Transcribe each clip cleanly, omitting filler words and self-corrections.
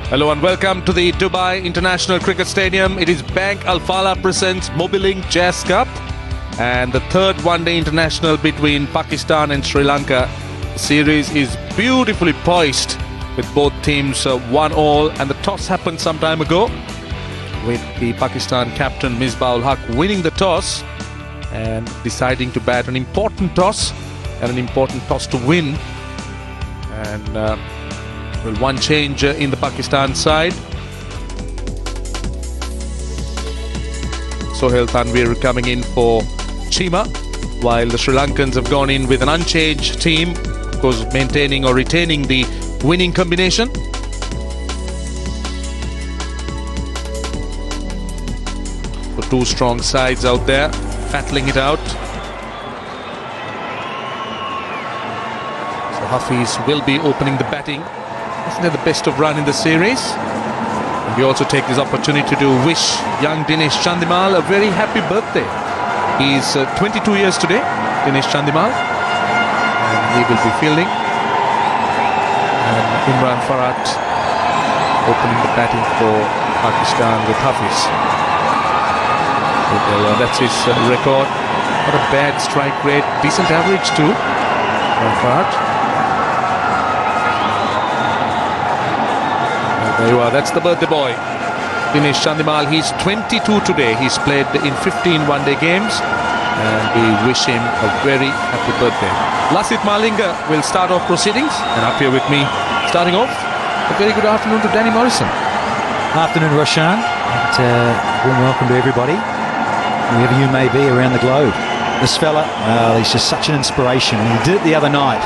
Hello and welcome to the Dubai International Cricket Stadium. It is Bank Al Fallah presents Mobilink Jazz Cup and the third one-day international between Pakistan and Sri Lanka. The series is beautifully poised with both teams 1-all, and the toss happened some time ago with the Pakistan captain Misbah ul Haq winning the toss and deciding to bat an important toss and an important toss to win. And one change in the Pakistan side. Sohail Tanvir coming in for Chima, while the Sri Lankans have gone in with an unchanged team, of course maintaining or retaining the winning combination. So two strong sides out there battling it out. So Hafiz will be opening the batting. Isn't it the best of run in the series? And we also take this opportunity to wish young Dinesh Chandimal a very happy birthday. He's 22 years today, Dinesh Chandimal, and he will be fielding. And Imran Farhat opening the batting for Pakistan with Hafiz. Okay, that's his record. Not a bad strike rate, decent average too. Imran Farhat. There you are, that's the birthday boy, Dinesh Chandimal. He's 22 today. He's played in 15 one-day games, and we wish him a very happy birthday. Lasith Malinga will start off proceedings, and up here with me, starting off, a very good afternoon to Danny Morrison. Afternoon, Roshan, and warm welcome to everybody, wherever you may be around the globe. This fella, he's just such an inspiration. He did it the other night,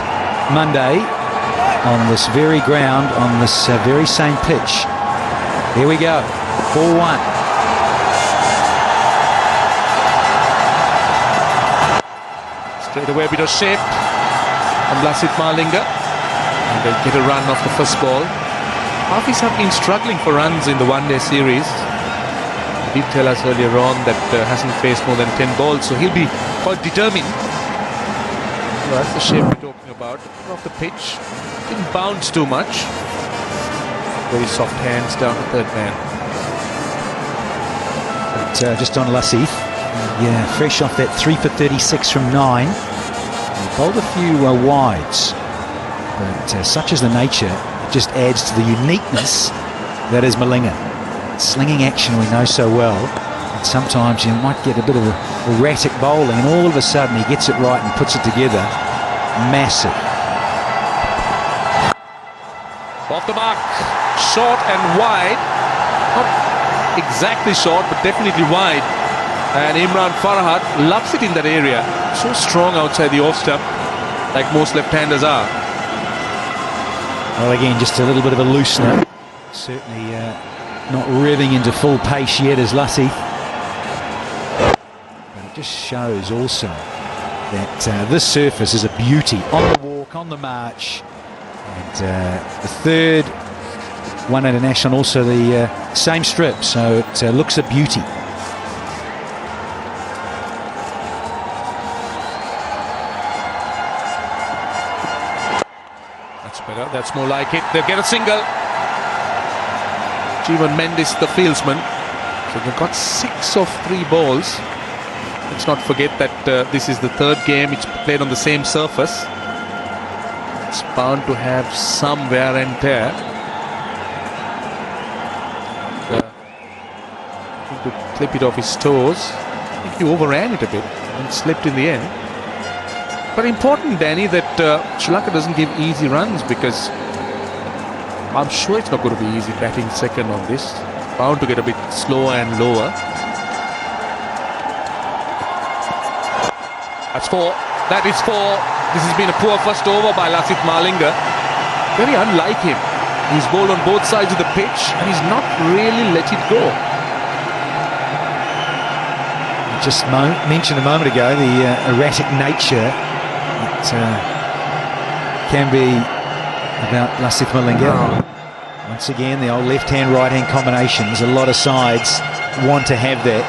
Monday, on this very ground, on this very same pitch. Here we go, 4-1. Straight away a bit of shape from Lasith Malinga, and they'll get a run off the first ball. Hafiz have been struggling for runs in the one-day series. He did tell us earlier on that hasn't faced more than 10 balls, so he'll be quite determined. Well, that's the shape we're talking about. Off the pitch, didn't bounce too much. Very soft hands down the third man. But, just on Lasith, yeah, fresh off that 3 for 36 from 9. He bowled a few wides, but such is the nature, it just adds to the uniqueness that is Malinga. Slinging action we know so well, and sometimes you might get a bit of erratic bowling, and all of a sudden he gets it right and puts it together. Massive. Off the mark, short and wide. Not exactly short, but definitely wide. And Imran Farhat loves it in that area. So strong outside the off stump, like most left-handers are. Well, again, just a little bit of a loosener. Certainly not revving into full pace yet as Lasith. But it just shows also that this surface is a beauty. On the walk, on the march. And the third one international, also the same strip, so it looks a beauty. That's better, that's more like it. They'll get a single. Jeevan Mendis, the fieldsman. So they've got 6 of 3 balls. Let's not forget that this is the third game. It's played on the same surface. It's bound to have some wear and tear. To clip it off his toes. I think he overran it a bit and slipped in the end. But important, Danny, that Sri Lanka doesn't give easy runs, because I'm sure it's not going to be easy batting second on this. Bound to get a bit slower and lower. That's 4. That is 4. This has been a poor first over by Lasith Malinga. Very unlike him. He's bowled on both sides of the pitch and he's not really let it go. Just mentioned a moment ago the erratic nature that can be about Lasith Malinga. Once again, the old left-hand, right-hand combinations. A lot of sides want to have that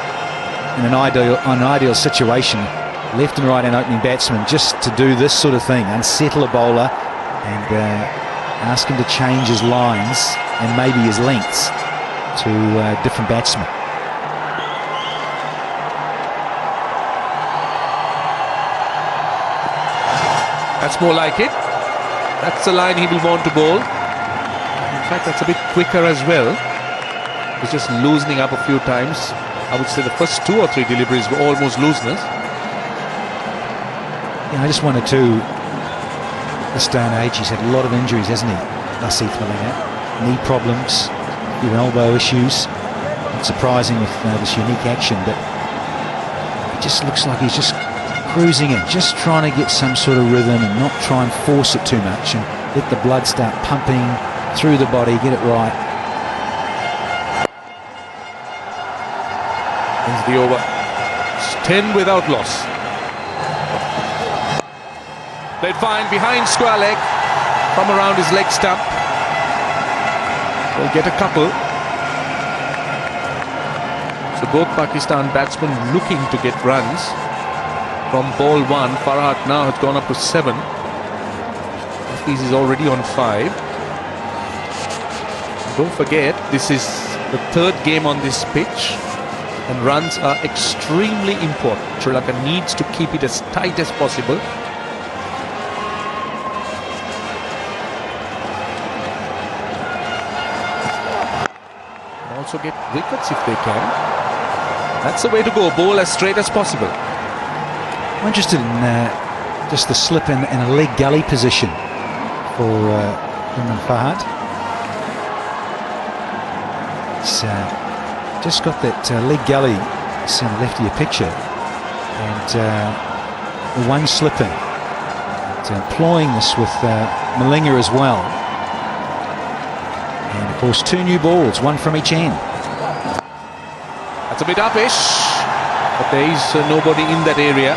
in an ideal situation. Left and right hand opening batsman just to do this sort of thing, unsettle a bowler and ask him to change his lines and maybe his lengths to different batsmen. That's more like it. That's the line he will want to bowl. In fact, that's a bit quicker as well. He's just loosening up a few times. I would say the first 2 or 3 deliveries were almost looseners. Yeah, I just wanted to. This day and age, he's had a lot of injuries, hasn't he? Lasith Malinga. Knee problems, few elbow issues. Not surprising with this unique action, but it just looks like he's just cruising in, just trying to get some sort of rhythm and not try and force it too much and let the blood start pumping through the body, get it right. Ends the over. It's 10 without loss. They'd find behind square leg from around his leg stump. They'll get a couple. So both Pakistan batsmen looking to get runs. From ball 1, Farhat now has gone up to 7. He's already on 5. Don't forget, this is the 3rd game on this pitch, and runs are extremely important. Sri Lanka needs to keep it as tight as possible. And also get wickets if they can. That's the way to go, bowl as straight as possible. I'm interested in just the slip in a leg gully position for Imran Farhat. It's just got that leg gully on the left of your picture, and the one slipping. Employing this with Malinga as well. And of course 2 new balls, 1 from each end. That's a bit uppish, but there is nobody in that area.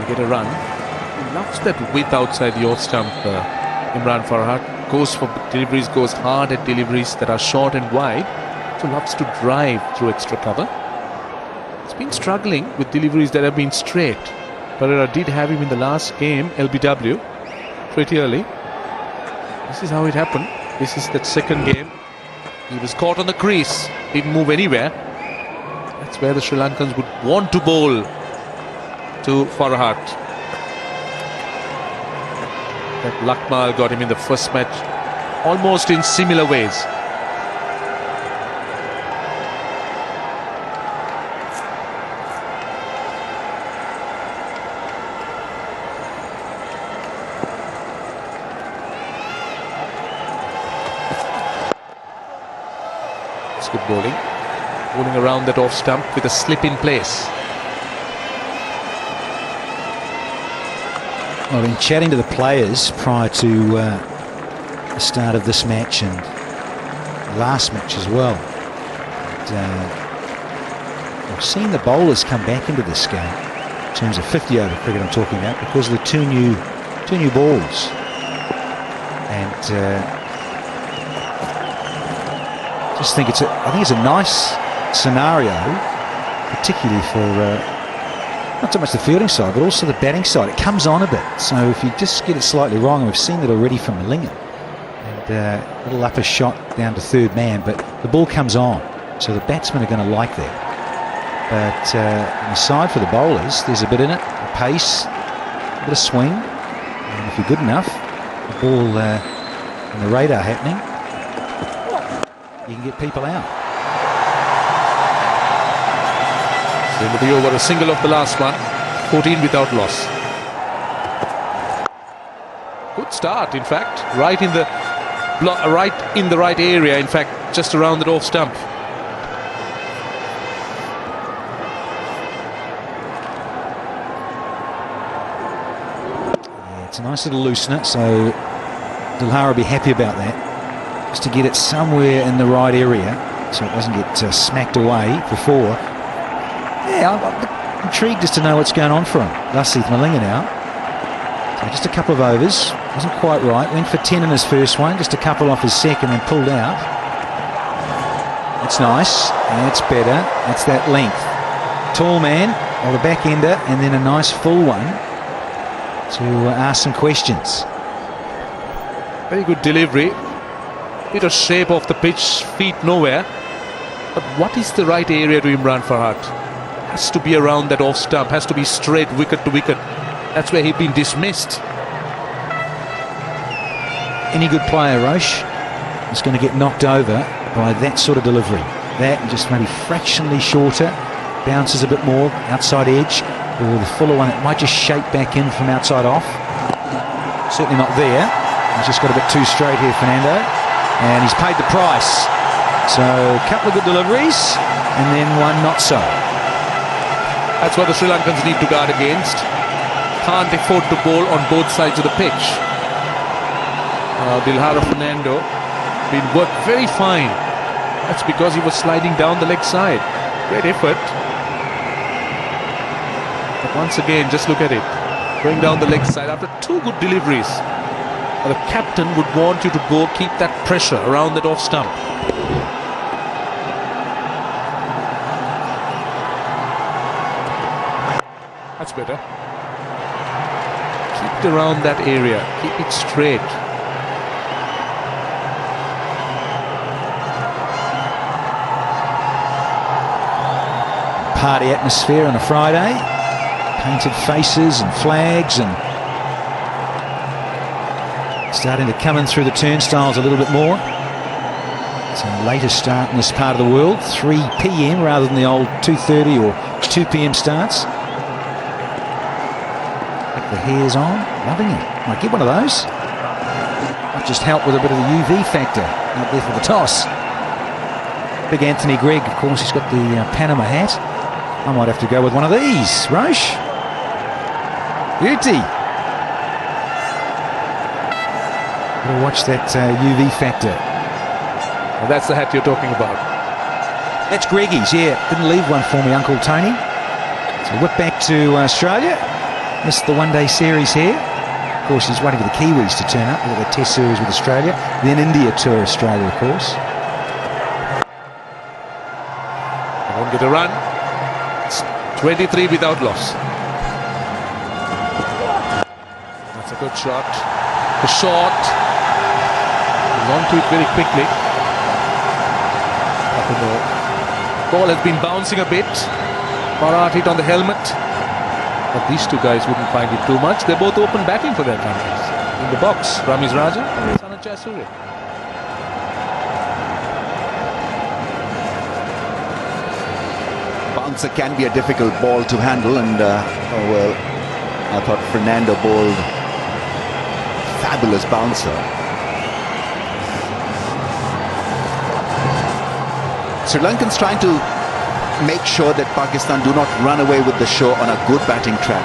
Get a run. He loves that width outside the off stump. Imran Farhat goes for deliveries, goes hard at deliveries that are short and wide. So loves to drive through extra cover. He's been struggling with deliveries that have been straight. Pereira did have him in the last game, LBW, pretty early. This is how it happened. This is that second game. He was caught on the crease, didn't move anywhere. That's where the Sri Lankans would want to bowl to Farhat. That Lakmal got him in the first match almost in similar ways. It's good bowling. Bowling around that off stump with a slip in place. I've been chatting to the players prior to the start of this match and the last match as well. I've seen the bowlers come back into this game, in terms of 50-over cricket I'm talking about, because of the two new balls. And just think I think it's a nice scenario, particularly for not so much the fielding side, but also the batting side. It comes on a bit, so if you just get it slightly wrong, and we've seen that already from Malinga, and a little upper shot down to third man, but the ball comes on, so the batsmen are going to like that. But on the side for the bowlers, there's a bit in it, a pace, a bit of swing, and if you're good enough, the ball and the radar happening, you can get people out. End of the over, a single of the last one, 14 without loss. Good start, in fact, right in the right area. In fact, just around the off stump. Yeah, it's a nice little loosener, so Dilhara will be happy about that. Just to get it somewhere in the right area, so it doesn't get smacked away before. Yeah, I'm intrigued as to know what's going on for him. Lasith Malinga now. So just a couple of overs. Wasn't quite right. Went for 10 in his first one. Just a couple off his second and pulled out. That's nice. That's better. That's that length. Tall man, or the back ender, and then a nice full one. to ask some questions. Very good delivery. Bit of shape off the pitch, feet nowhere. But what is the right area to Imran Farhat? Has to be around that off stump, has to be straight wicket to wicket. That's where he'd been dismissed. Any good player, Roche, is going to get knocked over by that sort of delivery. That and just maybe fractionally shorter, bounces a bit more, outside edge, or the fuller one that might just shape back in from outside off. Certainly not there. He's just got a bit too straight here, Fernando. And he's paid the price. So a couple of good deliveries, and then one not so. That's what the Sri Lankans need to guard against. Can't afford to bowl on both sides of the pitch. Dilhara Fernando been worked very fine. That's because he was sliding down the leg side. Great effort. But once again, just look at it. Going down the leg side after two good deliveries. The captain would want you to go keep that pressure around that off stump. That's better. Keep it around that area. Keep it straight. Party atmosphere on a Friday. Painted faces and flags and starting to come in through the turnstiles a little bit more. It's a later start in this part of the world, 3 p.m. rather than the old 2:30 or 2 p.m. starts. Like the hair's on, loving it. Might get one of those. Might just help with a bit of the UV factor out there for the toss. Big Anthony Gregg, of course, he's got the Panama hat. I might have to go with one of these. Roche. Beauty. We'll watch that UV factor. Well, that's the hat you're talking about. That's Greggy's, yeah. Didn't leave one for me, Uncle Tony. So whip back to Australia. Missed the one-day series here. Of course, he's waiting for the Kiwis to turn up. We've got the Test series with Australia. Then India tour Australia, of course. They won't get a run. It's 23 without loss. That's a good shot. The shot. On to it very quickly. Ball has been bouncing a bit. Farhat hit on the helmet. But these two guys wouldn't find it too much. They're both open batting for their countries. In the box, Ramiz Raja and Sanat Jayasuriya. Bouncer can be a difficult ball to handle, and I thought Fernando bowled fabulous bouncer. Sri Lankans trying to make sure that Pakistan do not run away with the show on a good batting track.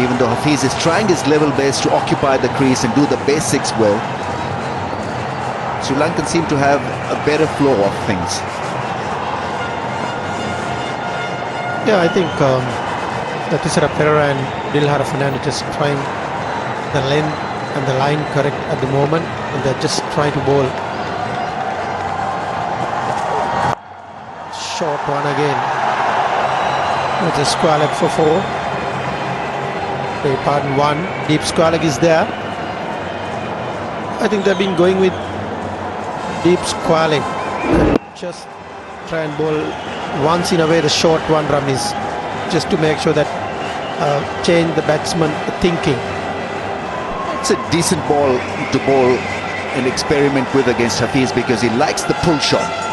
Even though Hafiz is trying his level best to occupy the crease and do the basics well, Sri Lankans seem to have a better flow of things. Yeah, I think Tisara Perera and Dilhara Fernando just trying the length and the line correct at the moment, and they're just trying to bowl. Short one again. It's a square leg for 4. Pardon, 1. Deep square leg is there. I think they've been going with deep square leg. Just try and bowl once in a way the short one, Ramiz, just to make sure that change the batsman thinking. It's a decent ball to bowl and experiment with against Hafiz because he likes the pull shot.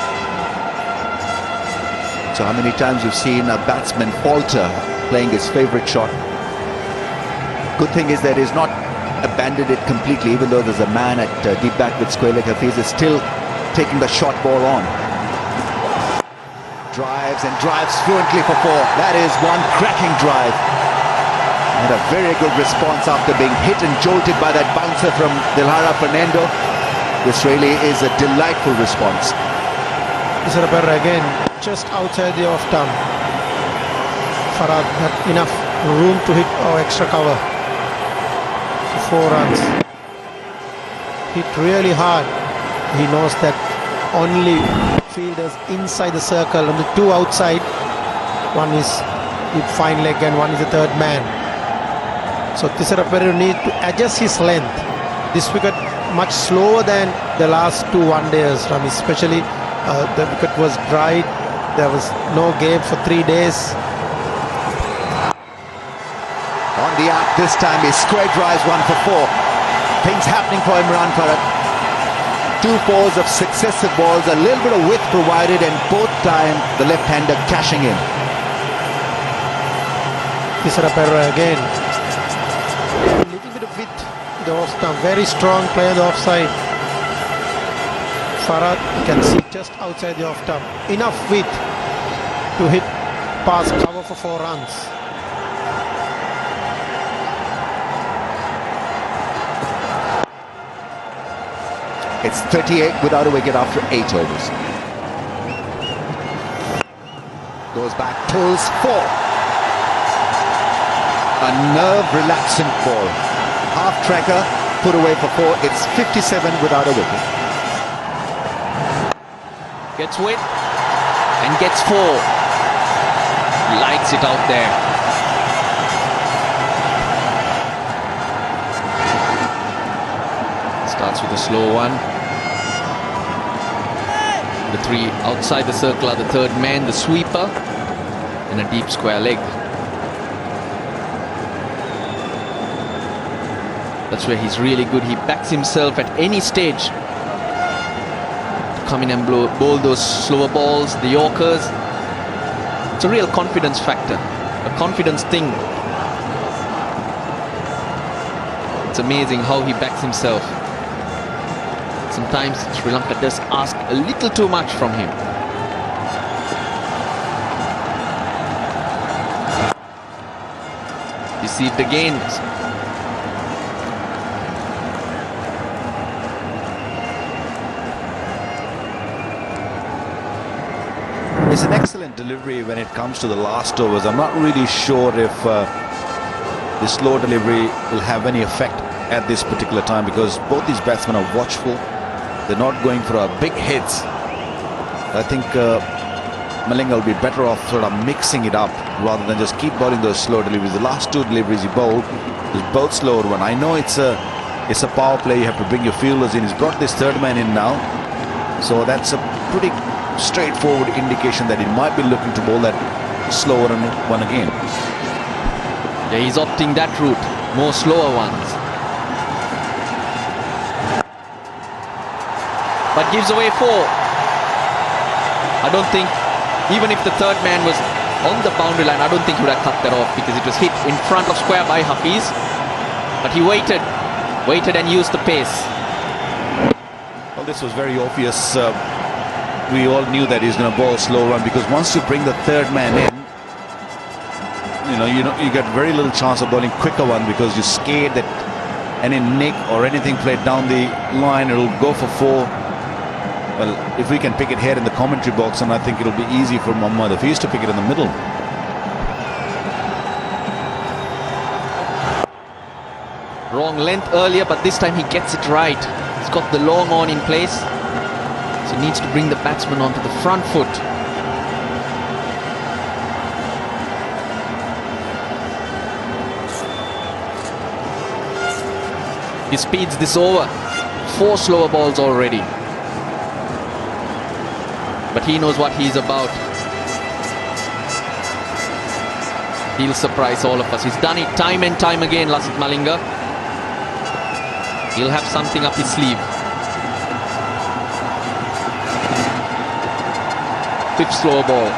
So how many times we've seen a batsman falter playing his favourite shot. Good thing is that he's not abandoned it completely, even though there's a man at deep back with square leg. Hafiz is still taking the short ball on. Drives and drives fluently for 4. That is one cracking drive. And a very good response after being hit and jolted by that bouncer from Dilhara Fernando. This really is a delightful response. Tisara Perera again, just outside the off stump. Farhat had enough room to hit our extra cover for 4 runs. Hit really hard. He knows that only fielders inside the circle and the 2 outside. One is with fine leg and one is the third man. So Tisara Pereira need to adjust his length. This wicket much slower than the last two one-days, especially the wicket was dried. There was no game for 3 days. On the arc this time, he square drives 1 for 4. Things happening for Imran Farhat. 2 fours of successive balls, a little bit of width provided, and both time the left-hander cashing in. Tisara Pereira again. A little bit of width. The off-stump, very strong play on the offside. Farhat can see just outside the off-stump. Enough width to hit past cover for 4 runs. It's 38 without a wicket after 8 overs. Goes back, pulls 4. A nerve-relaxant ball. Half-tracker, put away for 4. It's 57 without a wicket. Gets width and gets 4. Likes it out there. Starts with a slow one. The 3 outside the circle are the third man, the sweeper, and a deep square leg. That's where he's really good. He backs himself at any stage to come in and bowl those slower balls, the Yorkers. It's a real confidence factor, a confidence thing. It's amazing how he backs himself. Sometimes Sri Lanka does ask a little too much from him. Deceived again. It's an excellent delivery when it comes to the last overs. I'm not really sure if the slow delivery will have any effect at this particular time, because both these batsmen are watchful. They're not going for a big hits. I think Malinga will be better off sort of mixing it up rather than just keep bowling those slow deliveries. The last 2 deliveries he bowled is both slower one. I know it's a power play. You have to bring your fielders in. He's brought this third man in now, so that's a pretty straightforward indication that he might be looking to bowl that slower one again. Yeah, he's opting that route, more slower ones. But gives away 4. I don't think, even if the third man was on the boundary line, I don't think he would have cut that off, because it was hit in front of square by Hafiz. But he waited and used the pace. Well, this was very obvious. We all knew that he's going to bowl a slow run, because once you bring the third man in, you get very little chance of bowling quicker one, because you're scared that any nick or anything played down the line, it'll go for 4. Well, if we can pick it here in the commentary box, and I think it'll be easy for Mohammad if he used to pick it in the middle. Wrong length earlier, but this time he gets it right. He's got the long on in place, so he needs to bring the batsman onto the front foot. He speeds this over. 4 slower balls already. But he knows what he's about. He'll surprise all of us. He's done it time and time again, Lasith Malinga. He'll have something up his sleeve. 5th slower ball.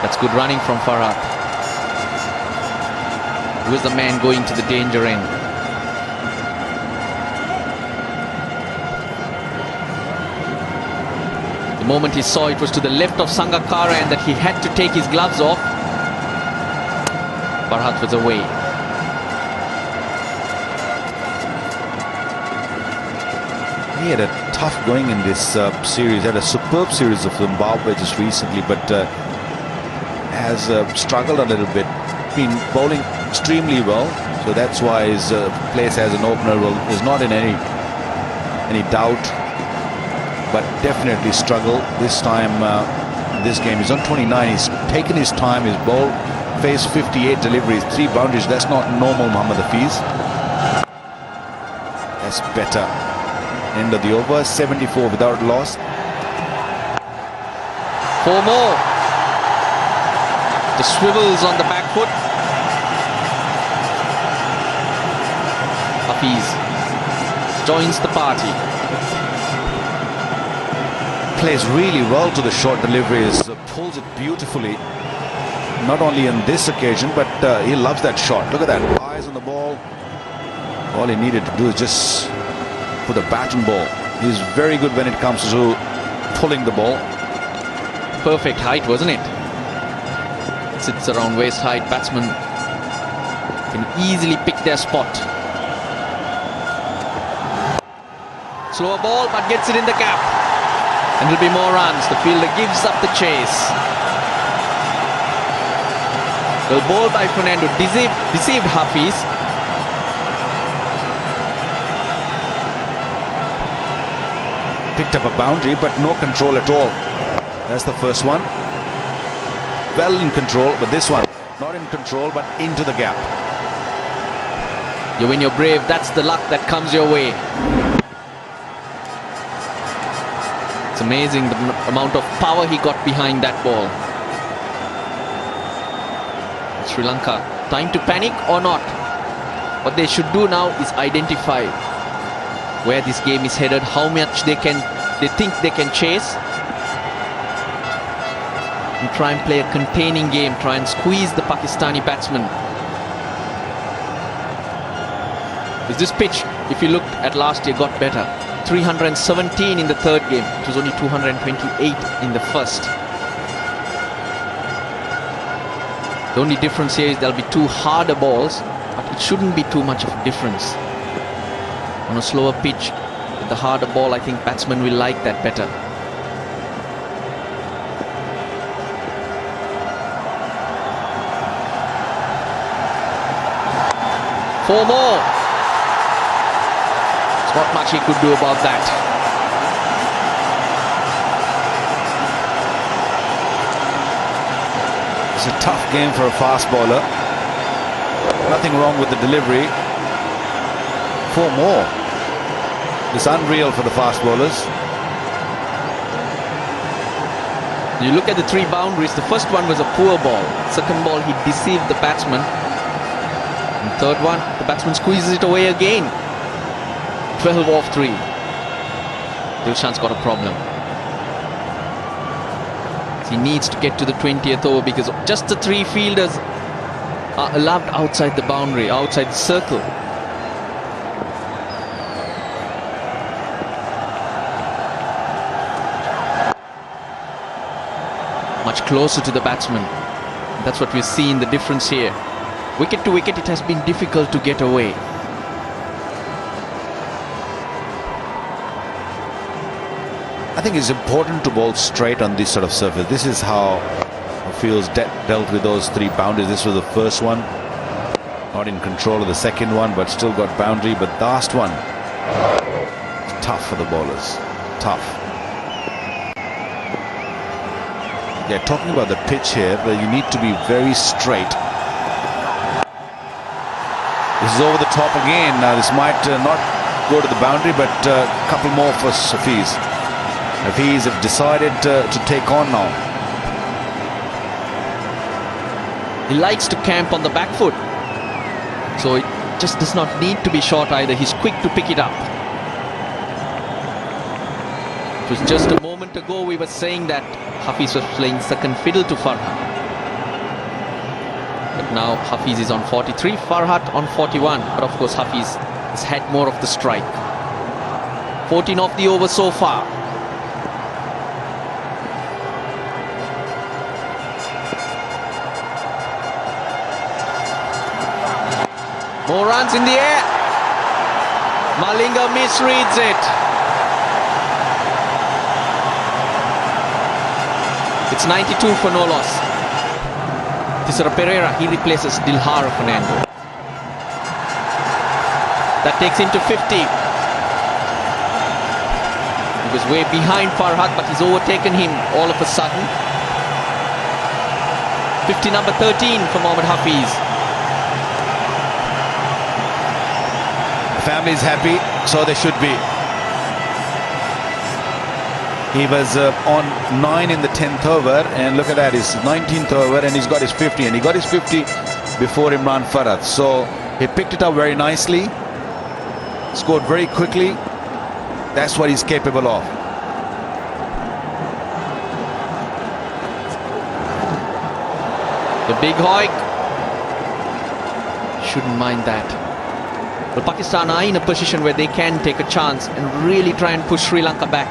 That's good running from Farhat. He was the man going to the danger end. The moment he saw it was to the left of Sangakkara and that he had to take his gloves off, Farhat was away. He had a tough going in this series. He had a superb series of Zimbabwe just recently, but has struggled a little bit. Been bowling extremely well, so that's why his place as an opener is not in any doubt. But definitely struggle this time. This game, he's on 29. He's taken his time. He's bowled faced 58 deliveries, 3 boundaries. That's not normal, Mohammad Hafiz. That's better. End of the over, 74 without loss. 4 more. The swivels on the back foot. Hafiz joins the party. Plays really well to the short deliveries, pulls it beautifully. Not only on this occasion, but he loves that shot. Look at that, eyes on the ball. All he needed to do is just put a bat and ball. He's very good when it comes to pulling the ball. Perfect height, wasn't it? Sits around waist height. Batsmen can easily pick their spot. Slower ball, but gets it in the gap. And there'll be more runs. The fielder gives up the chase. Well, ball by Fernando deceived Hafiz. Picked up a boundary, but no control at all. That's the first one. Well in control, but this one not in control, but into the gap. When you're brave, that's the luck that comes your way. It's amazing the amount of power he got behind that ball. Sri Lanka, time to panic or not? What they should do now is identify where this game is headed, how much they think they can chase, and try and play a containing game, try and squeeze the Pakistani batsmen. Is this pitch, if you looked at last year, got better. 317 in the third game. It was only 228 in the first. The only difference here is there'll be 2 harder balls, but it shouldn't be too much of a difference. On a slower pitch, with the harder ball, I think batsmen will like that better. Four more. There's not much he could do about that. It's a tough game for a fast bowler. Nothing wrong with the delivery. 4 more. It's unreal for the fast bowlers. You look at the 3 boundaries. The first one was a poor ball. Second ball, he deceived the batsman. And third one, the batsman squeezes it away again. 12 off 3. Dilshan's got a problem. He needs to get to the 20th over because just the 3 fielders are allowed outside the boundary, outside the circle. Much closer to the batsman. That's what we see in the difference here. Wicket to wicket, it has been difficult to get away. I think it's important to bowl straight on this sort of surface. This is how Fields dealt with those 3 boundaries. This was the first one. Not in control of the second one, but still got boundary. But the last one, tough for the bowlers. Tough. Yeah, talking about the pitch here, but you need to be very straight. This is over the top again. Now this might not go to the boundary, but a couple more for Hafiz. Hafiz have decided to take on now. He likes to camp on the back foot. So it just does not need to be short either. He's quick to pick it up. It was just a moment ago we were saying that Hafiz was playing second fiddle to Farhat. But now Hafiz is on 43, Farhat on 41. But of course Hafiz has had more of the strike. 14 off the over so far. More runs in the air. Malinga misreads it. It's 92 for no loss. Tisera Pereira, he replaces Dilhara Fernando. That takes him to 50. He was way behind Farhat, but he's overtaken him all of a sudden. 50 number 13 for Mohammad Hafiz. The family is happy, so they should be. He was on 9 in the 10th over, and look at that, his 19th over, and he's got his 50, and he got his 50 before Imran Farad. So he picked it up very nicely, scored very quickly. That's what he's capable of. The big hoik. Shouldn't mind that. But Pakistan are in a position where they can take a chance and really try and push Sri Lanka back.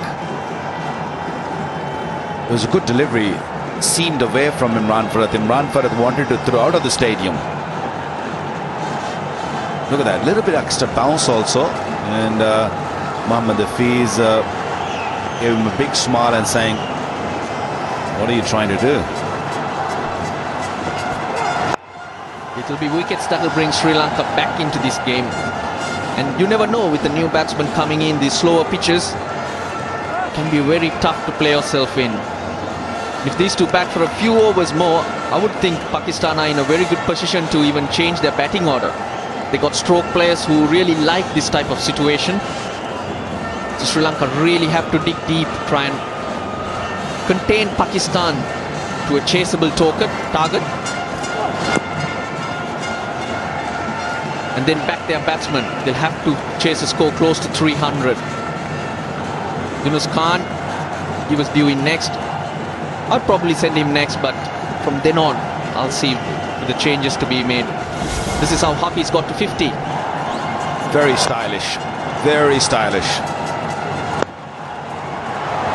It was a good delivery, seamed away from Imran Farad. Imran Farad wanted to throw out of the stadium. Look at that, little bit extra bounce also. And Mohammad Hafiz gave him a big smile and saying, what are you trying to do? It will be wickets that will bring Sri Lanka back into this game. And you never know, with the new batsman coming in, these slower pitches can be very tough to play yourself in. If these two bat for a few overs more, I would think Pakistan are in a very good position to even change their batting order. They got stroke players who really like this type of situation. So Sri Lanka really have to dig deep, try and contain Pakistan to a chaseable target. And then back their batsmen. They'll have to chase a score close to 300. Yunus Khan, he was due in next. I'd probably send him next, but from then on, I'll see the changes to be made. This is how Hafiz got to 50. Very stylish, very stylish.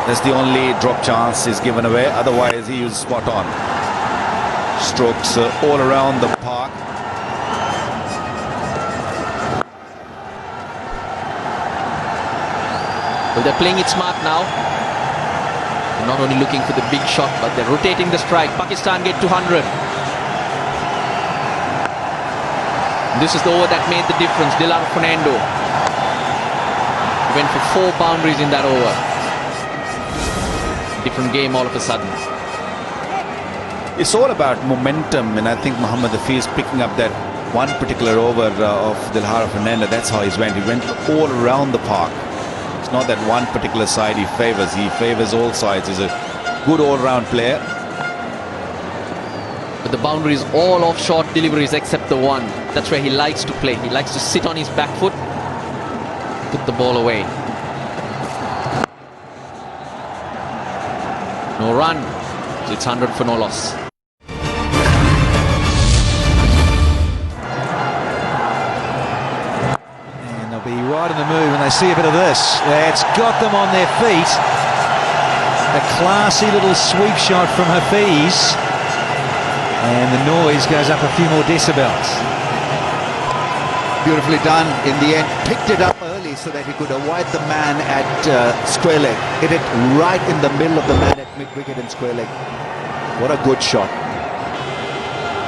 That's the only drop chance he's given away. Otherwise, he was spot on. Strokes all around the park. Well, they're playing it smart now. They're not only looking for the big shot, but they're rotating the strike. Pakistan get 200. This is the over that made the difference. Dilar Fernando went for 4 boundaries in that over. Different game all of a sudden. It's all about momentum, and I think Mohammad Hafiz picking up that one particular over of Dilar Fernando. That's how he went all around the park. It's not that one particular side he favors all sides. He's a good all-round player. But the boundary is all off short deliveries except the one. That's where he likes to play. He likes to sit on his back foot, put the ball away. No run, so it's 100 for no loss. And they'll be right in the move when they see a bit of this. It's got them on their feet. A classy little sweep shot from Hafiz. And the noise goes up a few more decibels. Beautifully done in the end. Picked it up early so that he could avoid the man at square leg. Hit it right in the middle of the man at mid-wicket and square leg. What a good shot.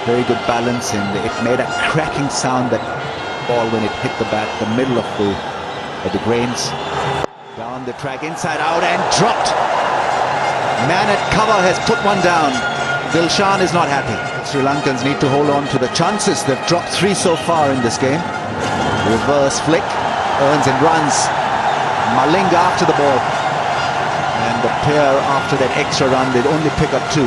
Very good balance, and it made a cracking sound, that ball, when it hit the bat, the middle of the grains. Down the track, inside out, and dropped. Man at cover has put one down. Dilshan is not happy. Sri Lankans need to hold on to the chances. They've dropped 3 so far in this game. Reverse flick, earns and runs. Malinga after the ball. And the pair after that extra run, they'd only pick up 2.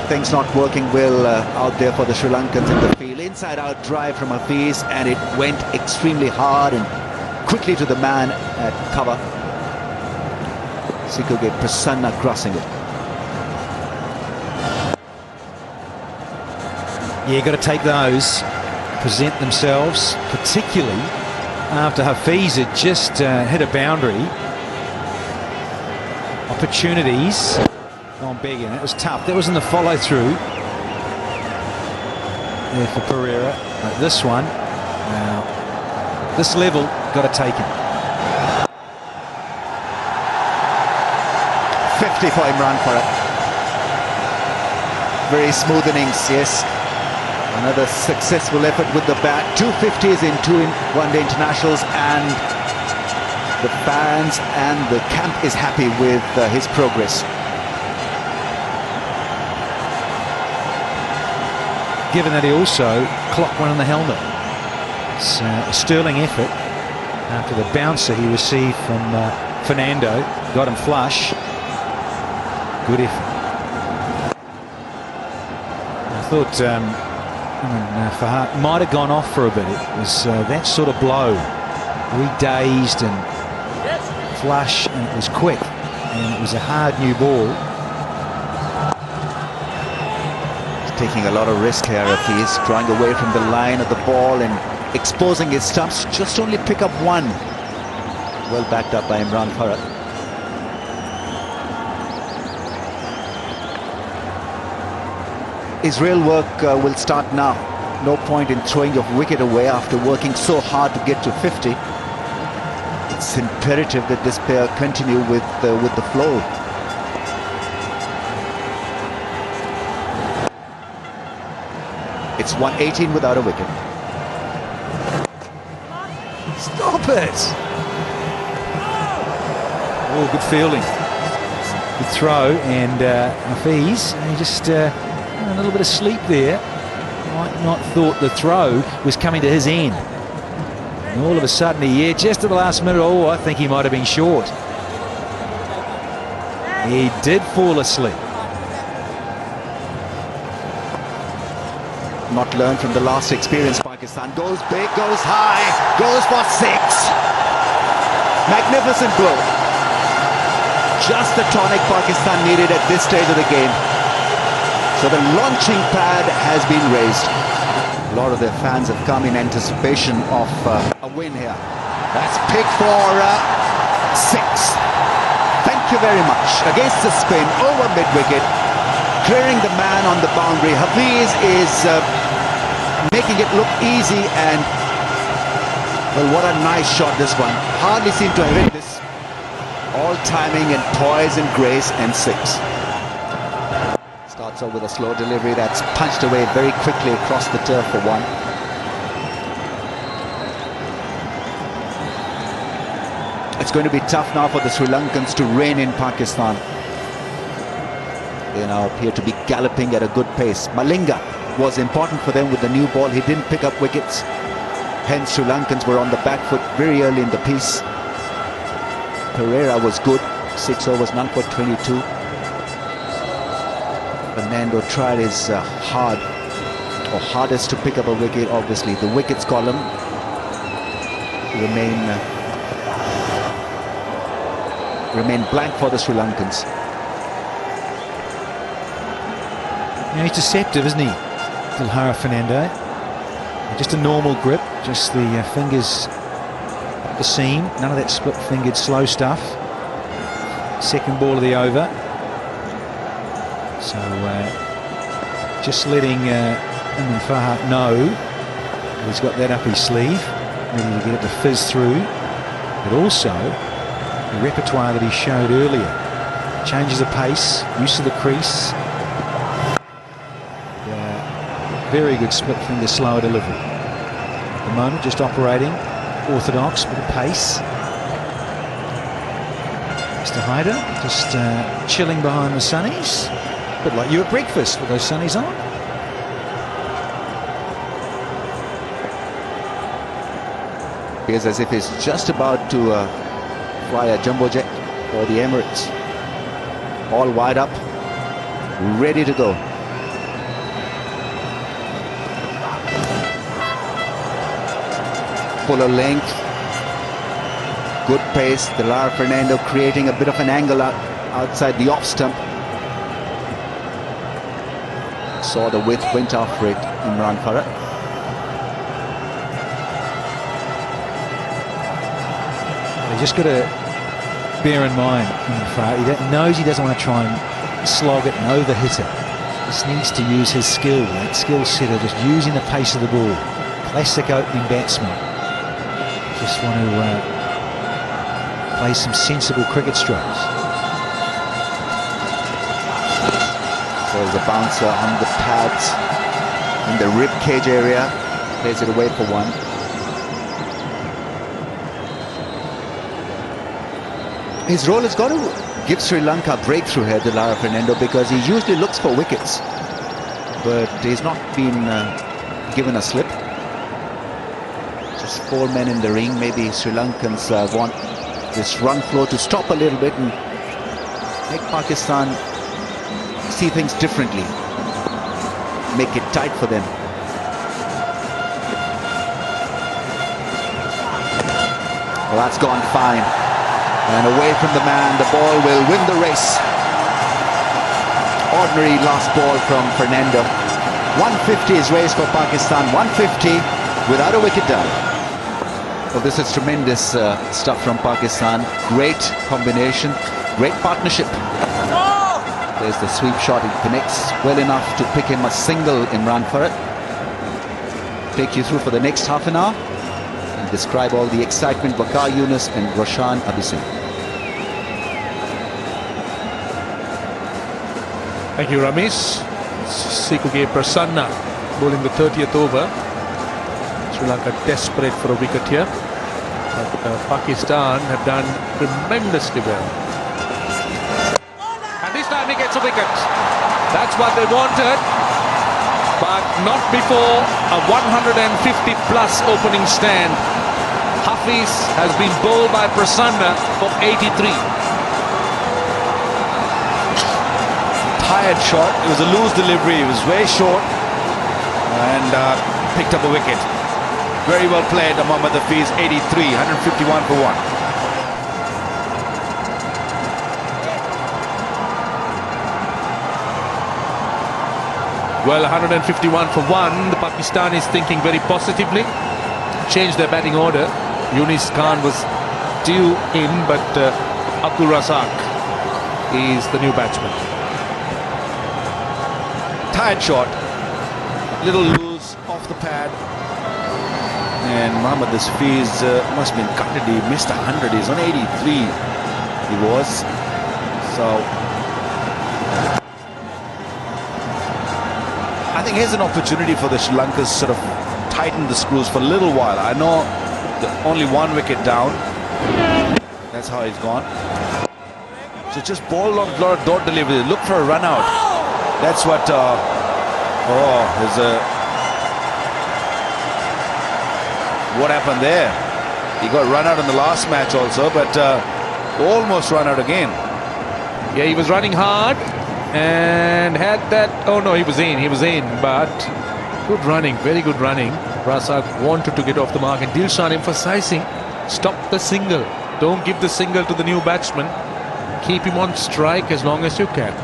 Things not working well out there for the Sri Lankans in the field. Inside out drive from Hafiz, and it went extremely hard and quickly to the man at cover. Sikugate Prasanna crossing it. Yeah, got to take those, present themselves, particularly after Hafiz had just hit a boundary. Opportunities gone big, and it was tough. That was in the follow-through there for Pereira. But this one, this level, got to take it. 50 for Imran Farad. Very smooth innings, yes. Another successful effort with the bat. 2 50s in 2 one-day internationals, and the fans and the camp is happy with his progress. Given that he also clocked one in the helmet. It's a sterling effort after the bouncer he received from Fernando. Got him flush. Good effort. I thought Fahad might have gone off for a bit. It was that sort of blow. Very dazed and flush, and it was quick. And it was a hard new ball. Taking a lot of risk here if he is drawing away from the line of the ball and exposing his stumps. Just only pick up one. Well backed up by Imran Farah. His real work will start now. No point in throwing your wicket away after working so hard to get to 50. It's imperative that this pair continue with the flow. It's 118 without a wicket. Stop it! Oh, good fielding. Good throw, and Hafiz, he just a little bit of sleep there. Might not thought the throw was coming to his end. And all of a sudden, just at the last minute, oh, I think he might have been short. He did fall asleep. Not learned from the last experience. Pakistan goes big, goes high, goes for 6. Magnificent blow. Just the tonic Pakistan needed at this stage of the game. So the launching pad has been raised. A lot of their fans have come in anticipation of a win here. That's pick for 6. Thank you very much. Against the spin, over mid-wicket, clearing the man on the boundary. Hafiz is making it look easy, and well, what a nice shot this one. Hardly seemed to have hit this. All timing and poise and grace, and 6. Starts off with a slow delivery that's punched away very quickly across the turf for 1. It's going to be tough now for the Sri Lankans to rein in Pakistan. They now appear to be galloping at a good pace. Malinga was important for them with the new ball. He didn't pick up wickets. Hence, Sri Lankans were on the back foot very early in the piece. Pereira was good. 6 overs, none for 22. Fernando tried his hardest to pick up a wicket. Obviously, the wickets column remain blank for the Sri Lankans. He's deceptive, isn't he, Dilhara Fernando? Just a normal grip, just the fingers up the seam, none of that split-fingered slow stuff. Second ball of the over. So just letting Imran Farah know he's got that up his sleeve, ready to get it to fizz through, but also the repertoire that he showed earlier. Changes of pace, use of the crease. Very good split finger slower delivery. At the moment, just operating orthodox with a pace. Mr. Haider just chilling behind the sunnies. A bit like you at breakfast with those sunnies on. Appears as if he's just about to fly a jumbo jet for the Emirates. All wide up, ready to go. Fuller length, good pace. Dilhara Fernando creating a bit of an angle outside the off stump. Saw the width, went after it, Imran Farah. You just got to bear in mind, he knows he doesn't want to try and slog it and overhit it. Just needs to use his skill, that skill set of just using the pace of the ball. Classic opening batsman. Just want to play some sensible cricket strokes. There's a bouncer on the pads in the rib cage area. Plays it away for 1. his role has got to give Sri Lanka a breakthrough here, to Lara Fernando, because he usually looks for wickets, but he's not been given a slip. Just 4 men in the ring. Maybe Sri Lankans want this run flow to stop a little bit and make Pakistan see things differently, make it tight for them. Well, that's gone fine. And away from the man, the ball will win the race. Ordinary last ball from Fernando. 150 is raised for Pakistan. 150 without a wicket down. Well, this is tremendous stuff from Pakistan. Great combination, great partnership. There's the sweep shot. It connects well enough to pick him a single, Imran Farhat. Take you through for the next half an hour and describe all the excitement. Waqar Younis and Roshan Abhisingh. Thank you, Ramesh. Sikuge Prasanna bowling the 30th over. Sri Lanka desperate for a wicket here. But Pakistan have done tremendously well. And this time he gets a wicket. That's what they wanted. But not before a 150 plus opening stand. Hafiz has been bowled by Prasanna for 83. Tired shot. It was a loose delivery. It was very short and picked up a wicket. Very well played. Mohammad Hafiz, 83, 151 for 1. Well, 151 for 1. The Pakistanis thinking very positively. Changed their batting order. Yunis Khan was due in, but Abdul Razak is the new batsman. Tired shot, little loose off the pad, and Mohammad Hafiz must have been gutted. He missed 100. He's on 83. He was. So I think here's an opportunity for the Sri Lankans sort of tighten the screws for a little while. I know only 1 wicket down. That's how he's gone. So just ball a lot of dot delivery. Look for a run out. That's what. There's a. What happened there? He got run out in the last match also, but almost run out again. Yeah, he was running hard and had that. Oh no, he was in. He was in, but good running, very good running. Razak wanted to get off the mark, and Dilshan emphasizing, stop the single. Don't give the single to the new batsman. Keep him on strike as long as you can.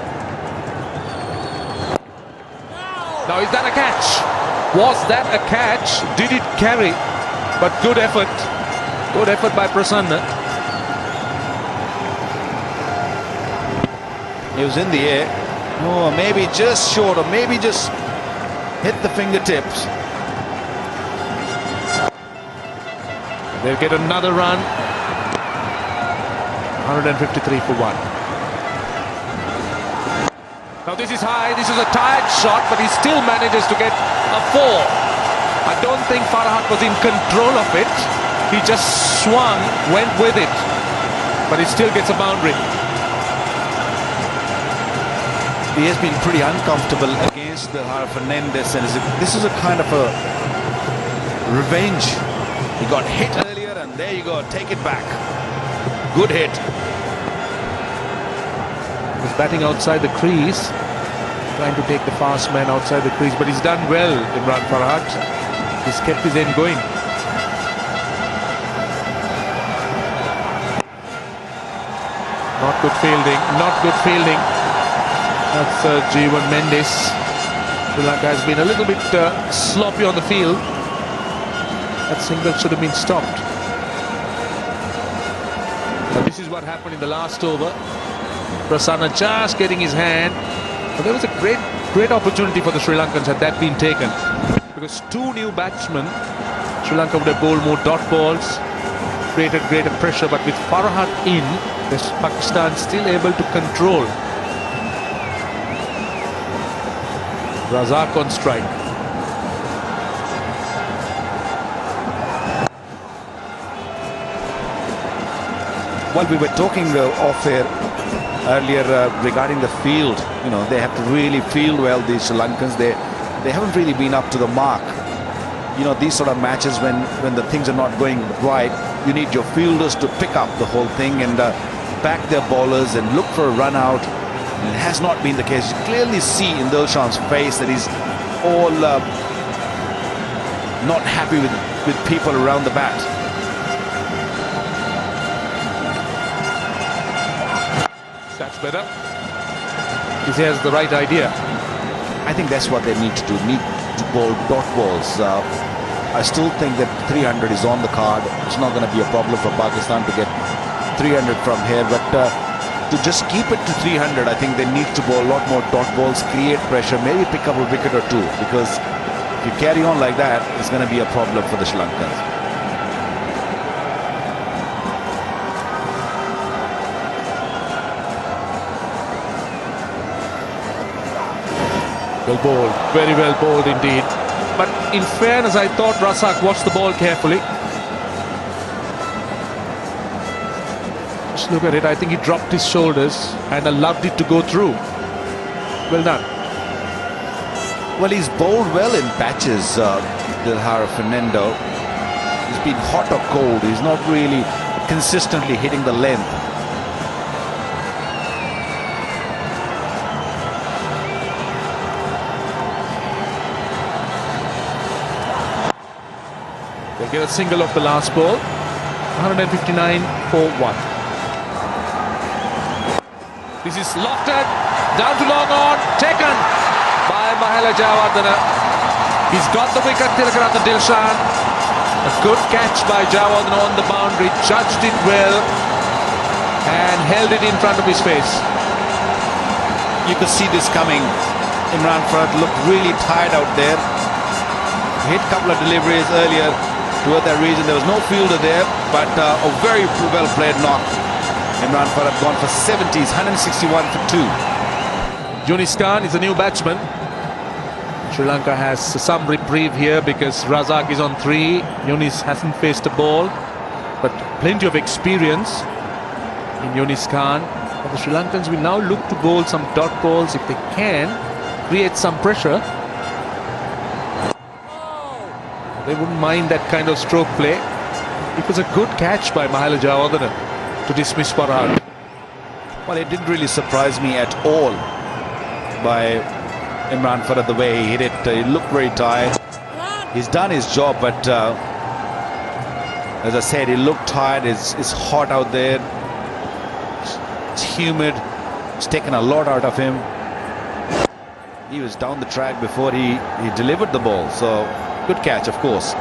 Now, is that a catch? Was that a catch? Did it carry? But good effort. Good effort by Prasanna. He was in the air. Oh, maybe just short, or maybe just hit the fingertips. They'll get another run. 153 for 1. Now this is high, this is a tired shot, but he still manages to get a 4. I don't think Farhat was in control of it. He just swung, went with it, but he still gets a boundary. He has been pretty uncomfortable against the Fernandez, and this is a kind of a revenge. He got hit earlier, and there you go, take it back. Good hit. He's batting outside the crease, trying to take the fast man outside the crease, but he's done well, Imran Farhat. He's kept his end going. Not good fielding, not good fielding. That's Jeevan Mendes. Sri Lanka has been a little bit sloppy on the field. That single should have been stopped. But this is what happened in the last over. Prasanna just getting his hand. But there was a great opportunity for the Sri Lankans had that been taken. Because 2 new batsmen, Sri Lanka would have bowled more dot balls, created greater pressure. But with Farhat in, Pakistan still able to control. Razak on strike. Well, we were talking off air earlier regarding the field. You know, they have to really field well, these Sri Lankans. They haven't really been up to the mark. You know, these sort of matches when the things are not going right, you need your fielders to pick up the whole thing and back their bowlers and look for a run out. And it has not been the case. You clearly see in Dilshan's face that he's all not happy with people around the bat. That's better. He has the right idea. I think that's what they need to do. Need to bowl dot balls. I still think that 300 is on the card. It's not going to be a problem for Pakistan to get 300 from here. But to just keep it to 300, I think they need to bowl a lot more dot balls, create pressure, maybe pick up a wicket or two. Because if you carry on like that, it's going to be a problem for the Sri Lankans. Well bowled, very well bowled indeed. But in fairness, I thought Razak watched the ball carefully. Just look at it. I think he dropped his shoulders and allowed it to go through. Well done. Well, he's bowled well in patches, Dilhara Fernando. He's been hot or cold. He's not really consistently hitting the length. They'll get a single off the last ball. 159 for 1. This is lofted. Down to long on. Taken by Mahela Jayawardene. He's got the wicket. Tilakaratne Dilshan. A good catch by Jayawardene on the boundary. Judged it well. And held it in front of his face. You could see this coming. Imran Farhat looked really tired out there. Hit a couple of deliveries earlier toward that region. There was no fielder there, but a very well played knock. Imran Farhat gone for 70s, 161 for 2. Yunis Khan is a new batsman. Sri Lanka has some reprieve here because Razak is on 3. Yunis hasn't faced a ball, but plenty of experience in Yunis Khan. But the Sri Lankans will now look to bowl some dot balls if they can, create some pressure. They wouldn't mind that kind of stroke play. It was a good catch by Mahela Jayawardene to dismiss Farhat. Well, it didn't really surprise me at all by Imran Farhat the way he hit it. He looked very tired. He's done his job, but as I said, he looked tired. It's hot out there. It's humid. It's taken a lot out of him. He was down the track before he delivered the ball. So good catch, of course.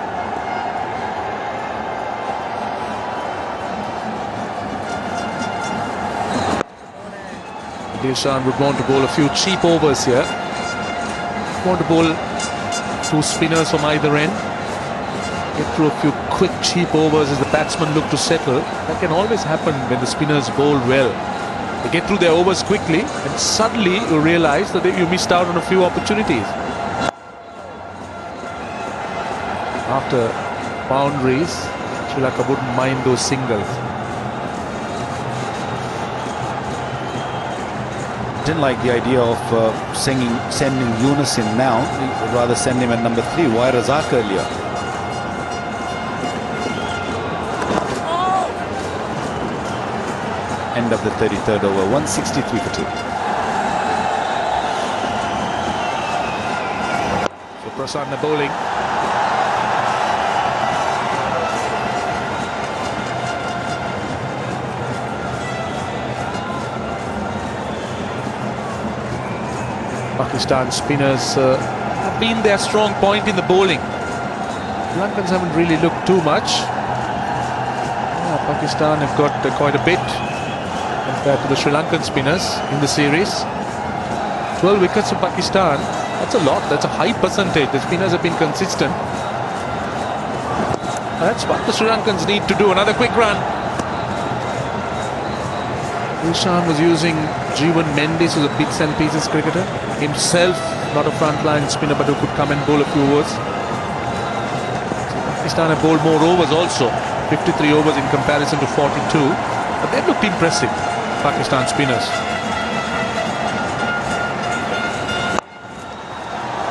Dilshan would want to bowl a few cheap overs here. Want to bowl 2 spinners from either end. Get through a few quick cheap overs as the batsmen look to settle. That can always happen when the spinners bowl well. They get through their overs quickly and suddenly you realize that you missed out on a few opportunities. After boundaries, Sri Lanka wouldn't mind those singles. Didn't like the idea of sending Yunus in now. He'd rather send him at number 3. Why Razak earlier? End of the 33rd over. 163 for 2. So Prasanna bowling. Pakistan spinners have been their strong point in the bowling. The Lankans haven't really looked too much. Pakistan have got quite a bit compared to the Sri Lankan spinners in the series. 12 wickets for Pakistan. That's a lot. That's a high percentage. The spinners have been consistent. That's what the Sri Lankans need to do. Another quick run. Dilshan was using Jeevan Mendes, who's a bits and pieces cricketer. Himself, not a frontline spinner, but who could come and bowl a few overs. So Pakistan have bowled more overs also. 53 overs in comparison to 42. But they looked impressive, Pakistan spinners.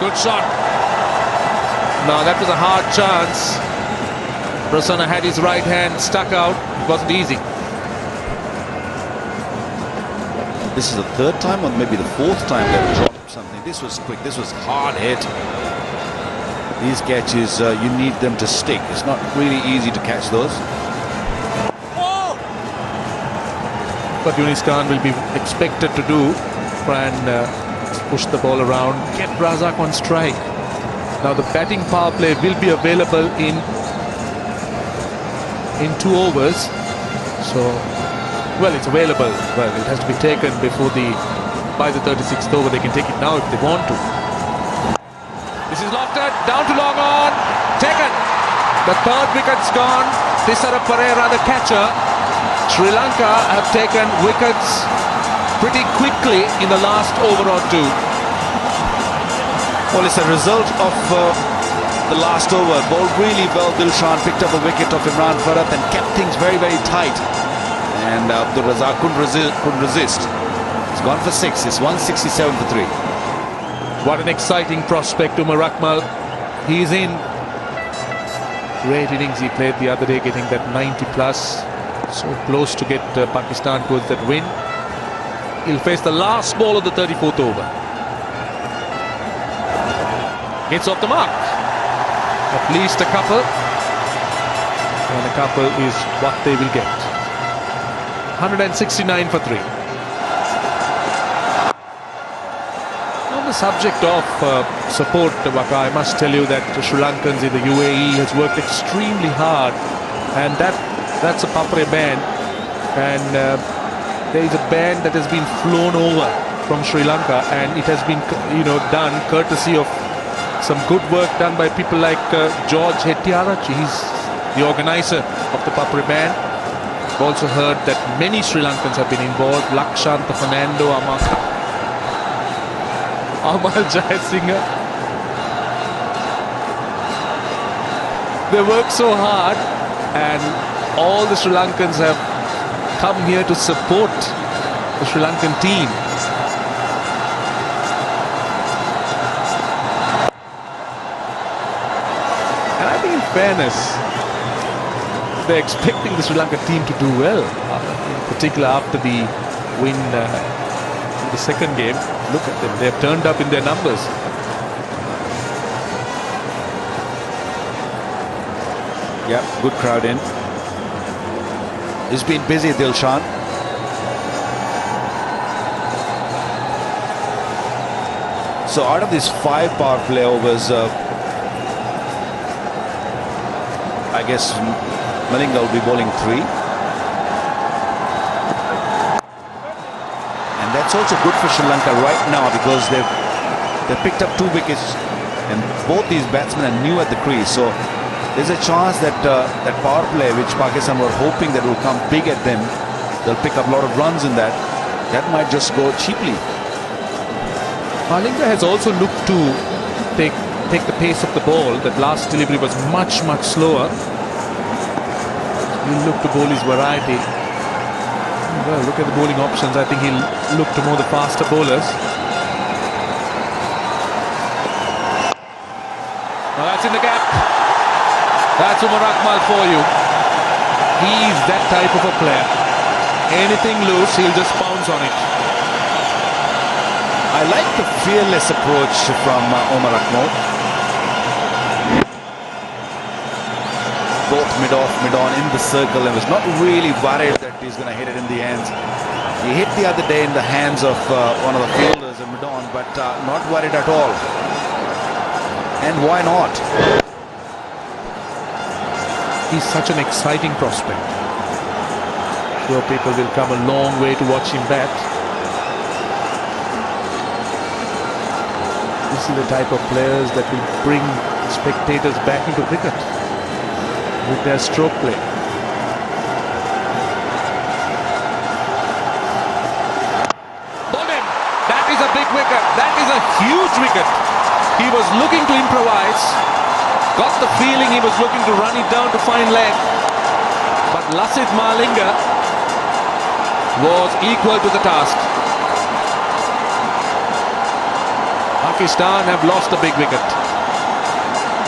Good shot. No, that was a hard chance. Prasanna had his right hand stuck out. It wasn't easy. This is the third time or maybe the fourth time they've dropped something. This was quick. This was hard hit. These catches, you need them to stick. It's not really easy to catch those. What Yunis Khan will be expected to do, try and push the ball around, get Razak on strike. Now the batting power play will be available in 2 overs. So, well, it's available. Well, it has to be taken by the 36th over. They can take it now if they want to. This is lofted, down to long on, taken. The 3rd wicket's gone. Thisara Pereira, the catcher. Sri Lanka have taken wickets pretty quickly in the last over or 2. Well, it's a result of the last over. Bowled really well. Dilshan picked up the wicket of Imran Farhat and kept things very, very tight. And Abdul Razak couldn't resist. It's gone for 6. It's 167 for 3. What an exciting prospect, Umar Akmal. He's in. Great innings he played the other day, getting that 90 plus. So close to get Pakistan towards that win. He'll face the last ball of the 34th over. Hits off the mark. At least a couple. And a couple is what they will get. 169 for 3. On the subject of support, Waka, I must tell you that Sri Lankans in the UAE has worked extremely hard. And that's a Papre band. And there is a band that has been flown over from Sri Lanka. And it has been, done courtesy of some good work done by people like George Hettiarach. He's the organizer of the Papre band. I've also heard that many Sri Lankans have been involved. Lakshanta Fernando, Amal Jayasinghe. They work so hard, and all the Sri Lankans have come here to support the Sri Lankan team. And I think in fairness, they're expecting the Sri Lanka team to do well, in particular after the win in the second game. Look at them, they've turned up in their numbers. Yeah, good crowd in. He's been busy, Dilshan. So out of these 5 power play overs, I guess Malinga will be bowling 3. And that's also good for Sri Lanka right now, because they've picked up 2 wickets and both these batsmen are new at the crease. So there's a chance that that power play, which Pakistan were hoping that will come big at them, they'll pick up a lot of runs in that. That might just go cheaply. Malinga has also looked to take the pace of the ball. That last delivery was much, much slower. He'll look to bowl his variety. Well, look at the bowling options. I think he'll look to more the faster bowlers. Now that's in the gap. That's Umar Akmal for you. He's that type of a player. Anything loose, he'll just pounce on it. I like the fearless approach from Umar Akmal. Both mid-off, mid-on in the circle, and was not really worried that he's going to hit it in the hands. He hit the other day in the hands of one of the fielders in mid-on, but not worried at all. And why not? He's such an exciting prospect. Sure, people will come a long way to watch him bat. This is the type of players that will bring spectators back into cricket with their stroke play. Bowled him. That is a big wicket. That is a huge wicket. He was looking to improvise. Got the feeling he was looking to run it down to find leg. But Lasith Malinga was equal to the task. Pakistan have lost a big wicket.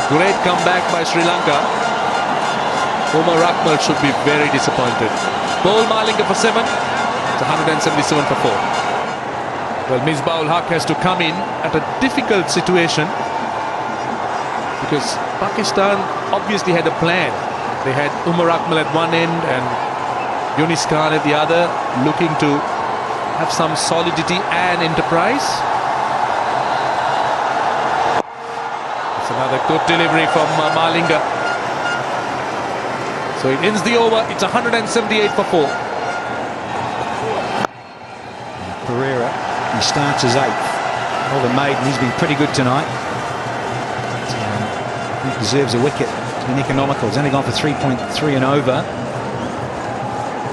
Great comeback by Sri Lanka. Umar Akmal should be very disappointed. Bowl Malinga for 7. It's 177 for 4. Well, Misbah-ul-Haq has to come in at a difficult situation because Pakistan obviously had a plan. They had Umar Akmal at one end and Yunis Khan at the other, looking to have some solidity and enterprise. It's another good delivery from Malinga. So it ends the over. It's 178 for 4. Pereira, he starts as 8th. Well, the maiden, he's been pretty good tonight. He deserves a wicket. It's been economical. He's only gone for 3.3 and over.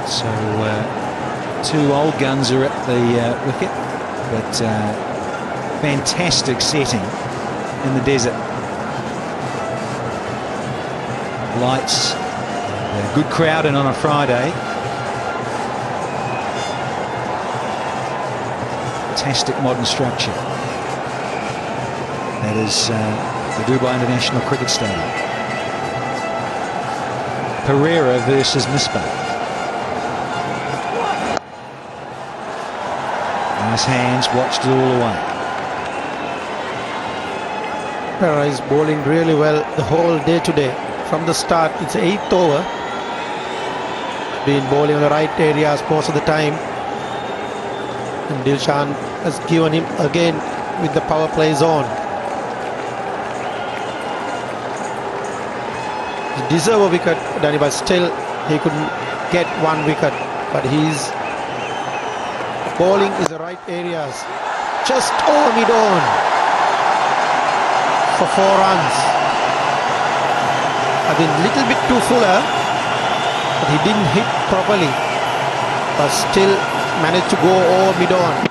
So 2 old guns are at the wicket, but fantastic setting in the desert. Lights, a good crowd in on a Friday. Fantastic modern structure. That is the Dubai International Cricket Stadium. Pereira versus Misbah. Nice hands, watched it all the way. Pereira is bowling really well the whole day today. From the start, it's 8th over. Been bowling on the right areas most of the time. And Dilshan has given him again with the power play zone. He deserved a wicket, Danny, but still he couldn't get 1 wicket. But he's bowling is the right areas. Just over mid-on for 4 runs. I think a little bit too fuller, but he didn't hit properly. But still managed to go over mid-on.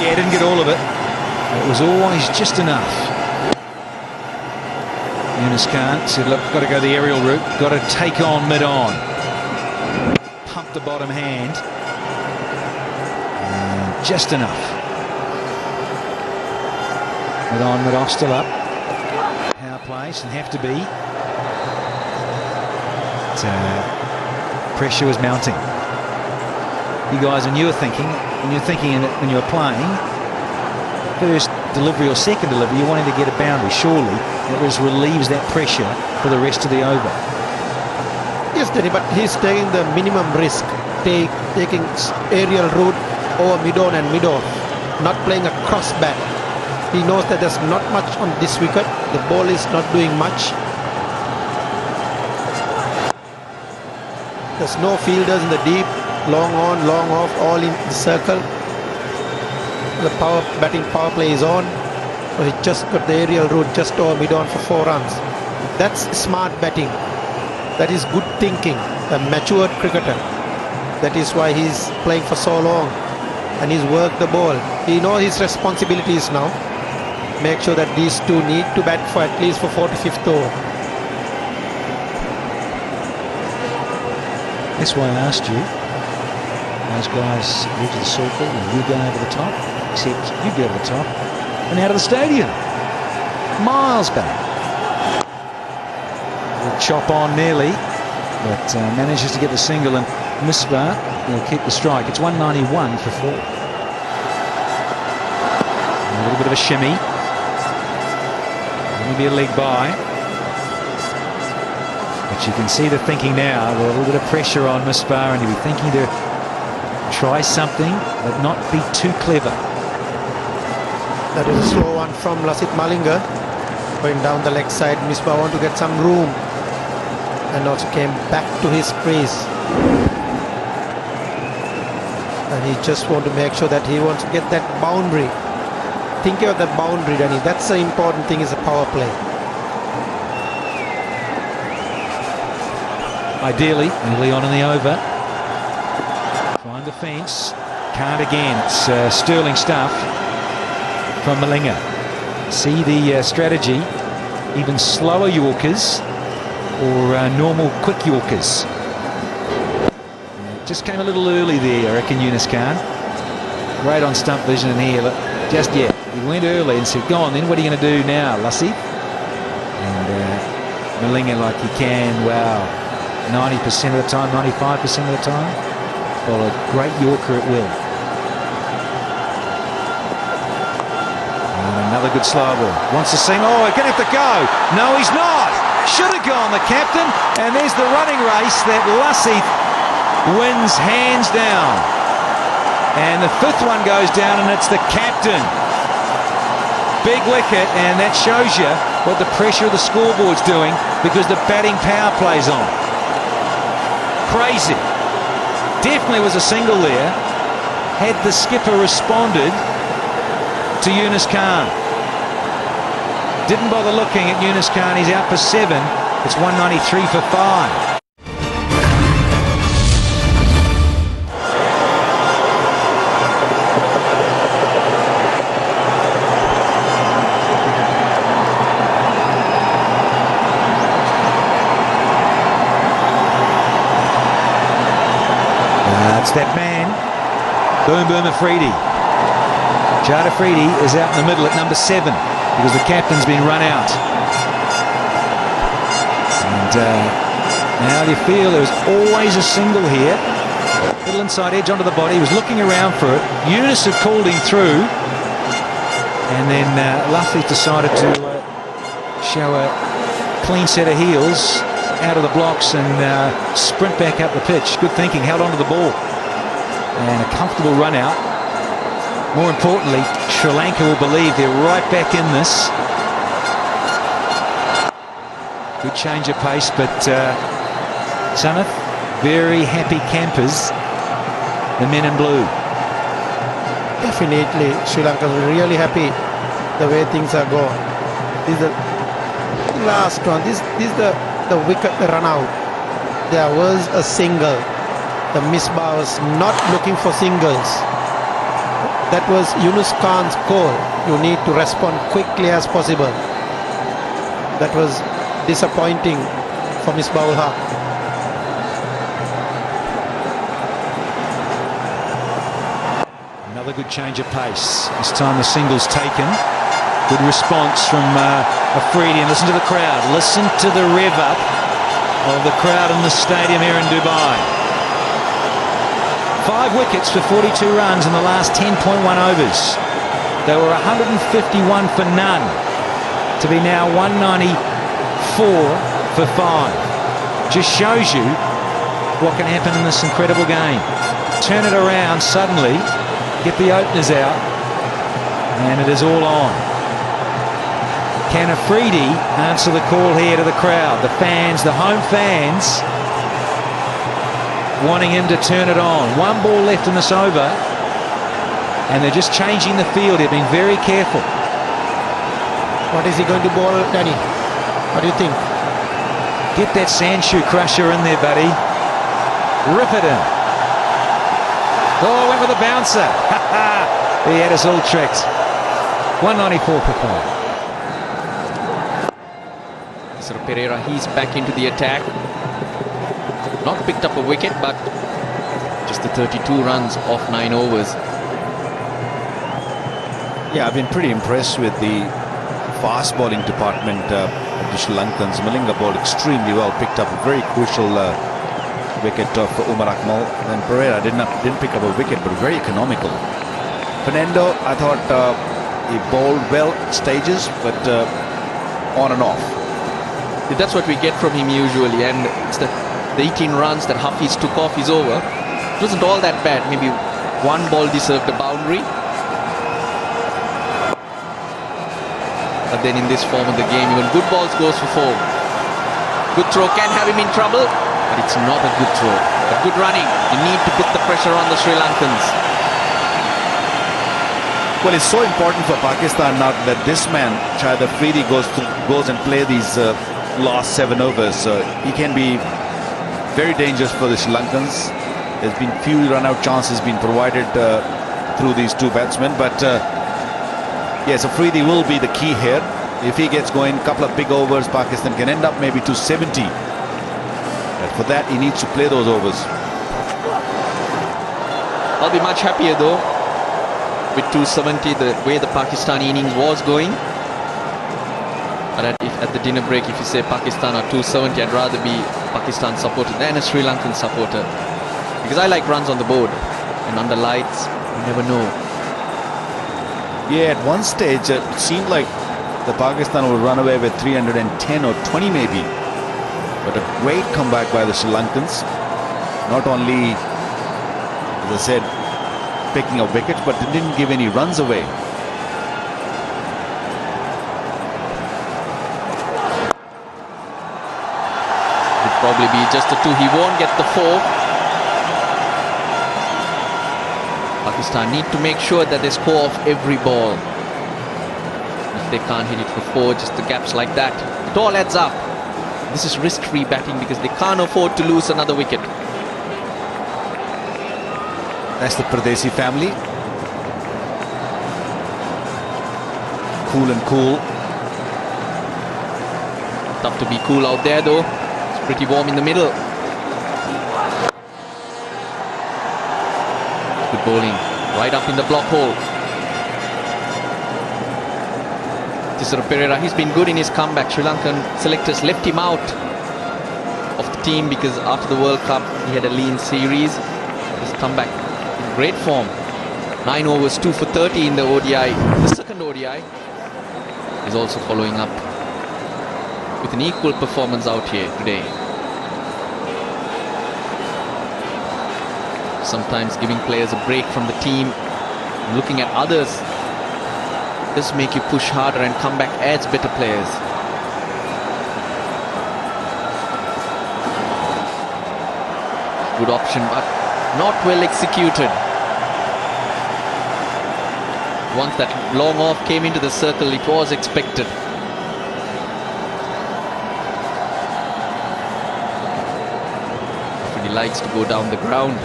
Yeah, didn't get all of it. It was always just enough. Yunis Khan said, look, got to go the aerial route, got to take on mid-on. Pump the bottom hand. And just enough. Mid-on, mid-off, still up. Power plays and have to be. Pressure was mounting. You guys, when you were thinking, when you were playing, first delivery or second delivery, you're wanting to get a boundary. Surely it relieves that pressure for the rest of the over. Yes, Danny, but he's taking the minimum risk, taking aerial route over mid-on and mid-off, not playing a cross bat. He knows that there's not much on this wicket. The ball is not doing much. There's no fielders in the deep, long on, long off, all in the circle. The batting power play is on. So he just got the aerial route just over mid-on for 4 runs. That's smart batting. That is good thinking. A matured cricketer. That is why he's playing for so long. And he's worked the ball. He knows his responsibilities now. Make sure that these two need to bat for at least for 45th over. That's why I asked you. Those guys edge of the circle, and you go over the top, except you go to the top and out of the stadium. Miles back. We'll chop on nearly, but manages to get the single, and Misbah will keep the strike. It's 191 for 4. A little bit of a shimmy. Maybe a leg by. But you can see the thinking now, with a little bit of pressure on Misbah, and he'll be thinking to try something, but not be too clever. That is a slow one from Lasith Malinga. Going down the leg side, Misbah want to get some room. And also came back to his crease. And he just want to make sure that he wants to get that boundary. Think of that boundary, Danny. That's the important thing, is a power play. Ideally, early on in the over. Find the fence. Can't again. It's sterling stuff from Malinga. See the strategy. Even slower Yorkers or normal quick Yorkers. Just came a little early there, I reckon, Yunus Khan. Great on stump vision in here, but just yet. He went early and said, go on then, what are you going to do now, Lassie? And Malinga, like he can, wow, 90% of the time, 95% of the time. Well, a great Yorker at will. And another good slow ball. Wants to seam, oh, he's going to have to go. No, he's not. Should have gone, the captain. And there's the running race that Lassie wins hands down. And the fifth one goes down, and it's the captain. Big wicket, and that shows you what the pressure of the scoreboard's doing, because the batting power plays on. Crazy. Definitely was a single there. Had the skipper responded to Yunus Khan. Didn't bother looking at Yunus Khan. He's out for 7. It's 193 for 5. That's that man, Boom Afridi. Jad Afridi is out in the middle at number 7 because the captain's been run out. And now you feel there was always a single here. Little inside edge onto the body. He was looking around for it. Yunus had called him through. And then Luffy decided to show a clean set of heels out of the blocks and sprint back up the pitch. Good thinking, held onto the ball. And a comfortable run out. More importantly, Sri Lanka will believe they're right back in this. Good change of pace, but Sanath, very happy campers, the men in blue. Definitely, Sri Lanka is really happy the way things are going. This is the last one. This is the wicket, the run out. There was a single. The misbah was not looking for singles. That was Yunus Khan's call. You need to respond quickly as possible. That was disappointing for Misbah ul Haq. Another good change of pace. This time the single's taken. Good response from Afridi. And listen to the crowd. Listen to the rev up of the crowd in the stadium here in Dubai. 5 wickets for 42 runs in the last 10.1 overs. They were 151 for none to be now 194 for 5. Just shows you what can happen in this incredible game. Turn it around suddenly, get the openers out, and it is all on. Can Afridi answer the call here to the crowd? The fans, the home fans, wanting him to turn it on. 1 ball left in this over, and they're just changing the field. They're being very careful. What is he going to bowl, Danny? What do you think? Get that sand shoe crusher in there, buddy. Rip it in. Oh, went with a bouncer. He had us all tricked. 194 for 5. So Pereira, he's back into the attack. Not picked up a wicket, but just the 32 runs off 9 overs. Yeah, I've been pretty impressed with the fast bowling department of the Sri Lankans. Malinga bowled extremely well, picked up a very crucial wicket for Umar Akmal. Then Pereira didn't pick up a wicket, but very economical. Fernando, I thought he bowled well at stages, but on and off. That's what we get from him usually, and it's the 18 runs that Hafiz took off his over. It wasn't all that bad. Maybe 1 ball deserved a boundary. But then in this form of the game, even good balls goes for 4. Good throw can have him in trouble, but it's not a good throw. But good running. You need to put the pressure on the Sri Lankans. Well, it's so important for Pakistan now that this man, Shahid Afridi, goes and play these last 7 overs. He can be very dangerous for the Sri Lankans. There's been few run-out chances being provided through these 2 batsmen, but yes, Afridi will be the key here. If he gets going, a couple of big overs, Pakistan can end up maybe to 70. But for that, he needs to play those overs. I'll be much happier though with 270, the way the Pakistani innings was going. But at the dinner break, if you say Pakistan are 270, I'd rather be Pakistan supporter than a Sri Lankan supporter. Because I like runs on the board. And under lights, you never know. Yeah, at one stage, it seemed like the Pakistan would run away with 310 or 20 maybe. But a great comeback by the Sri Lankans. Not only, as I said, picking up wickets, but they didn't give any runs away. It'll probably be just a 2. He won't get the 4. Pakistan need to make sure that they score off every ball. If they can't hit it for 4, just the gaps like that, it all adds up. This is risk-free batting because they can't afford to lose another wicket. That's the Pradesi family. Cool and cool. Tough to be cool out there though. It's pretty warm in the middle. Good bowling. Right up in the block hole. Tisara Pereira, he's been good in his comeback. Sri Lankan selectors left him out of the team because after the World Cup he had a lean series. He's come back in great form. 9 overs, 2 for 30 in the ODI. The second ODI is also following up with an equal performance out here today. Sometimes giving players a break from the team, looking at others, does make you push harder and come back adds better players. Good option, but not well executed. Once that long off came into the circle, it was expected. He likes to go down the ground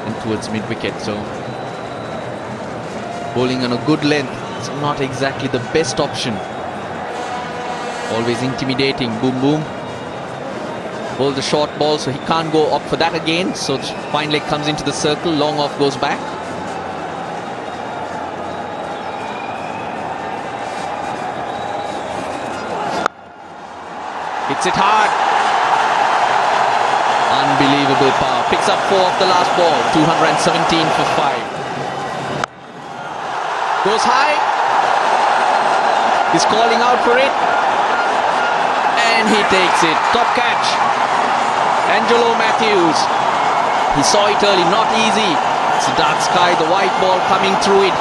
and towards mid-wicket, so bowling on a good length is not exactly the best option. Always intimidating, boom boom. Bowl the short ball, so he can't go up for that again, so fine leg comes into the circle, long off goes back. Hits it hard. Unbelievable power. Picks up 4 off the last ball. 217 for 5. Goes high. He's calling out for it. And he takes it. Top catch. Angelo Matthews. He saw it early. Not easy. It's a dark sky. The white ball coming through it.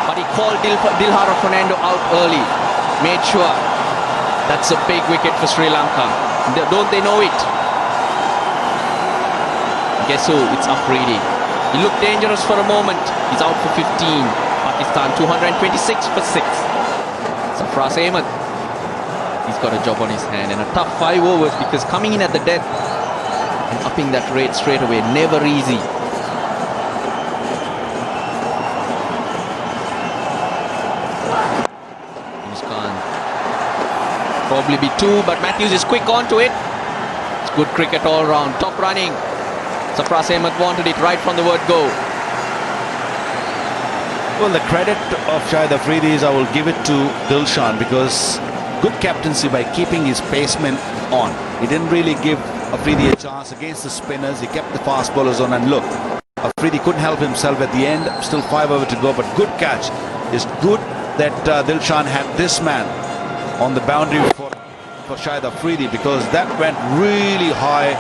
But he called Dilhara Fernando out early. Made sure. That's a big wicket for Sri Lanka. Don't they know it? Guess who? It's Afridi. He looked dangerous for a moment. He's out for 15. Pakistan 226 for 6. Sarfraz Ahmed. He's got a job on his hand and a tough 5 overs because coming in at the death and upping that rate straight away, never easy. Probably be 2, but Matthews is quick onto it. It's good cricket all round. Top running. Sarfraz Ahmed wanted it right from the word go. Well, the credit of Shahid Afridi's, I will give it to Dilshan because good captaincy by keeping his pacemen on. He didn't really give Afridi a chance against the spinners. He kept the fast bowlers on, and look, Afridi couldn't help himself at the end. Still 5 over to go, but good catch. It's good that Dilshan had this man on the boundary for Shahid Afridi because that went really high,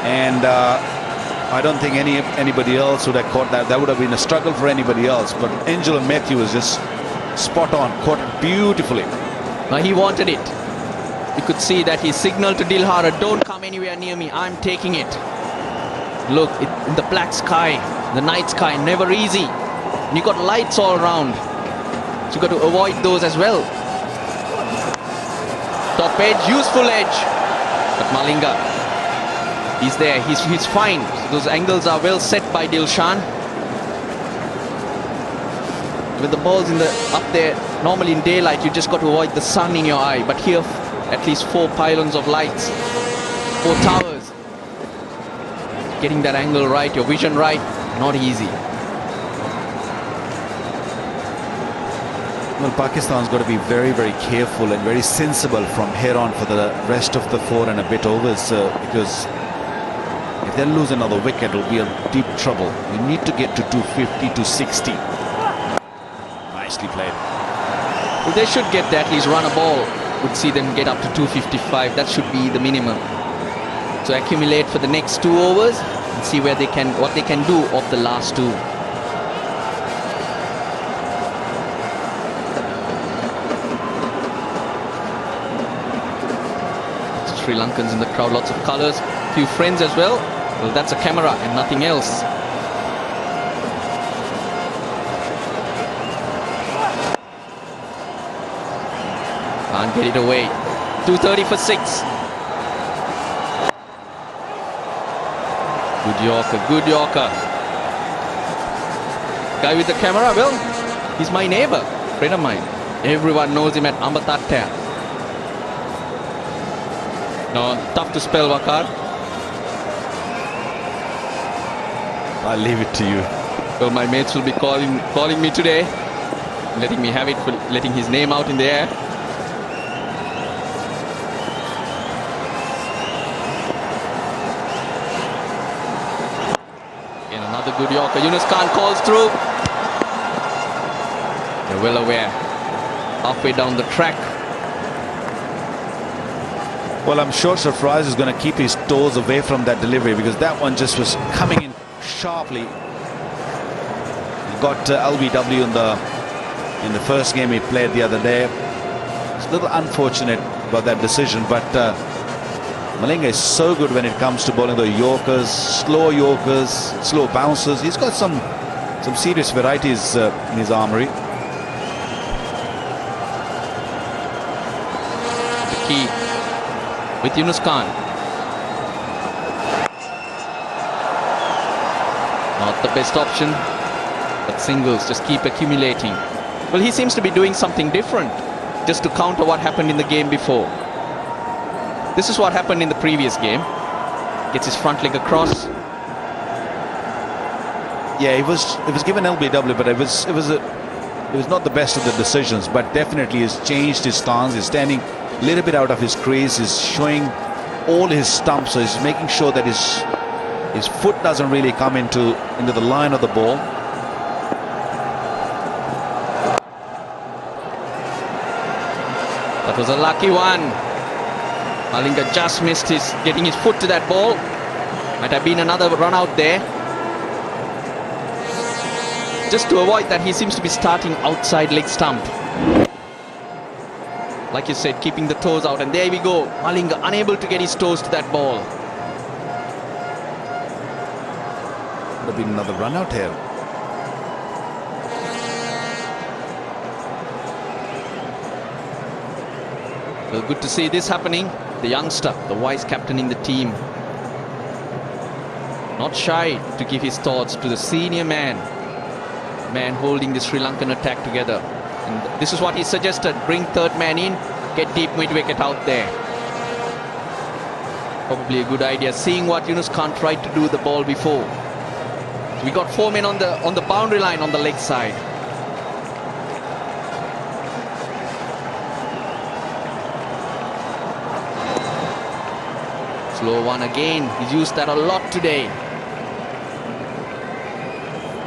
and I don't think anybody else would have caught that. That would have been a struggle for anybody else, but Angelo Matthews was just spot on, caught it beautifully. Now he wanted it. You could see that he signaled to Dilhara, don't come anywhere near me, I'm taking it. Look, in the black sky, the night sky, never easy. And you got lights all around, so you got to avoid those as well. Top edge, useful edge. But Malinga, he's there, he's fine. So those angles are well set by Dilshan. With the balls up there, normally in daylight, you just got to avoid the sun in your eye. But here, at least 4 pylons of lights, 4 towers. getting that angle right, your vision right, not easy. Well, Pakistan's got to be very, very careful and very sensible from here on for the rest of the 4 and a bit overs, because if they lose another wicket, it'll be in deep trouble. You need to get to 250 to 60. Nicely played. Well, they should get at least run a ball. Would see them get up to 255. That should be the minimum. So accumulate for the next 2 overs and see what they can do of the last 2. Sri Lankans in the crowd, lots of colours, few friends as well. Well, that's a camera and nothing else. Can't get it away. 230 for 6. Good Yorker, good Yorker. Guy with the camera, well, he's my neighbour, friend of mine. Everyone knows him at Ambatatta. No, tough to spell, Wakar. I'll leave it to you. Well, my mates will be calling me today, letting me have it for letting his name out in the air. And another good Yorker. Yunus Khan calls through. They're well aware. Halfway down the track. Well, I'm sure Sarfraz is going to keep his toes away from that delivery, because that one just was coming in sharply. He got LBW in the first game he played the other day. It's a little unfortunate about that decision, but Malinga is so good when it comes to bowling the Yorkers, slow bouncers. He's got some serious varieties in his armoury. The key with Yunus Khan. Not the best option, but singles just keep accumulating. Well, he seems to be doing something different, just to counter what happened in the game before. This is what happened in the previous game. Gets his front leg across. Yeah, it was given LBW, but it was not the best of the decisions. But definitely he's changed his stance. He's standing a little bit out of his crease. He's showing all his stumps, so he's making sure that his foot doesn't really come into the line of the ball. That was a lucky one. Malinga just missed getting his foot to that ball. Might have been another run out there. Just to avoid that, he seems to be starting outside leg stump. Like you said, keeping the toes out, and there we go. Malinga unable to get his toes to that ball. Would have been another run out here. Well, good to see this happening. The youngster, the wise captain in the team, not shy to give his thoughts to the senior man holding the Sri Lankan attack together. And this is what he suggested: bring third man in, get deep mid-wicket out there. Probably a good idea, seeing what Yunus Khan tried to do with the ball before. So we got 4 men on the boundary line on the leg side. Slow one again. He's used that a lot today.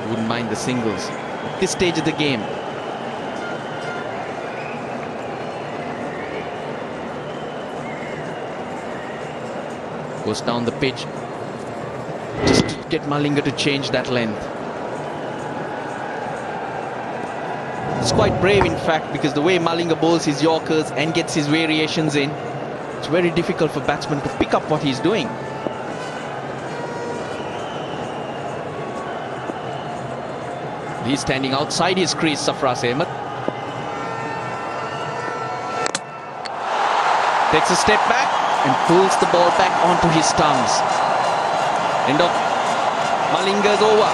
Wouldn't mind the singles at this stage of the game. Goes down the pitch just to get Malinga to change that length. It's quite brave, in fact, because the way Malinga bowls his Yorkers and gets his variations in, it's very difficult for batsmen to pick up what he's doing. He's standing outside his crease, Sarfraz Ahmed. Takes a step back and pulls the ball back onto his stumps. End of Malinga's over.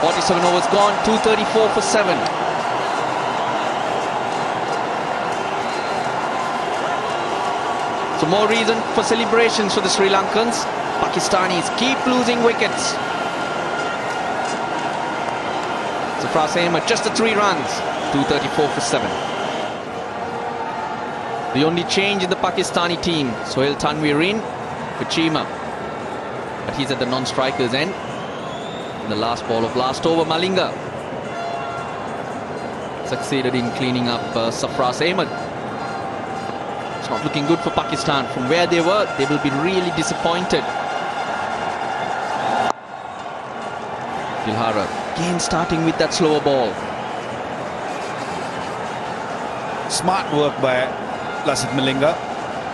47 overs gone, 234 for 7. So more reason for celebrations for the Sri Lankans. Pakistanis keep losing wickets. Sarfraz Ahmed just the 3 runs, 234 for 7. The only change in the Pakistani team, Sohail Tanvir in for Chima, but he's at the non-strikers end. In the last ball of last over, Malinga succeeded in cleaning up Sarfraz Ahmed. It's not looking good for Pakistan. From where they were, they will be really disappointed. Dilhara again starting with that slower ball. Smart work by Lasith Malinga.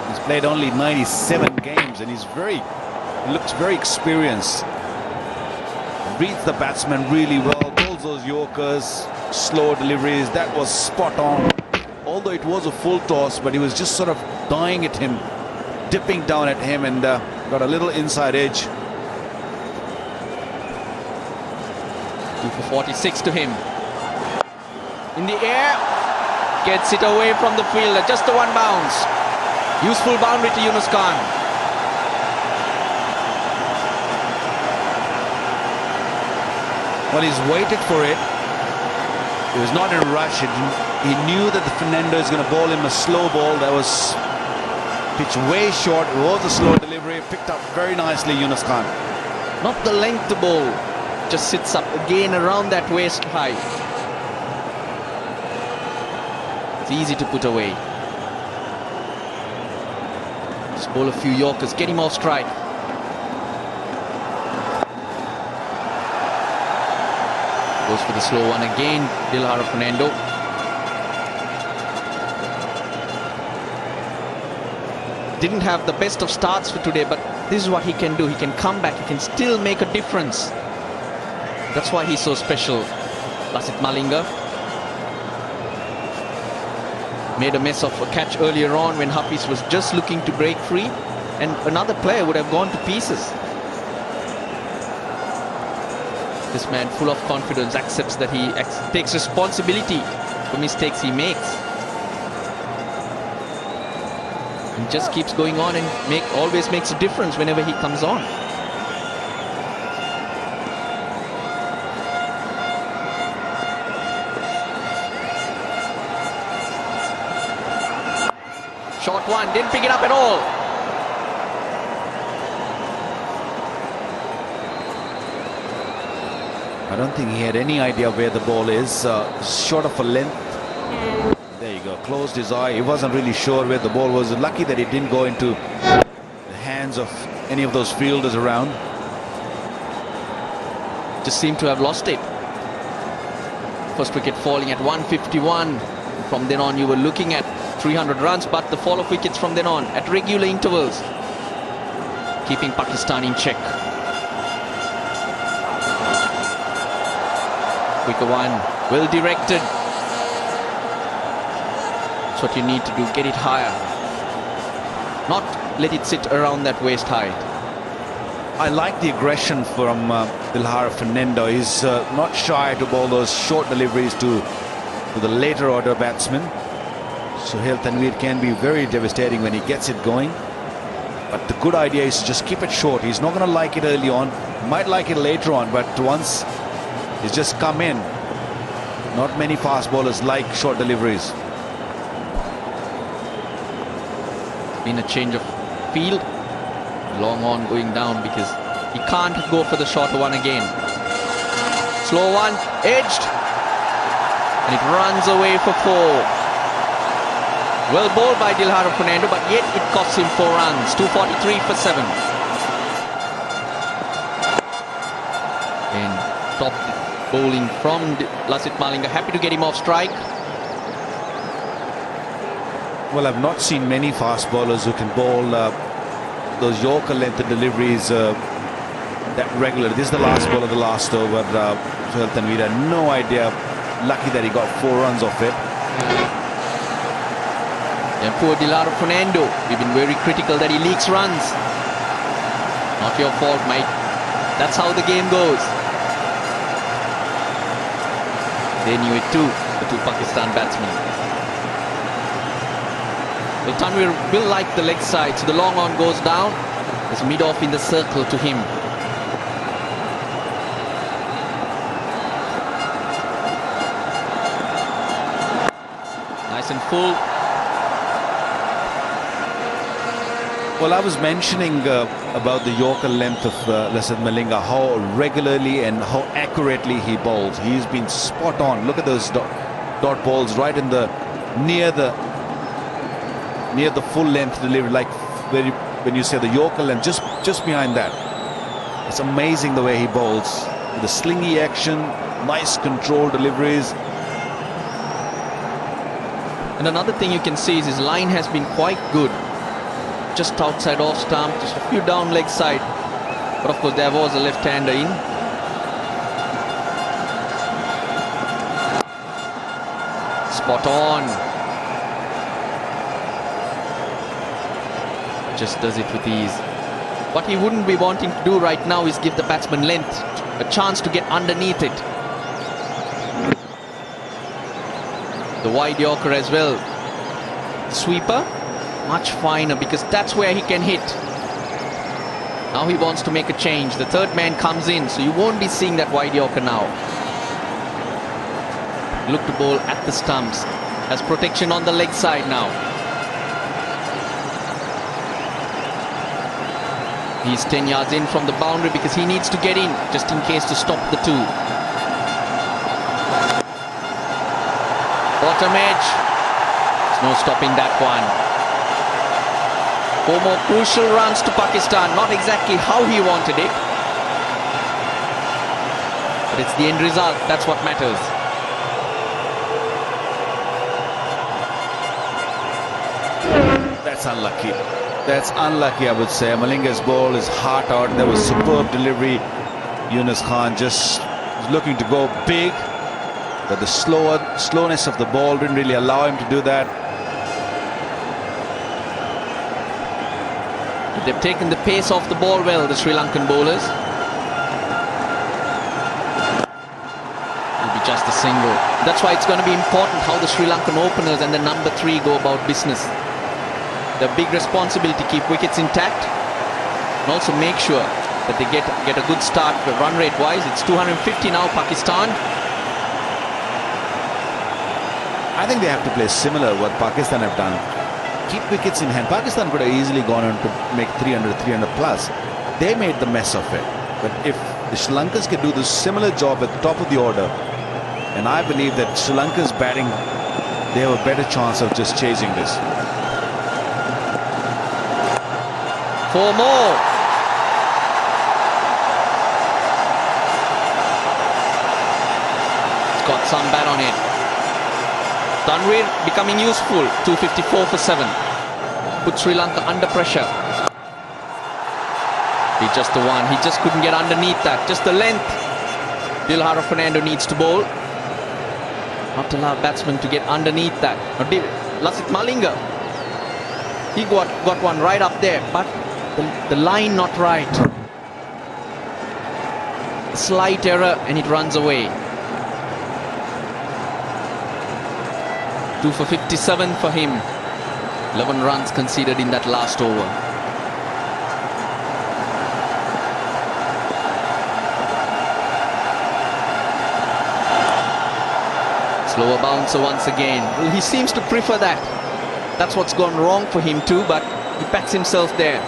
He's played only 97 games and looks very experienced. Reads the batsman really well, pulls those yorkers, slow deliveries. That was spot on. Although it was a full toss, but he was just sort of dying at him, dipping down at him, and got a little inside edge. 2 for 46 to him. In the air, gets it away from the fielder, just the 1 bounce. Useful boundary to Yunus Khan. Well, he's waited for it. He was not in a rush. He knew that the Fernando is going to bowl him a slow ball that was pitched way short. It was a slow delivery, picked up very nicely Yunus Khan. Not the length the ball, just sits up again around that waist height. It's easy to put away. Just bowl a few yorkers, get him off strike. Goes for the slow one again, Dilhara Fernando. Didn't have the best of starts for today, but this is what he can do. He can come back, he can still make a difference. That's why he's so special. Lasith Malinga made a mess of a catch earlier on when Hafiz was just looking to break free, and another player would have gone to pieces. This man, full of confidence, accepts that he takes responsibility for mistakes he makes. And just keeps going on and always makes a difference whenever he comes on. Short one, didn't pick it up at all. I don't think he had any idea where the ball is. Short of a length. There you go. Closed his eye. He wasn't really sure where the ball was. Lucky that it didn't go into the hands of any of those fielders around. Just seemed to have lost it. First wicket falling at 151. From then on, you were looking at 300 runs, but the fall of wickets from then on at regular intervals, keeping Pakistan in check. Quicker one, well directed. That's what you need to do, get it higher. Not let it sit around that waist height. I like the aggression from Dilhara Fernando. He's not shy to bowl those short deliveries to the later order batsmen. Sohail Tanvir can be very devastating when he gets it going. But the good idea is to just keep it short. He's not going to like it early on. Might like it later on, but once he's just come in. Not many fast bowlers like short deliveries. Been a change of field. Long on going down because he can't go for the shorter one again. Slow one, edged. And it runs away for 4. Well bowled by Dilhara Fernando, but yet it costs him 4 runs. 243 for 7. And top bowling from Lasith Malinga. Happy to get him off strike. Well, I've not seen many fast bowlers who can bowl those Yorker length deliveries that regular. This is the last ball of the last over. Sohail Tanvir had no idea. Lucky that he got 4 runs off it. And poor Dilhara Fernando. We've been very critical that he leaks runs. Not your fault, mate. That's how the game goes. They knew it too, the 2 Pakistan batsmen. Well, Tanvir will like the leg side, so the long on goes down. It's mid-off in the circle to him. Nice and full. Well, I was mentioning about the Yorker length of Lasith Malinga, how regularly and how accurately he bowls. He's been spot on. Look at those dot balls right in the near the full length delivery, like when you say the Yorker length, just behind that. It's amazing the way he bowls. The slingy action, nice controlled deliveries. And another thing you can see is his line has been quite good. Just outside off stump, just a few down leg side. But of course there was a left-hander in. Spot on. Just does it with ease. What he wouldn't be wanting to do right now is give the batsman length, a chance to get underneath it. The wide Yorker as well. Sweeper, much finer because that's where he can hit. Now he wants to make a change. The third man comes in, so you won't be seeing that wide Yorker now. Look to bowl at the stumps. Has protection on the leg side now. He's 10 yards in from the boundary because he needs to get in just in case to stop the two. Bottom edge. There's no stopping that one. 4 more crucial runs to Pakistan. Not exactly how he wanted it, but it's the end result. That's what matters. That's unlucky. That's unlucky, I would say. Malinga's ball is heart out. There was superb delivery. Yunus Khan just looking to go big, but the slowness of the ball didn't really allow him to do that. They've taken the pace off the ball well, the Sri Lankan bowlers. It'll be just a single. That's why it's going to be important how the Sri Lankan openers and the number 3 go about business. The big responsibility to keep wickets intact and also make sure that they get a good start run rate wise. It's 250 now, Pakistan. I think they have to play similar what Pakistan have done. Keep wickets in hand. Pakistan could have easily gone on to make 300 plus. They made the mess of it. But if the Sri Lankans can do the similar job at the top of the order, and I believe that Sri Lanka's batting, they have a better chance of just chasing this. 4 more. It's got some bat on it. Tanvir becoming useful. 254 for 7. Put Sri Lanka under pressure. Be just the one. He just couldn't get underneath that. Just the length. Dilhara Fernando needs to bowl. Not allow batsmen to get underneath that. Lasith Malinga. He got one right up there, but the line not right. Slight error and it runs away. 2 for 57 for him. 11 runs conceded in that last over. Slower bouncer once again. Well, he seems to prefer that. That's what's gone wrong for him too, but he backs himself there.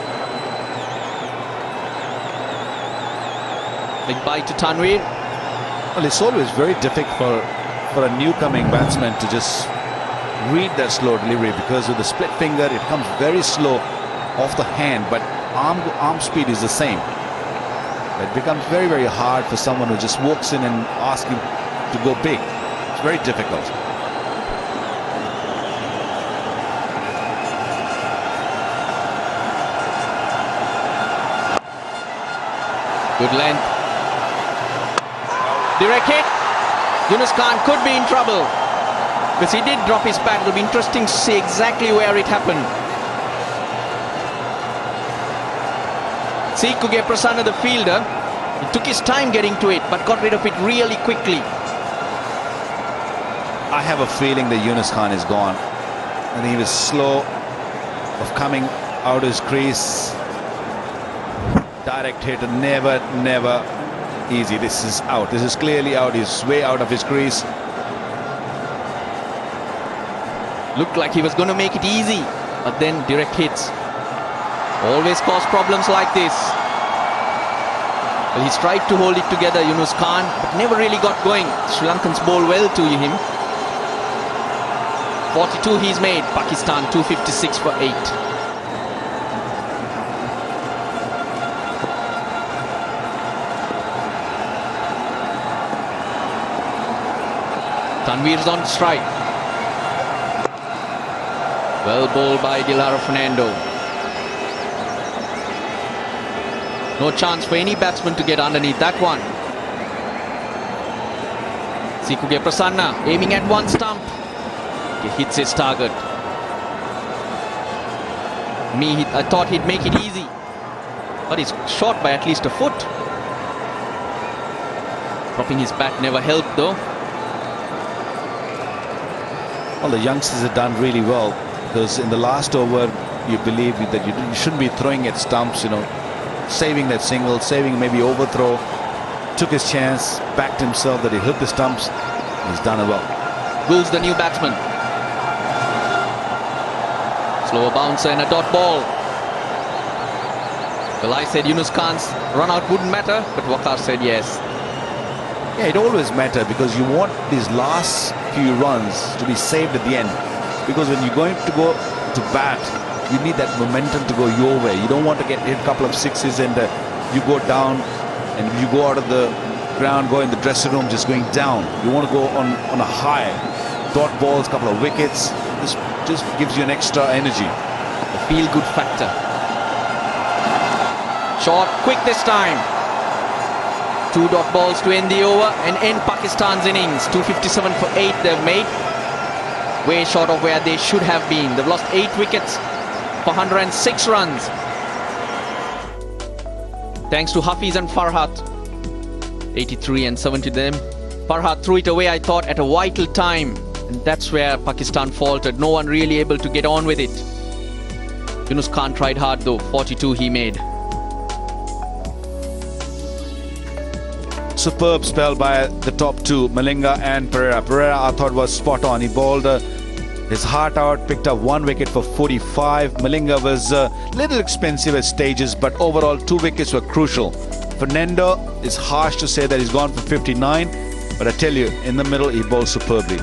Big bite to Tanvir. Well, it's always very difficult for a new-coming batsman to just read that slow delivery, because with the split finger it comes very slow off the hand, but arm speed is the same. It becomes very, very hard for someone who just walks in and asks him to go big. It's very difficult. Good length. Direct hit. Yunus Khan could be in trouble because he did drop his bat. It'll be interesting to see exactly where it happened. See Kuge Prasanna, the fielder, he took his time getting to it but got rid of it really quickly. I have a feeling that Yunus Khan is gone. I think he was slow of coming out his crease. Direct hit, never easy. This is out. This is clearly out. He's way out of his crease. Looked like he was going to make it easy, but then direct hits always cause problems like this. Well, he's tried to hold it together, Yunus Khan, but never really got going. Sri Lankans bowl well to him. 42 he's made. Pakistan 256 for 8. Tanvir's on strike. Well bowled by Dilara Fernando. No chance for any batsman to get underneath that one. Sikuge Prasanna aiming at one stump. He hits his target. I thought he'd make it easy, but he's short by at least a foot. Dropping his bat never helped though. Well, the youngsters have done really well, because in the last over you believe that you shouldn't be throwing at stumps, you know, saving that single, saving maybe overthrow. Took his chance, backed himself that he hit the stumps. He's done it well. Gul's the new batsman. Slower bouncer and a dot ball. Well, I said Yunus Khan's run out wouldn't matter, but Waqar said yes. Yeah, it always matters, because you want these last few runs to be saved at the end. Because when you're going to go to bat, you need that momentum to go your way. You don't want to get hit a couple of sixes and you go down, and you go out of the ground, go in the dressing room just going down. You want to go on a high. Dot balls, couple of wickets. This just gives you an extra energy. The feel-good factor. Short, quick this time. 2 dot balls to end the over and end Pakistan's innings. 257 for 8 they've made. Way short of where they should have been. They've lost 8 wickets for 106 runs. Thanks to Hafiz and Farhat. 83 and 70 to them. Farhat threw it away, I thought, at a vital time. And that's where Pakistan faltered. No one really able to get on with it. Yunus Khan tried hard though. 42 he made. Superb spell by the top two, Malinga and Pereira. Pereira, I thought, was spot on. He bowled his heart out, picked up 1 wicket for 45. Malinga was a little expensive at stages, but overall 2 wickets were crucial. Fernando is harsh to say that he's gone for 59, but I tell you, in the middle, he bowled superbly.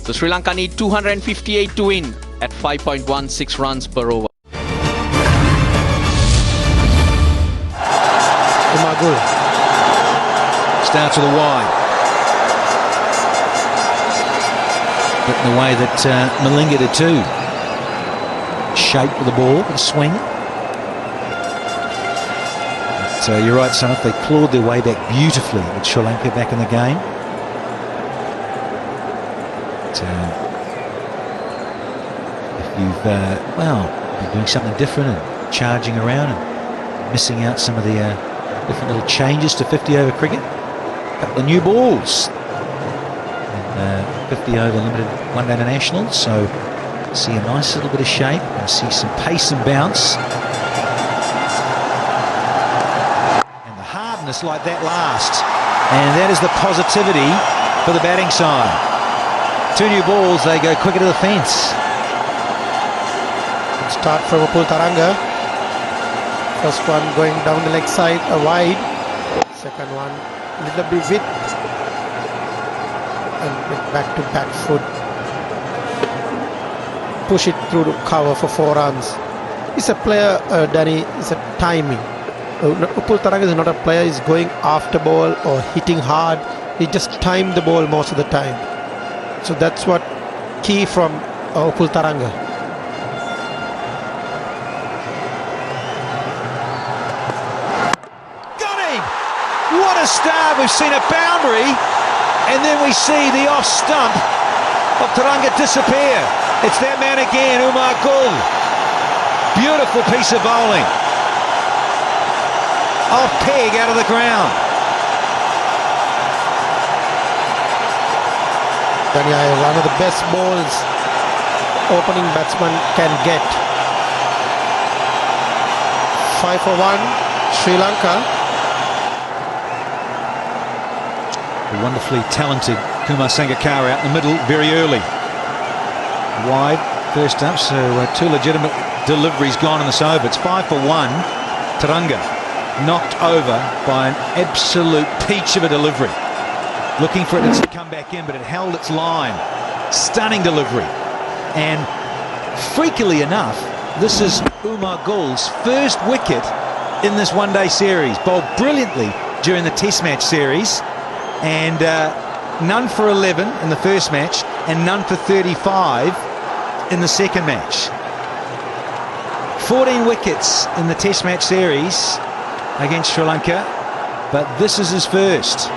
So Sri Lanka need 258 to win at 5.16 runs per over. Gul starts with a wide, but in the way that Malinga did too. Shape with the ball, with a swing. But you're right, Sanath, they clawed their way back beautifully with Sri Lanka back in the game. But, if you've been doing something different and charging around and missing out some of the different little changes to 50 over cricket. A couple of new balls. And 50 over limited one-day internationals. So see a nice little bit of shape and see some pace and bounce. And the hardness like that last. And that is the positivity for the batting side. 2 new balls, they go quicker to the fence. Good start from Upul Taranga. First one going down the leg side, wide. Second one, a little bit width. And back to back foot. Push it through the cover for 4 runs. He's a player, Danny, it's a timing. Upul Taranga is not a player, he's going after ball or hitting hard. He just timed the ball most of the time. So that's what key from Upul Taranga. What a start. We've seen a boundary, and then we see the off stump of Taranga disappear. It's that man again, Umar Gul. Beautiful piece of bowling. Off peg out of the ground. Daniel, one of the best balls opening batsman can get. 5 for 1, Sri Lanka. The wonderfully talented Kumar Sangakkara out in the middle very early. Wide first up, so 2 legitimate deliveries gone in this over. It's 5 for 1. Taranga knocked over by an absolute peach of a delivery. Looking for it to come back in, but it held its line. Stunning delivery. And freakily enough, this is Umar Gul's first wicket in this one-day series. Bowled brilliantly during the Test match series, and none for 11 in the first match and none for 35 in the second match. 14 wickets in the Test match series against Sri Lanka, but this is his first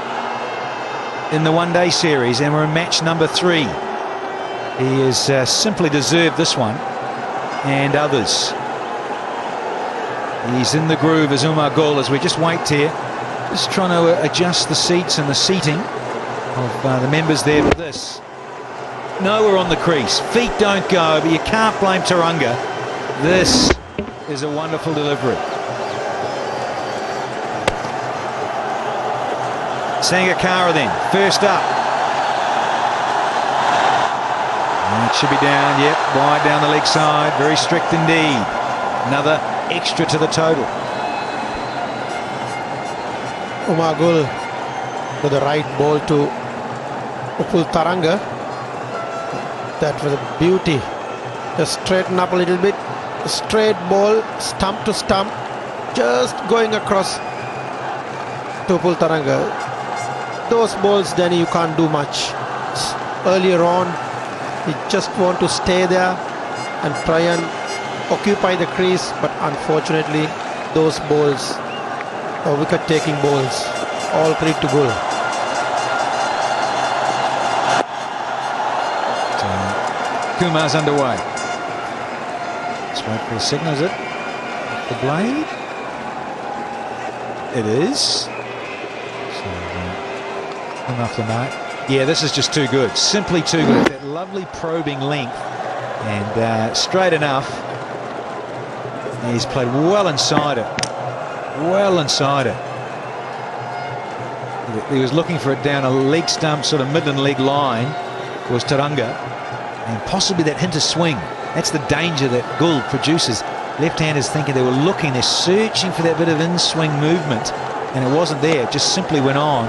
in the one-day series, and we're in match number 3. He has simply deserved this one and others. He's in the groove as Umar Gul as we just wait here, just trying to adjust the seats and the seating of the members there for this. Nowhere on the crease, feet don't go, but you can't blame Taranga. This is a wonderful delivery. Sangakkara then, first up. And it should be down, yep, wide down the leg side, very strict indeed. Another extra to the total. Umar Gul with the right ball to Upul Taranga. That was a beauty. Just straighten up a little bit. Straight ball, stump to stump, just going across to Upul Taranga. Those balls, Danny, you can't do much. Earlier on, you just want to stay there and try and occupy the crease, but unfortunately, those balls are wicket-taking balls. All credit to Gul. So, Kumar's underway. Let's wait for the signal, is it? The blade? It is. Off the mark. Yeah, this is just too good. Simply too good. That lovely probing length, and straight enough. He's played well inside it. Well inside it. He was looking for it down a leg stump, sort of midland leg line, was Taranga, and possibly that hint of swing. That's the danger that Gul produces. Left-handers thinking they were looking, they're searching for that bit of in-swing movement, and it wasn't there. It just simply went on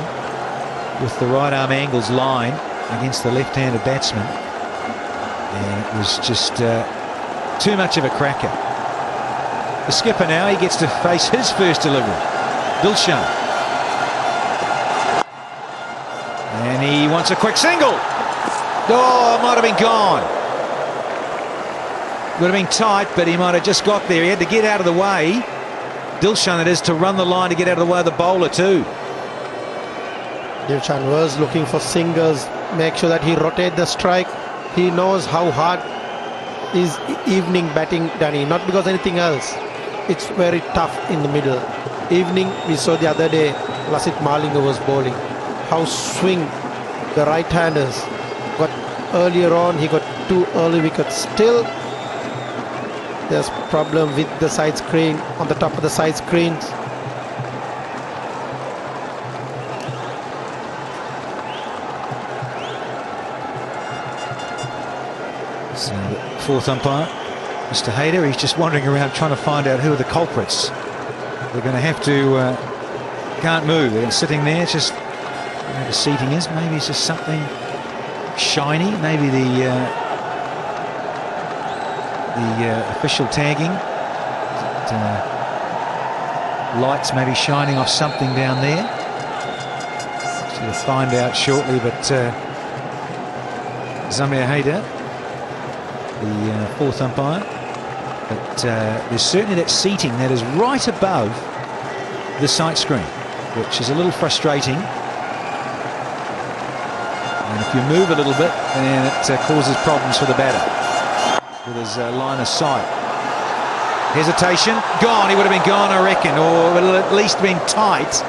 with the right arm angles line against the left-handed batsman, and it was just too much of a cracker. The skipper now, he gets to face his first delivery, Dilshan, and he wants a quick single. Oh, it might have been gone. Would have been tight, but he might have just got there. He had to get out of the way. Dilshan, it is, to run the line to get out of the way of the bowler too. Dilshan was looking for singles, make sure that he rotate the strike. He knows how hard is evening batting, Danny, not because anything else. It's very tough in the middle. Evening, we saw the other day, Lasith Malinga was bowling. How swing the right-handers got earlier on, he got 2 early wickets. Still, there's problem with the side screen, on the top of the side screens. So the fourth umpire, Mr. Hayder, he's just wandering around trying to find out who are the culprits. They're going to have to, can't move. They're sitting there. It's just where the seating is. Maybe it's just something shiny. Maybe the official tagging. Lights maybe shining off something down there. So we'll find out shortly. But Zamir Hayder, the fourth umpire, but there's certainly that seating that is right above the sight screen, which is a little frustrating, and if you move a little bit then it causes problems for the batter with his line of sight. Hesitation, gone. He would have been gone, I reckon, or would have at least been tight,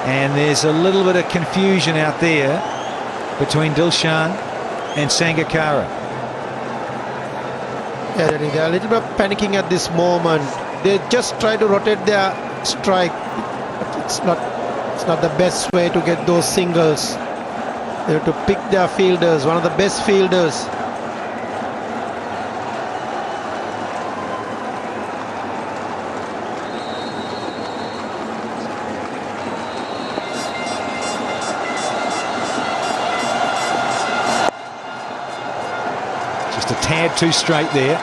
and there's a little bit of confusion out there between Dilshan and Sangakkara. Yeah, they're a little bit panicking at this moment. They just try to rotate their strike, but it's not the best way to get those singles. They have to pick their fielders, one of the best fielders. Just a tad too straight there.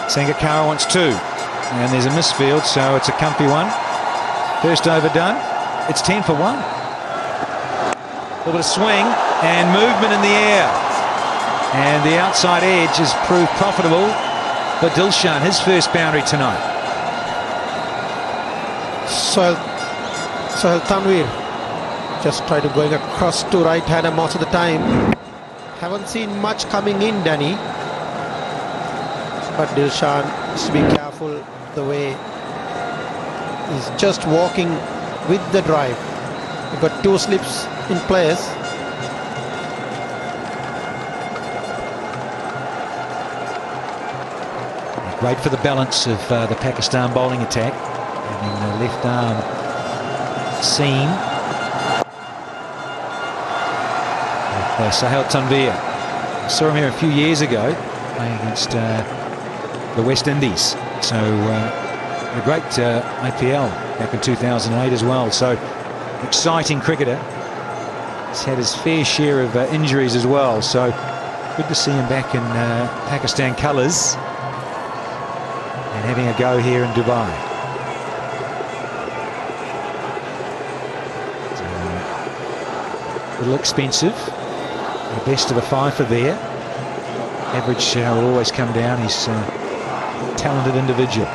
Sangakkara wants 2. And there's a misfield, so it's a comfy one. First overdone. It's 10 for 1. A little bit of swing and movement in the air. And the outside edge has proved profitable for Dilshan, his first boundary tonight. Sohail Tanvir just try to going across to right-hander most of the time. Haven't seen much coming in, Danny. But Dilshan has to be careful the way he's just walking with the drive. We've got 2 slips in place. Great for the balance of the Pakistan bowling attack. Having the left arm seam. With Sohail Tanvir. I saw him here a few years ago playing against the West Indies. So a great IPL back in 2008 as well. So exciting cricketer. He's had his fair share of injuries as well. So good to see him back in Pakistan colours and having a go here in Dubai. So, a little expensive. The best of the 5 for there. Average will always come down. He's a talented individual.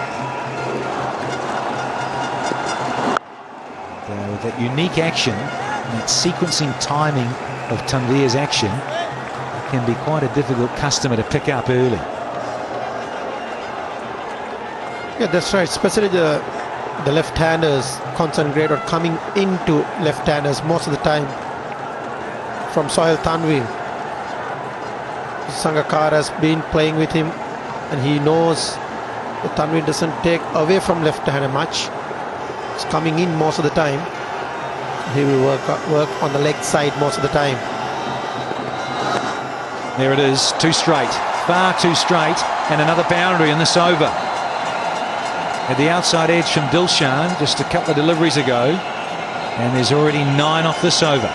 With that unique action, that sequencing timing of Tanvir's action, can be quite a difficult customer to pick up early. Yeah, that's right. Especially the left-handers concentrate on coming into left-handers most of the time from Sohail Tanvir. Sangakkara has been playing with him, and he knows that Tanvir doesn't take away from left-hander much. It's coming in most of the time. He will work on the leg side most of the time. There it is, 2 straight, far too straight, and another boundary in this over. At the outside edge from Dilshan just a couple of deliveries ago, and there's already 9 off this over.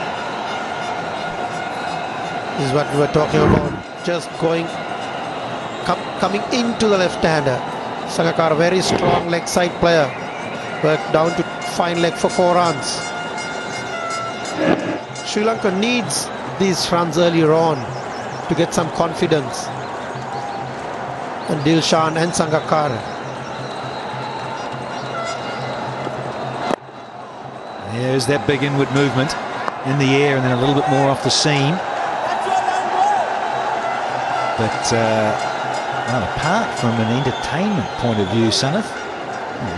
This is what we were talking about, just coming into the left-hander. Sangakkara, very strong leg side player, worked down to fine leg for 4 runs. Sri Lanka needs these runs earlier on to get some confidence. And Dilshan and Sangakkara. There's that big inward movement in the air and then a little bit more off the seam. But well, apart from an entertainment point of view, Sanath,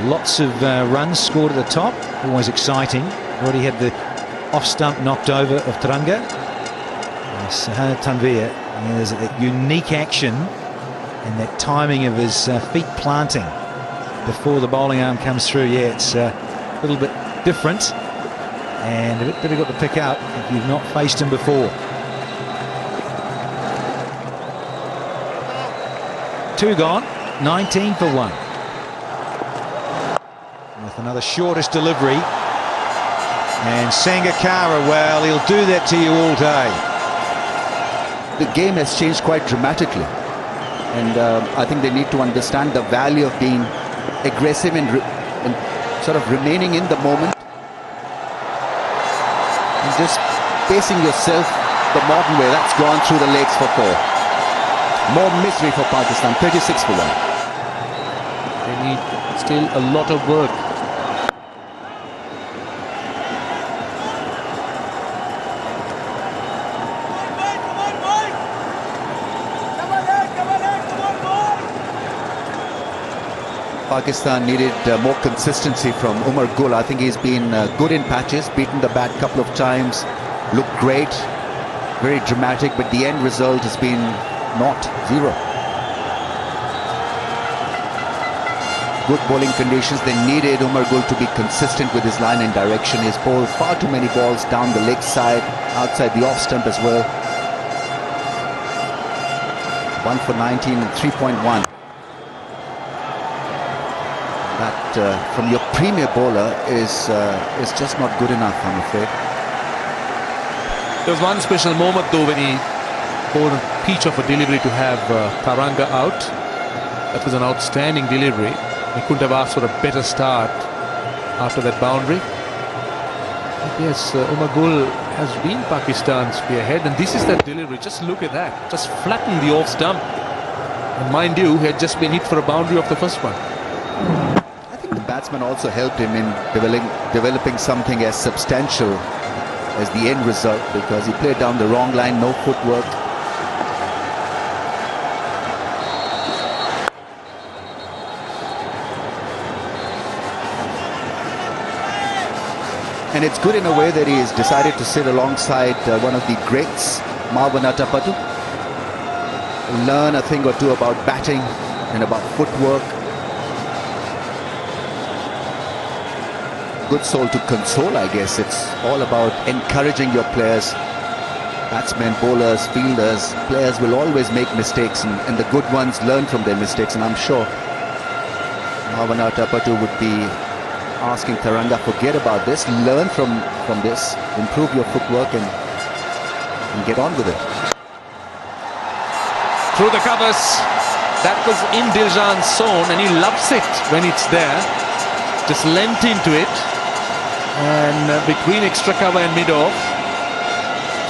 lots of runs scored at the top, always exciting. Already had the off-stump knocked over of Taranga. Sohail Tanvir, there's that unique action and that timing of his feet planting before the bowling arm comes through. Yeah, it's a little bit different and a bit difficult to pick up if you've not faced him before. 2 gone, 19 for 1. With another shortest delivery. And Sangakkara, well, he'll do that to you all day. The game has changed quite dramatically. And I think they need to understand the value of being aggressive and sort of remaining in the moment. And just pacing yourself the modern way. That's gone through the legs for 4. More misery for Pakistan, 36 for 1. They need still a lot of work. Pakistan needed more consistency from Umar Gul. I think he's been good in patches, beaten the bat a couple of times, looked great, very dramatic, but the end result has been not 0. good bowling conditions. They needed Umar Gul to be consistent with his line and direction. He's bowled far too many balls down the leg side, outside the off stump as well. 1 for 19 and 3.1. That from your premier bowler is just not good enough, I'm afraid. There was one special moment though when he bowled a peach of a delivery to have Taranga out. That was an outstanding delivery. He couldn't have asked for a better start after that boundary. But yes, Umar Gul has been Pakistan's spearhead, and this is that delivery. Just look at that. Just flattened the off stump. And mind you, he had just been hit for a boundary off the first one. I think the batsman also helped him in developing something as substantial as the end result, because he played down the wrong line, no footwork. And it's good in a way that he has decided to sit alongside one of the greats, Marwan Atapattu. Learn a thing or two about batting and about footwork. Good soul to console, I guess. It's all about encouraging your players. Batsmen, bowlers, fielders, players will always make mistakes, and the good ones learn from their mistakes. And I'm sure Marwan Atapattu would be asking Taranga, forget about this, learn from this, improve your footwork and get on with it. Through the covers, that was in Dilshan's zone, and he loves it when it's there. Just lent into it, and between extra cover and mid-off,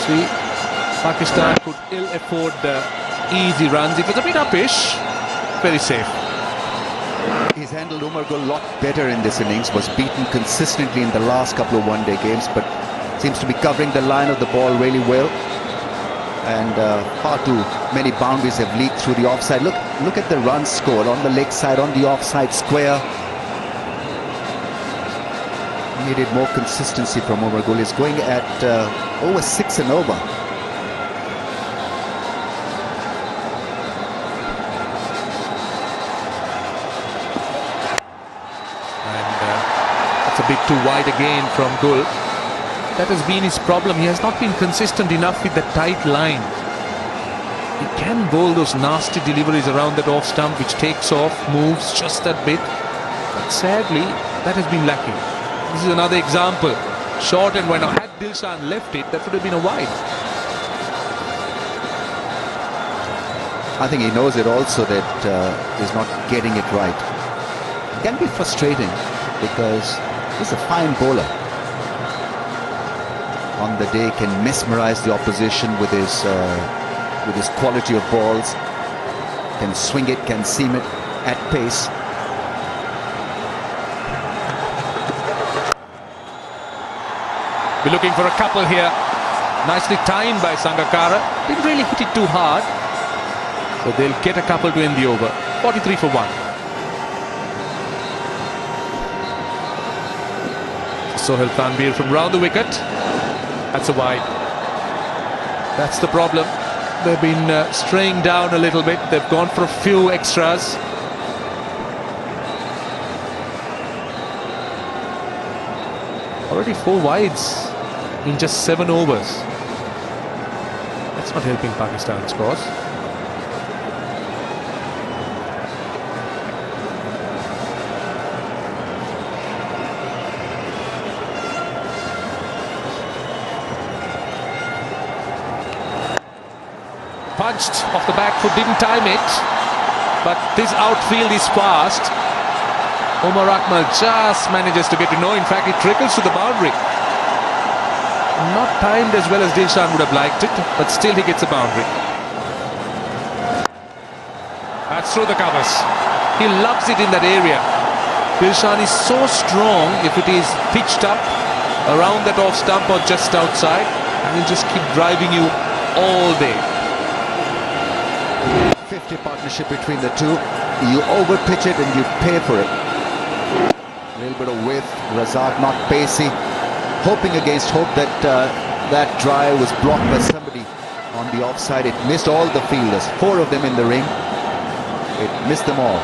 see, Pakistan could ill afford easy runs. It was a bit uppish, very safe. He's handled Umar Gul a lot better in this innings, was beaten consistently in the last couple of one-day games, but seems to be covering the line of the ball really well. And far too many boundaries have leaked through the offside. Look at the runs scored on the leg side, on the offside square. Needed more consistency from Umar Gul. He's going at over 6 and over. A bit too wide again from Gul. That has been his problem. He has not been consistent enough with the tight line. He can bowl those nasty deliveries around that off stump, which takes off, moves just that bit. But sadly, that has been lacking. This is another example. Short and when had Dilshan left it, that would have been a wide. I think he knows it also that he's not getting it right. It can be frustrating because he's a fine bowler. On the day can mesmerize the opposition with his quality of balls. Can swing it, can seam it at pace. We're looking for a couple here. Nicely timed by Sangakkara. Didn't really hit it too hard. So they'll get a couple to end the over. 43 for 1. Sohail Tanvir from round the wicket. That's a wide. That's the problem. They've been straying down a little bit. They've gone for a few extras. Already 4 wides in just 7 overs. That's not helping Pakistan's cause. Punched off the back foot, didn't time it, but this outfield is fast. Omar Akmal just manages to get to know. In fact, it trickles to the boundary. Not timed as well as Dilshan would have liked it, but still he gets a boundary. That's through the covers. He loves it in that area. Dilshan is so strong if it is pitched up around that off stump or just outside, and he'll just keep driving you all day. 50 partnership between the two. You overpitch it and you pay for it. A little bit of width. Razak not pacey. Hoping against hope that that drive was blocked by somebody on the offside. It missed all the fielders. 4 of them in the ring. It missed them all.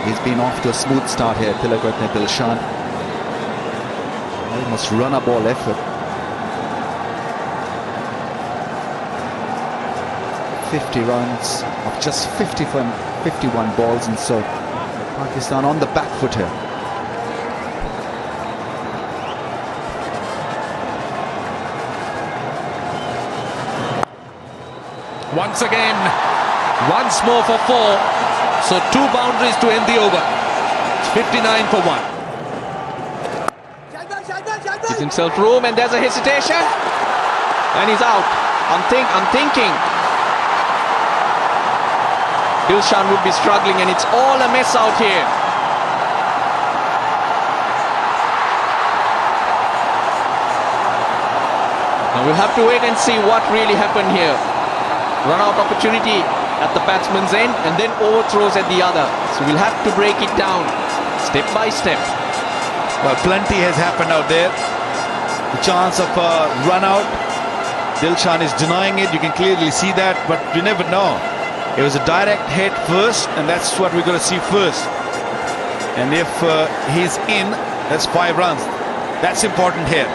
He's been off to a smooth start here, Tilakratne Dilshan. Almost run a ball effort. 50 runs of just 51 balls, and so Pakistan on the back foot here. Once again, once more for 4. So 2 boundaries to end the over. It's 59 for 1. Gives himself room, and there's a hesitation, and he's out. I'm thinking Dilshan would be struggling, and it's all a mess out here. Now we'll have to wait and see what really happened here. Run out opportunity at the batsman's end, and then overthrows at the other. So we'll have to break it down step by step. Well, plenty has happened out there. The chance of a run out, Dilshan is denying it. You can clearly see that, but you never know. It was a direct hit first, and that's what we're going to see first. And if he's in, that's 5 runs. That's important here.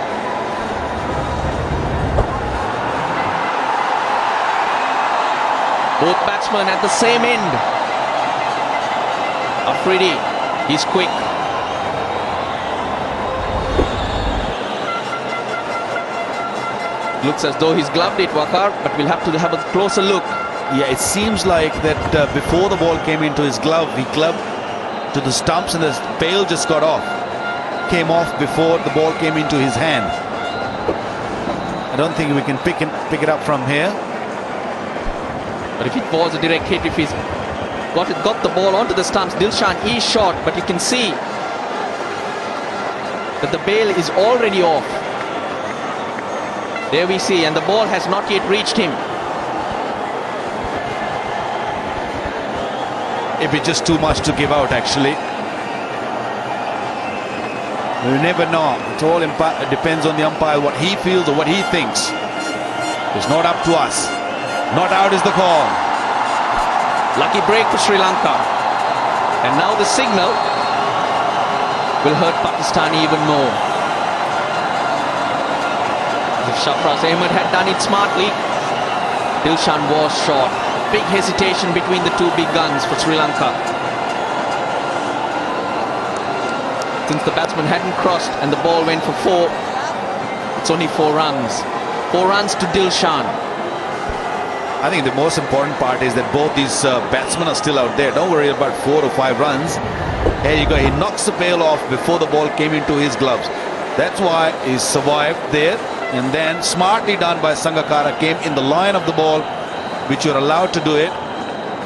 Both batsmen at the same end. Afridi, he's quick. Looks as though he's gloved it, Waqar, but we'll have to have a closer look. Yeah, it seems like that before the ball came into his glove, he gloved to the stumps and the bail just got off. Came off before the ball came into his hand. I don't think we can pick it up from here. But if it was a direct hit, if he's got the ball onto the stumps, Dilshan is short, but you can see that the bail is already off. There we see, and the ball has not yet reached him. It'd be just too much to give out, actually. We never know. It all depends on the umpire, what he feels or what he thinks. It's not up to us. Not out is the call. Lucky break for Sri Lanka. And now the signal will hurt Pakistan even more. If Shafraz Ahmed had done it smartly, Dilshan was short. Big hesitation between the two big guns for Sri Lanka. Since the batsman hadn't crossed and the ball went for 4, it's only 4 runs. 4 runs to Dilshan. I think the most important part is that both these batsmen are still out there. Don't worry about 4 or 5 runs. Here you go. He knocks the bail off before the ball came into his gloves. That's why he survived there. And then smartly done by Sangakkara, came in the line of the ball, which you're allowed to do it,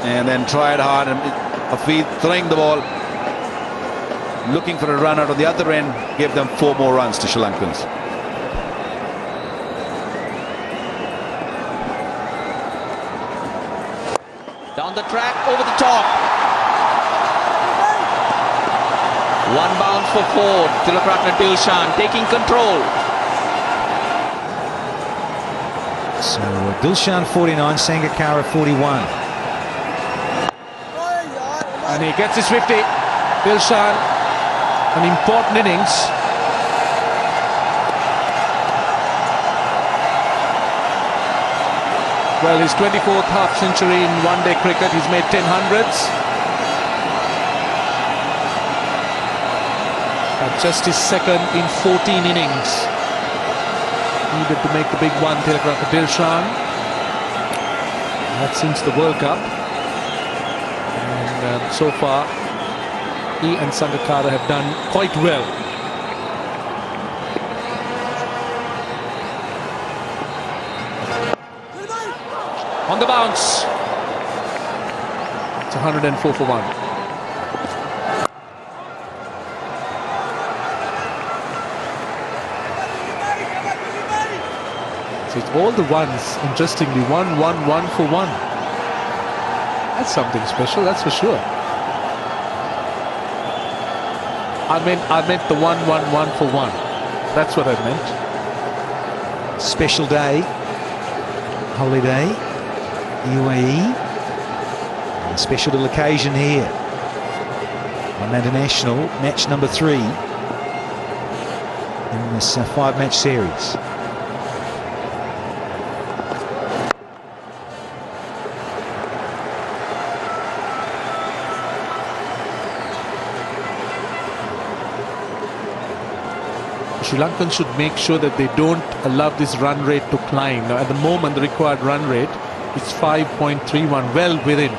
and then tried hard, and Hafeez throwing the ball, looking for a run out on the other end, gave them 4 more runs to Sri Lankans. Down the track, over the top. 1 bounce for 4. Tilakratne Dilshan taking control. So Dilshan 49, Sangakkara 41. And he gets his 50. Dilshan, an important innings. Well, his 24th half century in one-day cricket. He's made 10 hundreds. And just his second in 14 innings. Needed to make the big one, Tilakratne Dilshan. That since the World Cup. And so far, he and Sangakkara have done quite well. On the bounce. It's 104 for 1. So it's all the ones, interestingly, 1, 1, 1 for 1. That's something special, that's for sure. I meant the 1, 1, 1 for 1. That's what I meant. Special day, holiday, UAE, and a special little occasion here. on international match number 3 in this 5-match series. Sri Lankans should make sure that they don't allow this run rate to climb. Now, at the moment, the required run rate is 5.31, well within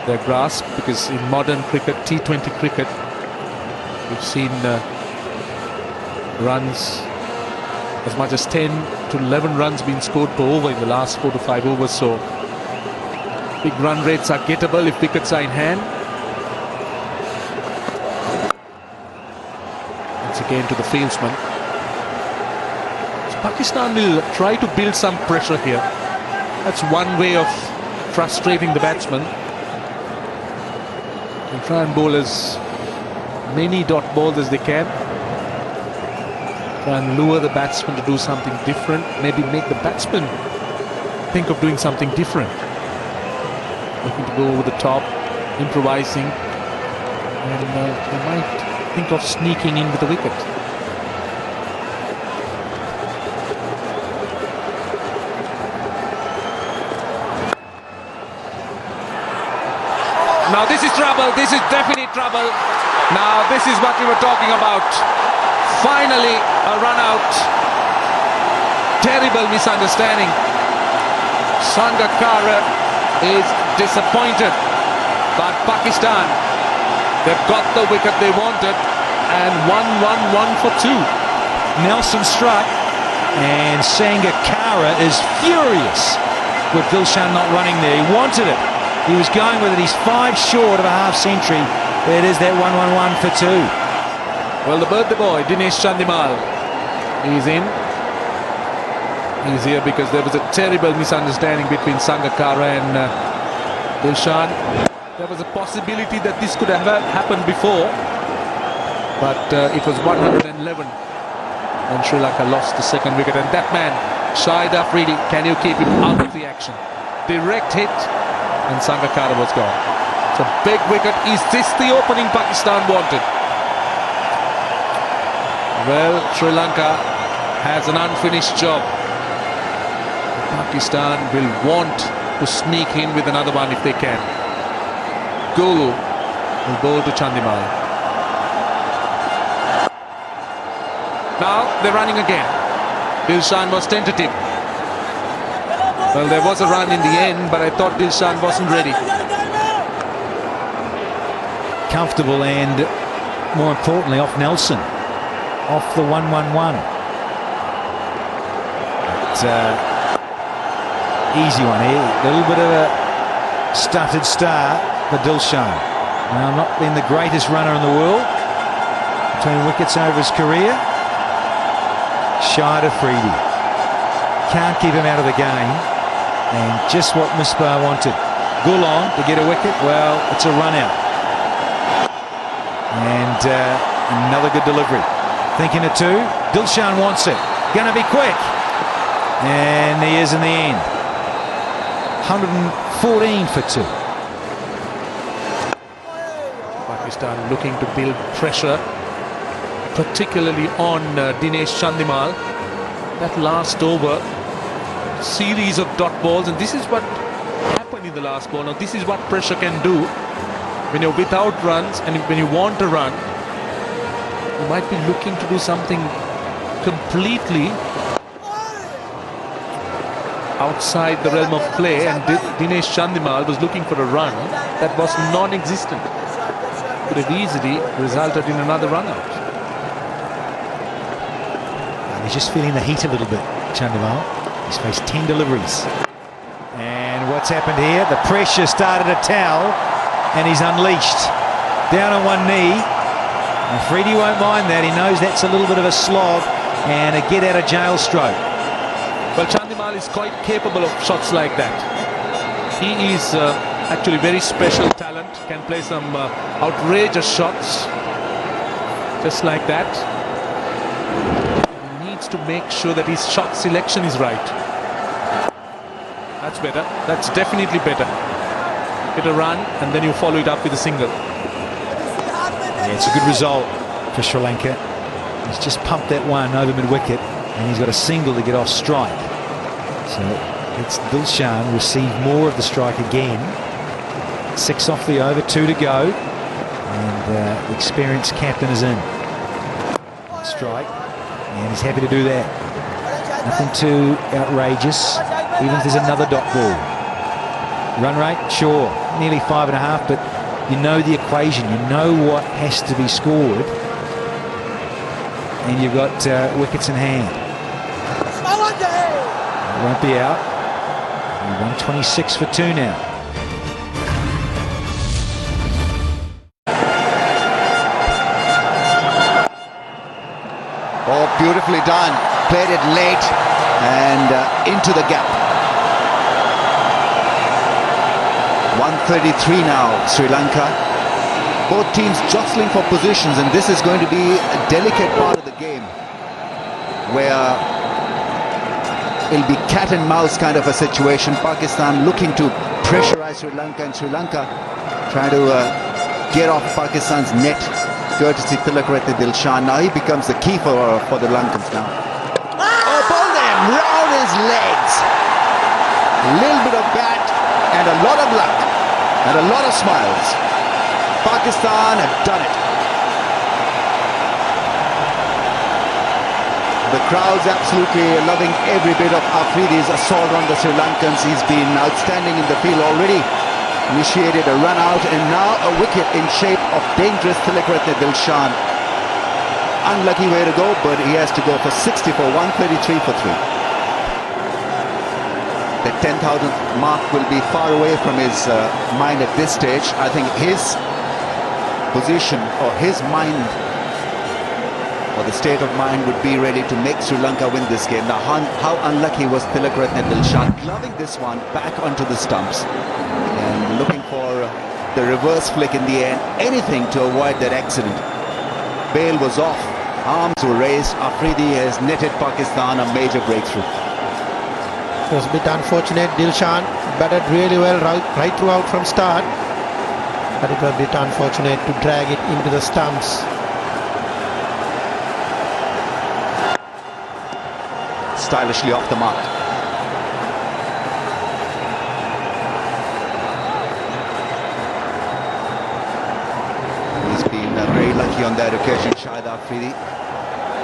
their grasp, because in modern cricket, T20 cricket, we've seen runs as much as 10 to 11 runs being scored per over in the last 4 to 5 overs. So big run rates are gettable if wickets are in hand. Again to the fieldsman. So Pakistan will try to build some pressure here. That's one way of frustrating the batsman. And try and bowl as many dot balls as they can. Try and lure the batsman to do something different. Maybe make the batsman think of doing something different. Looking to go over the top, improvising, and they might think of sneaking in with a wicket. Now this is trouble. This is definite trouble. Now this is what we were talking about. Finally a run out. Terrible misunderstanding. Sangakkara is disappointed, but Pakistan, they've got the wicket they wanted, and 1 for 2. Nelson struck, and Sangakkara is furious with Dilshan not running there. He wanted it. He was going with it. He's 5 short of a half century. It is that 1 for 2. Well, the birthday boy, Dinesh Chandimal, is in. He's here because there was a terrible misunderstanding between Sangakkara and Dilshan. There was a possibility that this could have happened before, but it was 111 when Sri Lanka lost the second wicket. And that man, Shahid Afridi, can you keep him out of the action? Direct hit, and Sangakkara was gone. It's a big wicket. Is this the opening Pakistan wanted? Well, Sri Lanka has an unfinished job. Pakistan will want to sneak in with another one if they can. Gulu will bowl to Chandimal. Now they're running again. Dilshan was tentative. Well, there was a run in the end, but I thought Dilshan wasn't ready. Comfortable and, more importantly, off Nelson. Off the 1-1-1. It's easy one here. A little bit of a stuttered start for Dilshan. Now, not been the greatest runner in the world. Between wickets over his career. Shahid Afridi. Can't keep him out of the game. And just what Misbah wanted. Gulon to get a wicket. Well, it's a run out. And another good delivery. Thinking it too. Dilshan wants it. Gonna be quick. And he is in the end. 114 for 2. Pakistan looking to build pressure, particularly on Dinesh Chandimal. That last over, series of dot balls, and this is what happened in the last ball. Now this is what pressure can do when you're without runs, and when you want to run, you might be looking to do something completely outside the realm of play, and Dinesh Chandimal was looking for a run that was non-existent. Could have easily resulted in another run out. And he's just feeling the heat a little bit, Chandimal. He's faced 10 deliveries. And what's happened here? The pressure started to towel, and he's unleashed. Down on one knee. And Freddie won't mind that. He knows that's a little bit of a slog and a get-out-of-jail stroke. Well, Chandimal is quite capable of shots like that. He is actually very special talent, can play some outrageous shots, just like that. He needs to make sure that his shot selection is right. That's better. That's definitely better. Get a run, and then you follow it up with a single. Yeah, it's a good result for Sri Lanka. He's just pumped that one over mid-wicket, and he's got a single to get off strike. So it's Dilshan receive more of the strike again. 6 off the over, 2 to go. And the experienced captain is in. Strike. And he's happy to do that. Nothing too outrageous, even if there's another dot ball. Run rate, sure, nearly 5.5, but you know the equation. You know what has to be scored. And you've got wickets in hand. It won't be out. 126 for 2 now. Oh, beautifully done. Played it late and into the gap. 133 now, Sri Lanka. Both teams jostling for positions, and this is going to be a delicate part of the game where it'll be cat and mouse kind of a situation. Pakistan looking to pressurize Sri Lanka, and Sri Lanka trying to get off Pakistan's net, courtesy Tilakratne Dilshan. Now he becomes the key for the Lankans now. Oh, ball them round his legs. A little bit of bat and a lot of luck and a lot of smiles. Pakistan have done it. The crowd's absolutely loving every bit of Afridi's assault on the Sri Lankans. He's been outstanding in the field already. Initiated a run out and now a wicket in shape of dangerous Tilakratne Dilshan. Unlucky way to go, but he has to go for 60 for 133 for 3. The 10,000th mark will be far away from his mind at this stage. I think his position or his mind or the state of mind would be ready to make Sri Lanka win this game. Now, how unlucky was Tilakratne Dilshan, gloving this one back onto the stumps and looking for the reverse flick in the end, anything to avoid that accident. Bail was off, arms were raised. Afridi has netted Pakistan a major breakthrough. It was a bit unfortunate. Dilshan batted really well right throughout from start, but it was a bit unfortunate to drag it into the stumps. Stylishly off the mark. He's been very lucky on that occasion, Shahid Afridi.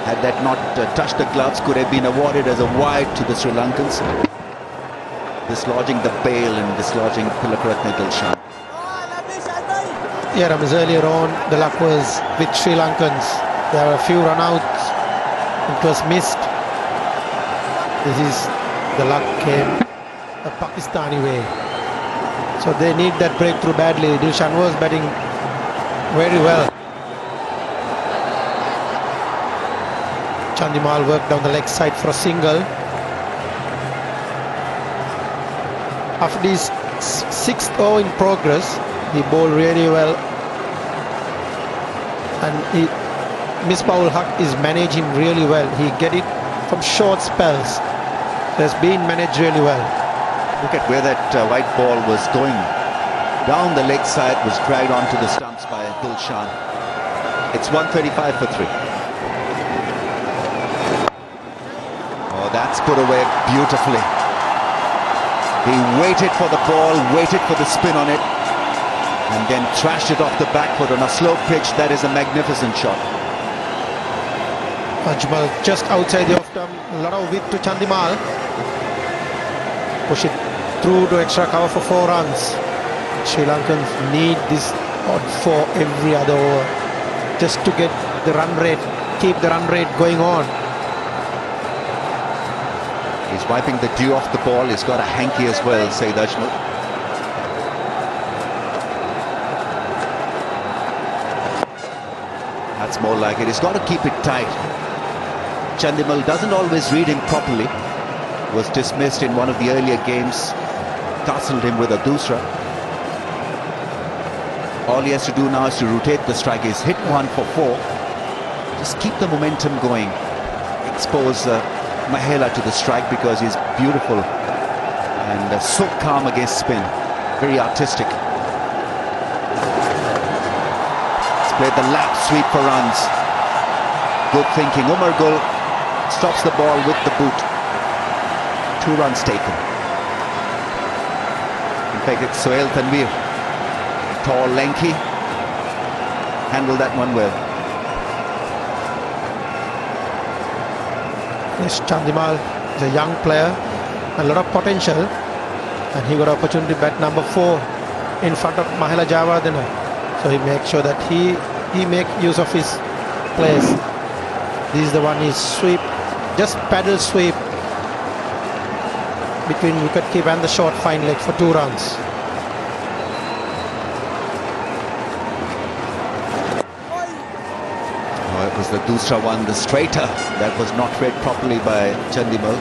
Had that not touched the gloves, could have been awarded as a wide to the Sri Lankans. Dislodging the bail and dislodging Tilakratne Dilshan. Yeah, Ramesh, earlier on the luck was with Sri Lankans. There were a few run-outs. It was missed. This is the luck came a Pakistani way. So they need that breakthrough badly. Dilshan was batting very well. Chandimal worked down the leg side for a single. After this 6th over in progress, he bowled really well. And Misbah-ul Haq is managing really well. He get it from short spells. It has been managed really well. Look at where that white ball was going. Down the leg side, was dragged onto the stumps by Dilshan. It's 135 for 3. Oh, that's put away beautifully. He waited for the ball, waited for the spin on it, and then thrashed it off the back foot on a slow pitch. That is a magnificent shot. Ajmal just outside the off-stump, a lot of width to Chandimal. Push it through to extra cover for 4 runs. Sri Lankans need this odd 4 every other over just to get the run rate, keep the run rate going on. He's wiping the dew off the ball. He's got a hanky as well, Saeed Ajmal. That's more like it. He's got to keep it tight. Chandimal doesn't always read him properly. Was dismissed in one of the earlier games. Tussled him with a dusra. All he has to do now is to rotate the strike. He's hit 1 for 4. Just keep the momentum going. Expose Mahela to the strike because he's beautiful and so calm against spin. Very artistic. It's Played the lap sweep for runs. Good thinking. Umar Gul stops the ball with the boot. 2 runs taken. In fact, it's Sohail Tanveer. Tall, lanky. Handled that one well. Yes, Chandimal is a young player, a lot of potential, and he got opportunity bat number 4 in front of Mahela Jayawardene. So he makes sure that he make use of his place. This is the one he sweep, just paddle sweep between wicket keep and the short fine leg for 2 runs. Oh, it was the Dusra one, the straighter, that was not read properly by Chandimal.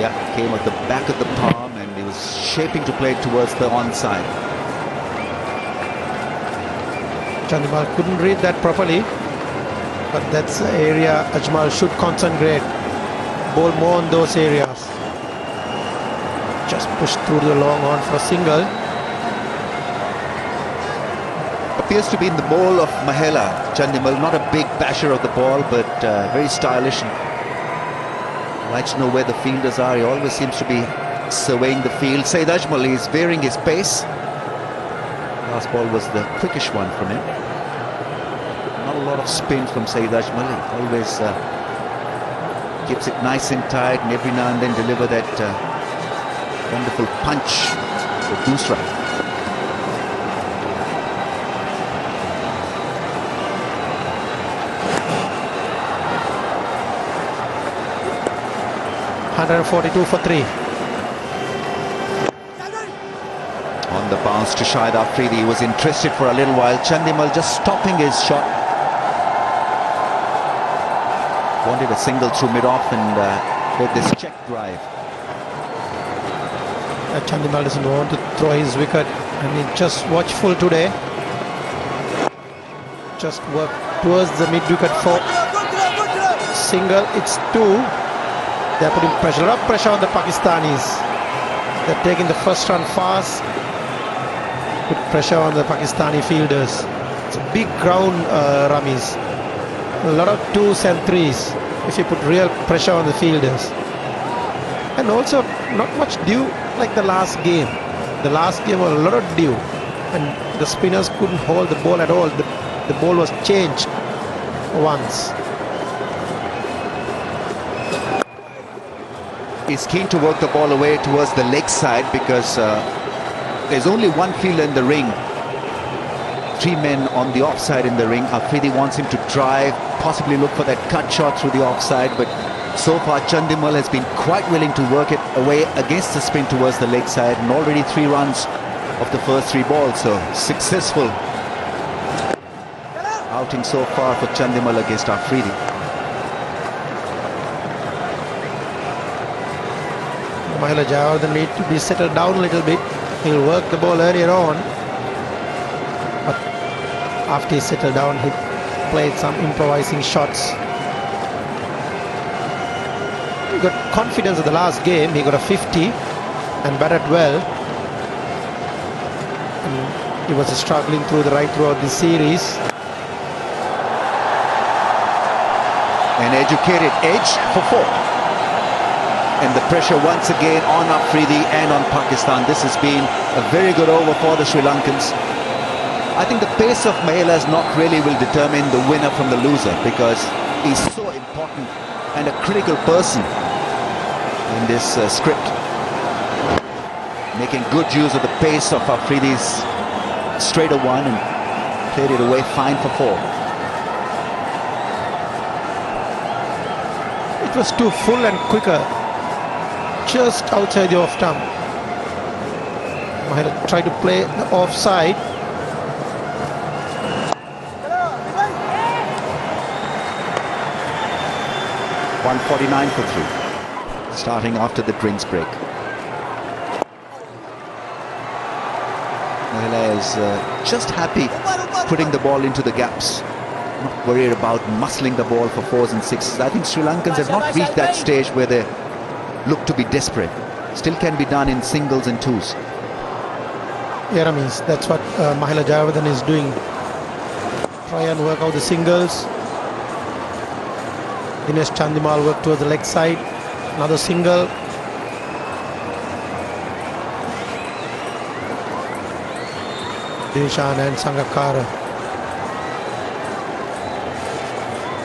Yeah, came at the back of the palm and he was shaping to play towards the onside. Chandimal couldn't read that properly, but that's the area Ajmal should concentrate. Bowl more on those areas. Just push through the long on for a single. Appears to be in the bowl of Mahela Chandimal, not a big basher of the ball, but very stylish and likes to know where the fielders are. He always seems to be surveying the field. Saeed Ajmal is varying his pace. Last ball was the quickish one from him. Not a lot of spin from Saeed Ajmal. He always keeps it nice and tight, and every now and then deliver that wonderful punch with Dusra. .142 for 3. On the bounce to Shahid Afridi. He was interested for a little while. Chandimal just stopping his shot. Wanted a single through mid-off and did this check drive. Chandimal doesn't want to throw his wicket, and he's just watchful today. Just work towards the mid-wicket for single. It's 2. They're putting pressure, a lot of pressure on the Pakistanis. They're taking the first run fast. Put pressure on the Pakistani fielders. It's a big ground, Ramis. A lot of 2s and 3s if you put real pressure on the fielders. And also not much dew like the last game. The last game was a lot of dew, and the spinners couldn't hold the ball at all. The ball was changed once. He's keen to work the ball away towards the leg side because there's only one fielder in the ring. 3 men on the offside in the ring. Afridi wants him to drive, possibly look for that cut shot through the offside, but so far Chandimal has been quite willing to work it away against the spin towards the leg side, and already 3 runs of the first 3 balls, so successful outing so far for Chandimal against Afridi. Mahela Jayawardene need to be settled down a little bit. He'll work the ball earlier on, but after he settled down, he played some improvising shots. He got confidence in the last game. He got a 50 and batted well. And he was struggling throughout the series. An educated edge for 4. And the pressure once again on Afridi and on Pakistan. This has been a very good over for the Sri Lankans. I think the pace of Mahela not really will determine the winner from the loser, because he's so important and a critical person in this script. Making good use of the pace of Afridi's straighter one and played it away fine for 4. It was too full and quicker, just outside the off stump. Mahela tried to play the offside. .149 for 3. Starting after the drinks break. Mahela is just happy putting the ball into the gaps. Not worried about muscling the ball for 4s and 6s. I think Sri Lankans have not reached that stage where they look to be desperate. Still can be done in singles and 2s. Yaramis. That's what Mahela Jayawardene is doing. Try and work out the singles. Dinesh Chandimal work towards the leg side. Another single. Dilshan and Sangakkara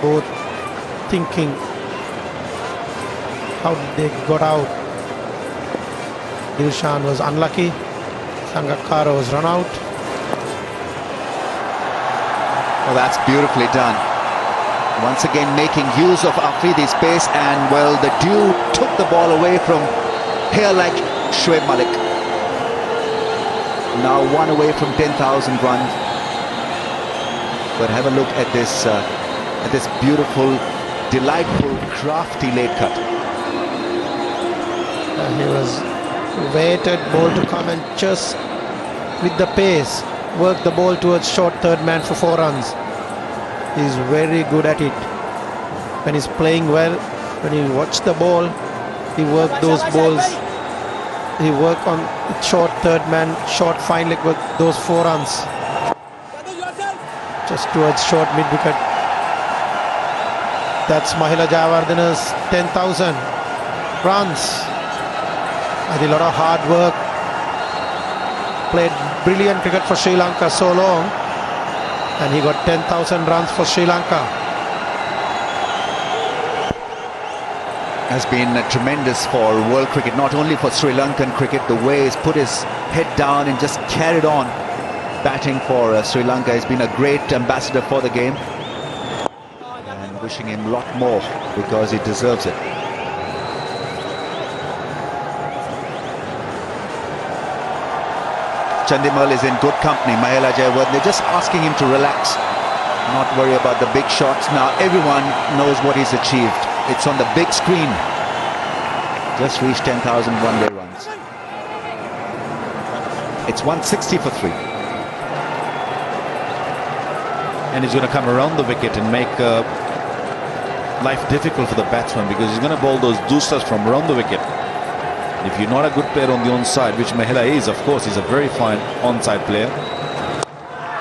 both thinking how they got out. Dilshan was unlucky. Sangakkara was run out. Well, that's beautifully done. Once again making use of Afridi's pace, and well, the dew took the ball away from here like Shoaib Malik. Now one away from 10,000 runs. But have a look at this beautiful, delightful, crafty late cut. He was waited ball to come and just with the pace work the ball towards short third man for 4 runs. He's very good at it. When he's playing well, when he watch the ball, he work those balls. He work on short third man, short fine leg with those 4 runs. Just towards short mid wicket. That's Mahela Jayawardene's 10,000 runs. I did a lot of hard work. Played brilliant cricket for Sri Lanka so long, and he got 10,000 runs for Sri Lanka. Has been tremendous for world cricket, not only for Sri Lankan cricket. The way he's put his head down and just carried on batting for Sri Lanka. He's been a great ambassador for the game, and wishing him a lot more because he deserves it. Chandimal is in good company. Mahela Jayawardene just asking him to relax, not worry about the big shots. Now everyone knows what he's achieved. It's on the big screen. Just reached 10,000 one-day runs. It's 160 for 3. And he's going to come around the wicket and make life difficult for the batsman, because he's going to bowl those dusras from around the wicket. If you're not a good player on the onside, which Mahela is, of course, he's a very fine onside player.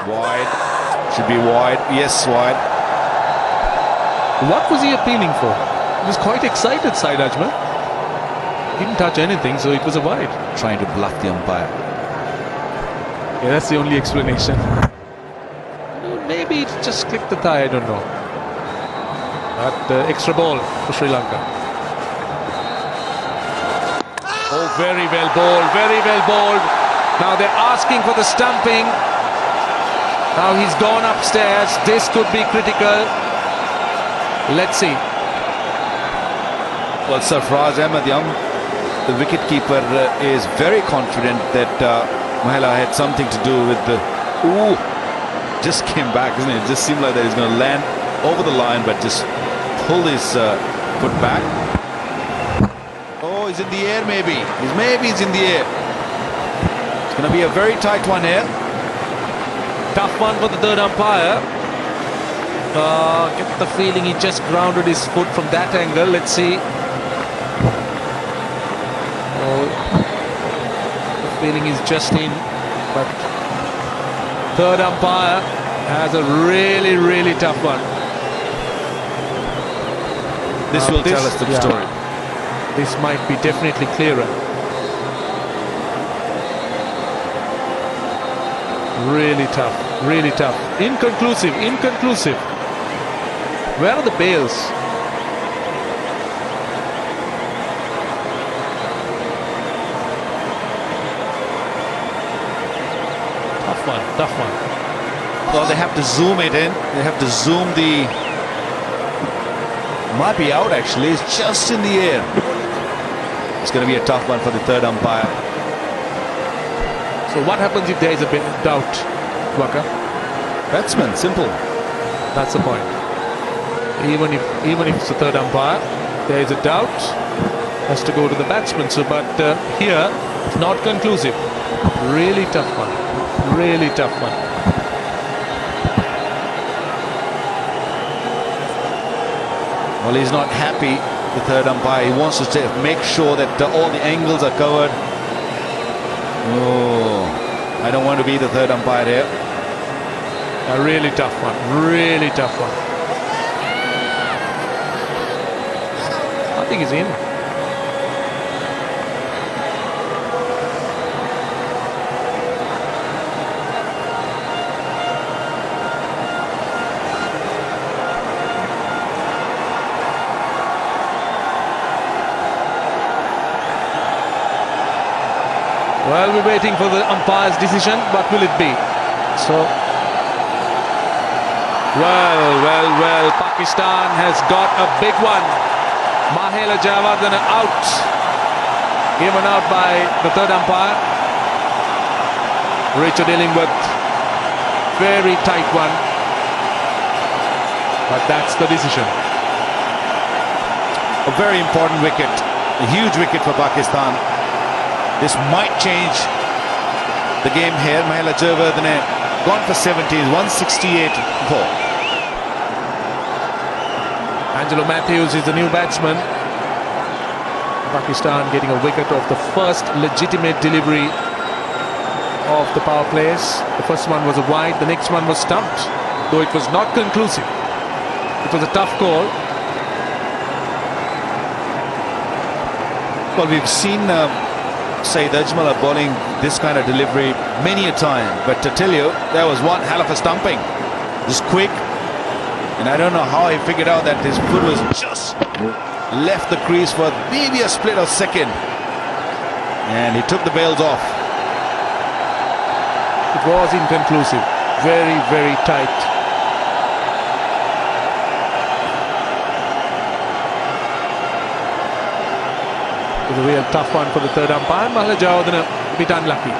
Wide. Should be wide. Yes, wide. What was he appealing for? He was quite excited, Said Ajmal. Didn't touch anything, so it was a wide. Trying to bluff the umpire. Yeah, that's the only explanation. Maybe it just clipped the thigh, I don't know. But extra ball for Sri Lanka. Oh, very well bowled, very well bowled. Now they're asking for the stumping. Now he's gone upstairs. This could be critical. Let's see. Well, Sarfraz Ahmed Young, the wicketkeeper, is very confident that Mahela had something to do with the... Ooh, just came back, isn't it? It just seemed like that he's going to land over the line, but just pull his foot back. Oh, he's in the air maybe. Maybe he's in the air. It's going to be a very tight one here. Tough one for the third umpire. Get the feeling he just grounded his foot from that angle. Let's see. Oh, the feeling is just in, but third umpire has a really, really tough one. This will tell us the story. This might be definitely clearer. Really tough, really tough. Inconclusive, inconclusive. Where are the bails? Tough one, tough one. Well, they have to zoom it in. They have to zoom the... Might be out actually. It's just in the air. It's going to be a tough one for the third umpire. So what happens if there is a bit of doubt, Waka? Batsman, simple. That's the point. Even if it's the third umpire, there is a doubt, has to go to the batsman. So, but here, not conclusive. Really tough one. Really tough one. Well, he's not happy, the third umpire. He wants to make sure that all the angles are covered. Oh, I don't want to be the third umpire here. A really tough one. Really tough one. I think he's in. Well, we're waiting for the umpire's decision. What will it be? So, well, Pakistan has got a big one. Mahela Jayawardene out. Given out by the third umpire. Richard Illingworth. Very tight one. But that's the decision. A very important wicket. A huge wicket for Pakistan. This might change the game here. Mahela Jayawardene gone for 70, 168 for. Angelo Matthews is the new batsman. Pakistan getting a wicket off the first legitimate delivery of the power plays. The first one was a wide, the next one was stumped, though it was not conclusive. It was a tough call. Well, we've seen Saeed Ajmal bowling this kind of delivery many a time, but to tell you, there was one hell of a stumping. Just quick, and I don't know how he figured out that his foot was just left the crease for maybe a split of second, and he took the bails off. It was inconclusive. Very, very tight. It was a real tough one for the third umpire. Mahela Jayawardene a bit unlucky.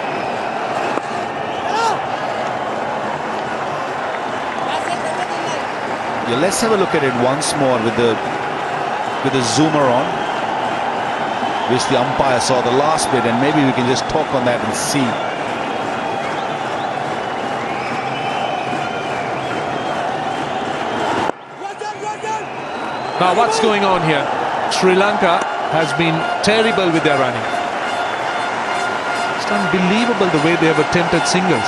Yeah, let's have a look at it once more with the zoomer on, which the umpire saw the last bit, and maybe we can just talk on that and see. Now what's going on here? Sri Lanka has been terrible with their running. It's unbelievable the way they have attempted singles.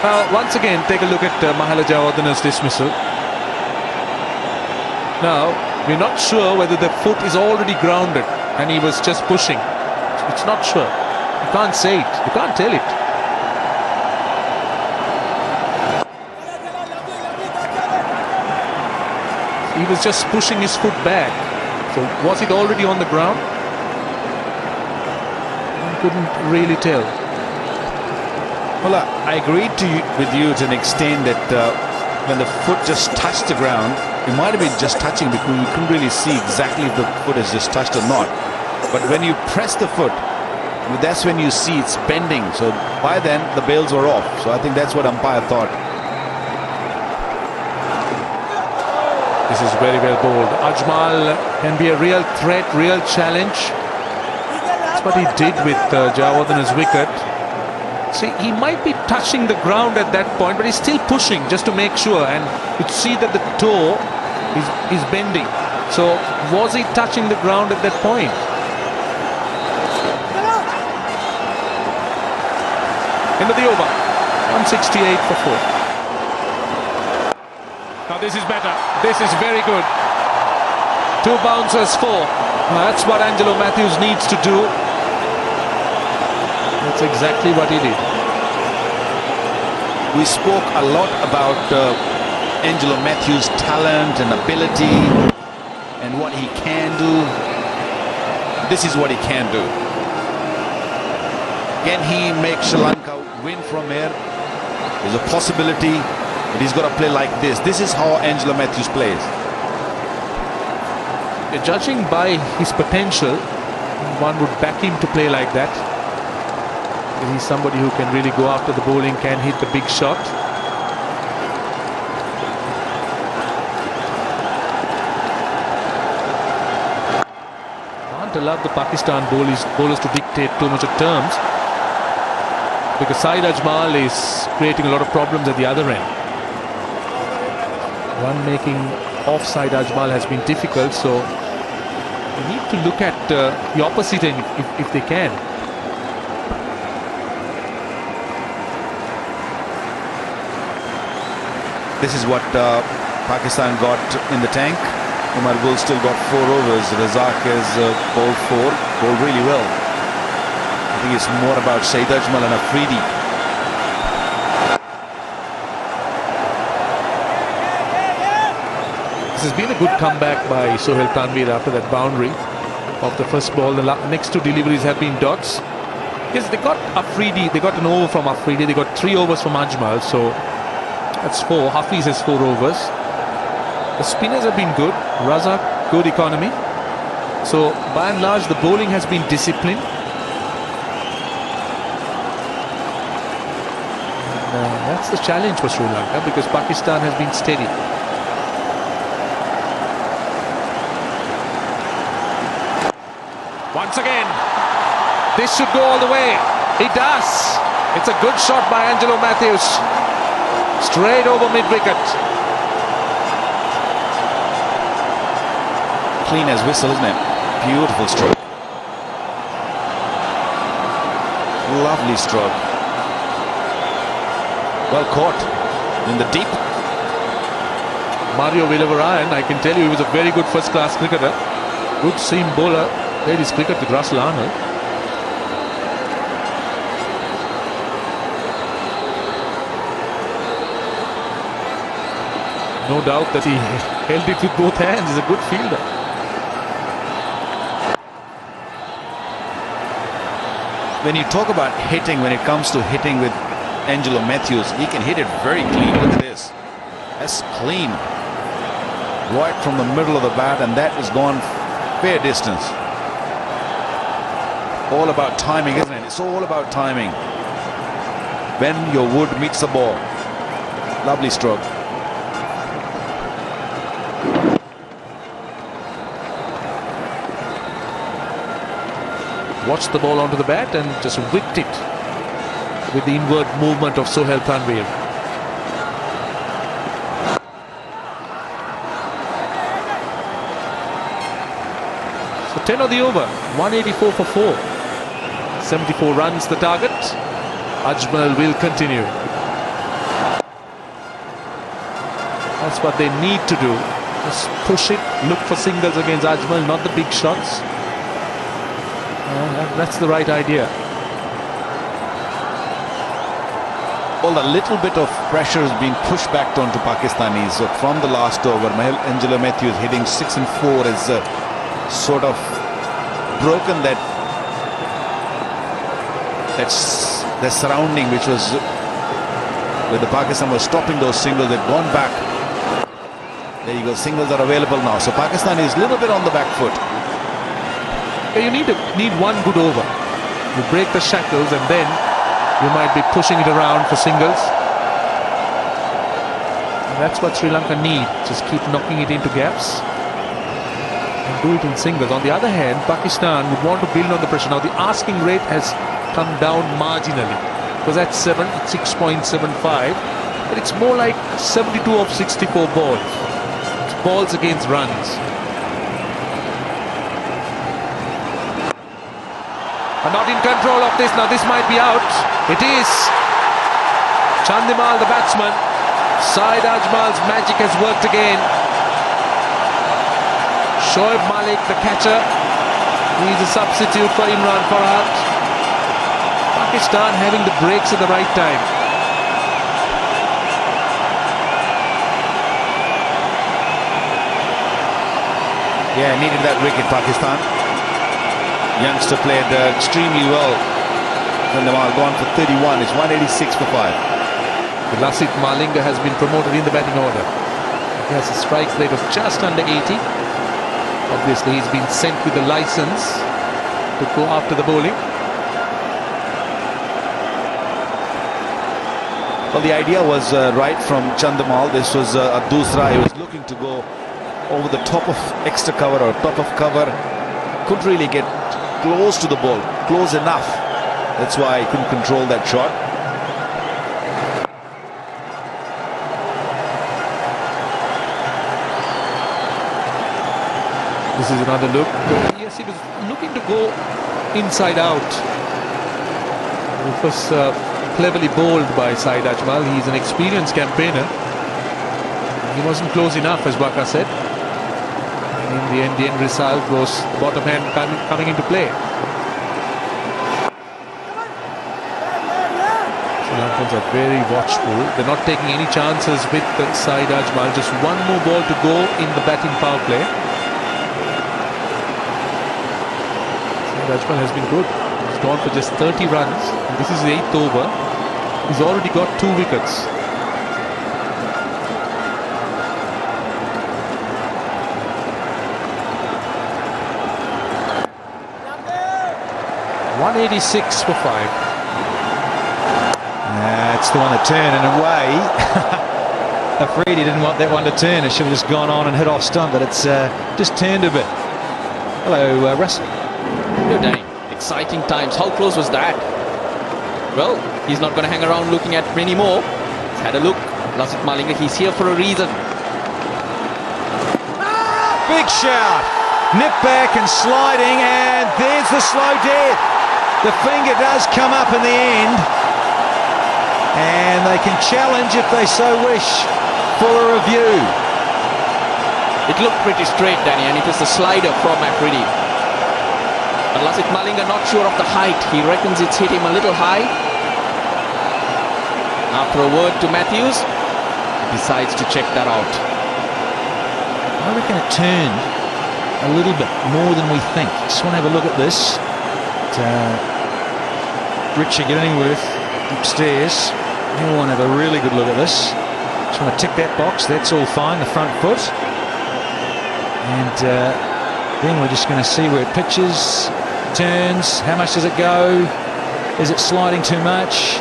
Now once again take a look at Mahela Jayawardene's dismissal. Now we're not sure whether the foot is already grounded and he was just pushing. It's not sure. You can't say it. You can't tell it. He was just pushing his foot back. So was it already on the ground? One couldn't really tell. Well, I agreed with you to an extent that when the foot just touched the ground, it might have been just touching because we couldn't really see exactly if the foot has just touched or not. But when you press the foot, that's when you see it's bending. So by then, the bails were off. So I think that's what umpire thought. This is very well bowled. Ajmal can be a real threat, real challenge. That's what he did with Jayawardene's wicket. See, he might be touching the ground at that point, but he's still pushing just to make sure. And you see that the toe is bending. So was he touching the ground at that point? End of the over. 168 for 4. Now this is better. This is very good. 2 bouncers, 4. That's what Angelo Matthews needs to do. That's exactly what he did. We spoke a lot about Angelo Matthews' talent and ability and what he can do. This is what he can do. Can he make Sri Lanka win from here? There's a possibility, but he's got to play like this. This is how Angelo Matthews plays. Judging by his potential, one would back him to play like that. He's somebody who can really go after the bowling, can hit the big shot. Can't allow the Pakistan bowlers to dictate too much of terms, because Saeed Ajmal is creating a lot of problems at the other end. One making offside Ajmal has been difficult, so they need to look at the opposite end if they can. This is what Pakistan got in the tank. Umar Gul still got 4 overs. Razak has bowled 4, bowled really well. I think it's more about Saeed Ajmal and Afridi. This has been a good comeback by Sohail Tanvir after that boundary of the first ball. The next 2 deliveries have been dots. Yes, they got Afridi. They got an over from Afridi. They got 3 overs from Ajmal. So that's 4. Hafiz has 4 overs. The spinners have been good. Razak, good economy. So by and large, the bowling has been disciplined. That's the challenge for Sri Lanka because Pakistan has been steady. Once again, this should go all the way. It does. It's a good shot by Angelo Matthews. Straight over mid-wicket. Clean as whistle, isn't it? Beautiful stroke. Lovely stroke. Well caught in the deep. Mario Villavarayan, I can tell you, he was a very good first-class cricketer. Good seam bowler. Played his cricket with Russell Arnold. No doubt that he held it with both hands. He's a good fielder. When you talk about hitting, when it comes to hitting with Angelo Matthews, he can hit it very clean. Look at this. That's clean. Right from the middle of the bat, and that is gone fair distance. All about timing, isn't it? It's all about timing. When your wood meets the ball. Lovely stroke. Watched the ball onto the bat and just whipped it with the inward movement of Sohail Tanvir. So 10 of the over, 184 for 4. 74 runs the target. Ajmal will continue. That's what they need to do. Just push it, look for singles against Ajmal, not the big shots. That's the right idea. Well, a little bit of pressure is being pushed back onto Pakistanis. So from the last over, Angelo Matthews hitting 6 and 4 has sort of broken that surrounding, which was where the Pakistan was stopping those singles. They've gone back. There you go. Singles are available now. So Pakistan is a little bit on the back foot. You need one good over. You break the shackles and then you might be pushing it around for singles. And that's what Sri Lanka need. Just keep knocking it into gaps and do it in singles. On the other hand, Pakistan would want to build on the pressure. Now the asking rate has come down marginally. It was at 6.75, but it's more like 72 of 64 balls. It's balls against runs. Are not in control of this. Now this might be out. It is. Chandimal, the batsman. Saeed Ajmal's magic has worked again. Shoaib Malik, the catcher. He's a substitute for Imran Farhat. Pakistan having the breaks at the right time. Yeah, needed that wicket, Pakistan. Youngster played extremely well. Chandimal gone for 31. It's 186 for 5. Lasit Malinga has been promoted in the batting order. He has a strike rate of just under 80. Obviously, he's been sent with the license to go after the bowling. Well, the idea was right from Chandimal. This was a dusra. He was looking to go over the top of extra cover or top of cover. Couldn't really get close to the ball, close enough. That's why he couldn't control that shot. This is another look. Yes, he was looking to go inside out. It was cleverly bowled by Saeed Ajmal. He's an experienced campaigner. he wasn't close enough, as Waka said. And in the end result was the bottom hand coming into play. Sri Lankans are very watchful. They're not taking any chances with the side Ajmal. Just one more ball to go in the batting power play. Side Ajmal has been good. He's gone for just 30 runs. And this is the 8th over. He's already got 2 wickets. .186 for 5. It's the one that turned, in a way. Afridi didn't want that one to turn. It should have just gone on and hit off stump, but it's just turned a bit. Hello, Russell. Good day. Exciting times. How close was that? Well, he's not going to hang around looking at many more. He's had a look. Lasith Malinga, he's here for a reason. Big shout. Nip back and sliding, and there's the slow death. The finger does come up in the end, and they can challenge if they so wish for a review. It looked pretty straight, Danny, and it was the slider from Afridi. But Lasith Malinga not sure of the height. He reckons it's hit him a little high. After a word to Matthews, he decides to check that out. I reckon it turned a little bit more than we think. Just want to have a look at this. Richard Gillingworth upstairs. You want to have a really good look at this. Just want to tick that box. That's all fine, the front foot. And then we're just going to see where it pitches, turns, how much does it go? Is it sliding too much?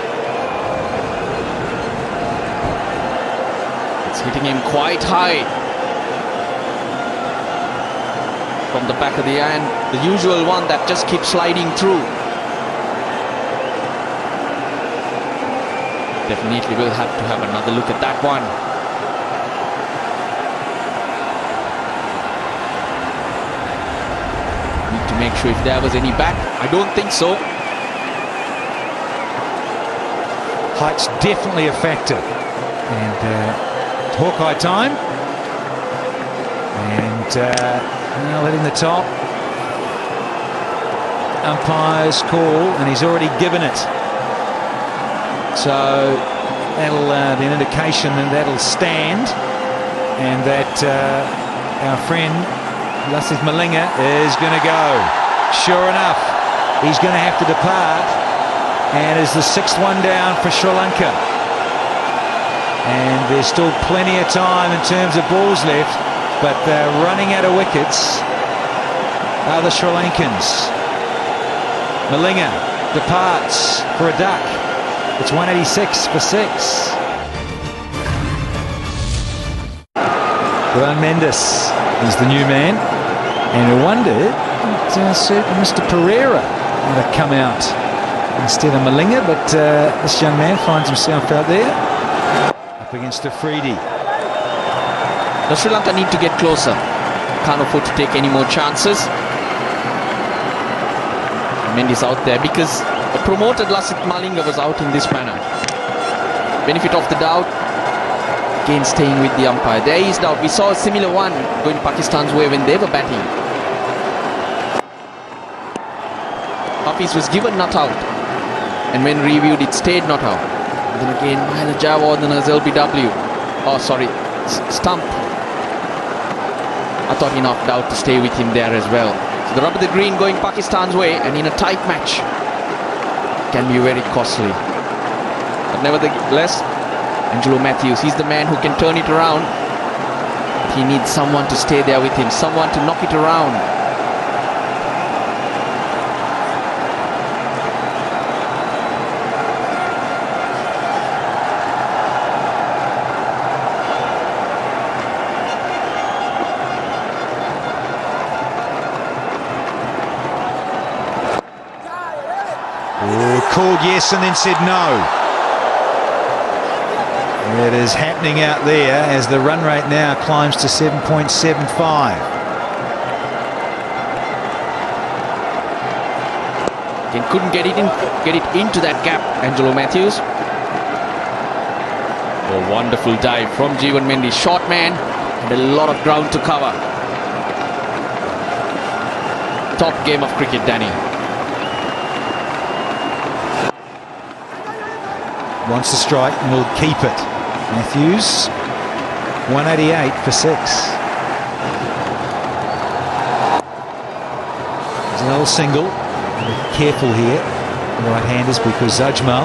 It's hitting him quite high. From the back of the hand, the usual one that just keeps sliding through. Definitely will have to have another look at that one. Need to make sure if there was any back. I don't think so. Height's definitely a factor. And Hawkeye time. And now hitting the top. Umpire's call, and he's already given it. So that'll be an indication that that'll stand, and that our friend Lasith Malinga is going to go. Sure enough, he's going to have to depart, and is the 6th one down for Sri Lanka. And there's still plenty of time in terms of balls left, but they're running out of wickets are the Sri Lankans. Malinga departs for a duck. It's 186 for 6. Ron Mendes is the new man, and I wondered certain Mr. Pereira might have come out instead of Malinga, but this young man finds himself out there up against Afridi. The Sri Lanka need to get closer. Can't afford to take any more chances. Mendy's out there because a promoted Lasith Malinga was out in this manner. Benefit of the doubt. Again staying with the umpire. There is doubt. We saw a similar one going Pakistan's way when they were batting. Hafiz was given not out, and when reviewed it stayed not out. And then again Mahela Jayawardene as LBW. Oh sorry, stump. I thought he knocked out to stay with him there as well. So the rub of the green going Pakistan's way, and in a tight match can be very costly. But nevertheless, Angelo Matthews, he's the man who can turn it around. He needs someone to stay there with him, someone to knock it around. Called yes and then said no. It is happening out there as the run rate now climbs to 7.75. Again, couldn't get it into that gap, Angelo Matthews. A wonderful dive from Jeevan Mendy. Short man and a lot of ground to cover. Top game of cricket, Danny. Wants to strike and will keep it. Matthews, 188 for 6. There's an old single. Be careful here, right-handers, because Ajmal,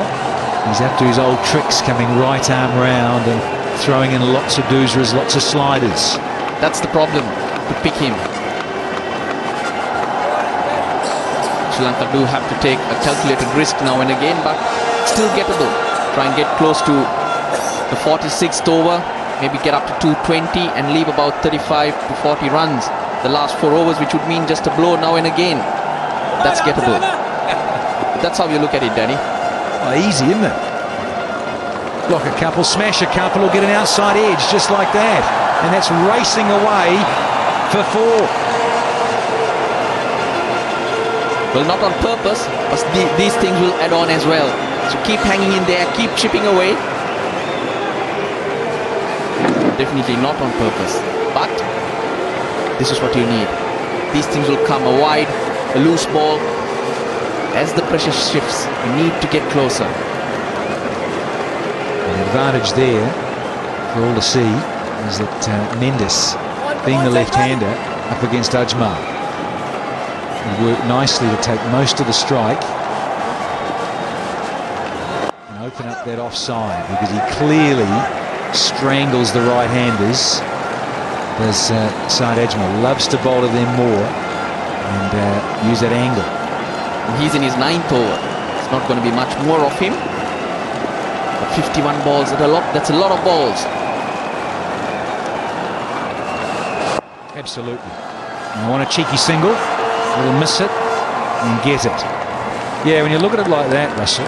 he's up to his old tricks, coming right arm round and throwing in lots of doosras, lots of sliders. That's the problem, to pick him. Sri Lanka do have to take a calculated risk now and again, but still gettable. Try and get close to the 46th over, maybe get up to 220 and leave about 35 to 40 runs the last 4 overs, which would mean just a blow now and again. That's gettable. That's how you look at it, Danny. Oh, easy, isn't it? Block a couple, smash a couple, or get an outside edge just like that. And that's racing away for 4. Well, not on purpose, but these things will add on as well. So keep hanging in there, keep chipping away. Definitely not on purpose, but this is what you need. These things will come, a wide, a loose ball. As the pressure shifts, you need to get closer. The advantage there for all to see is that Mendes, being the left-hander, up against Ajmal, will work nicely to take most of the strike and open up that offside, because he clearly strangles the right-handers. Does Saad Ajmal, loves to bowl to them more and use that angle. He's in his 9th over. It's not going to be much more of him. But 51 balls, that's a lot of balls. Absolutely. I want a cheeky single. He'll miss it and get it. Yeah, when you look at it like that, Russell,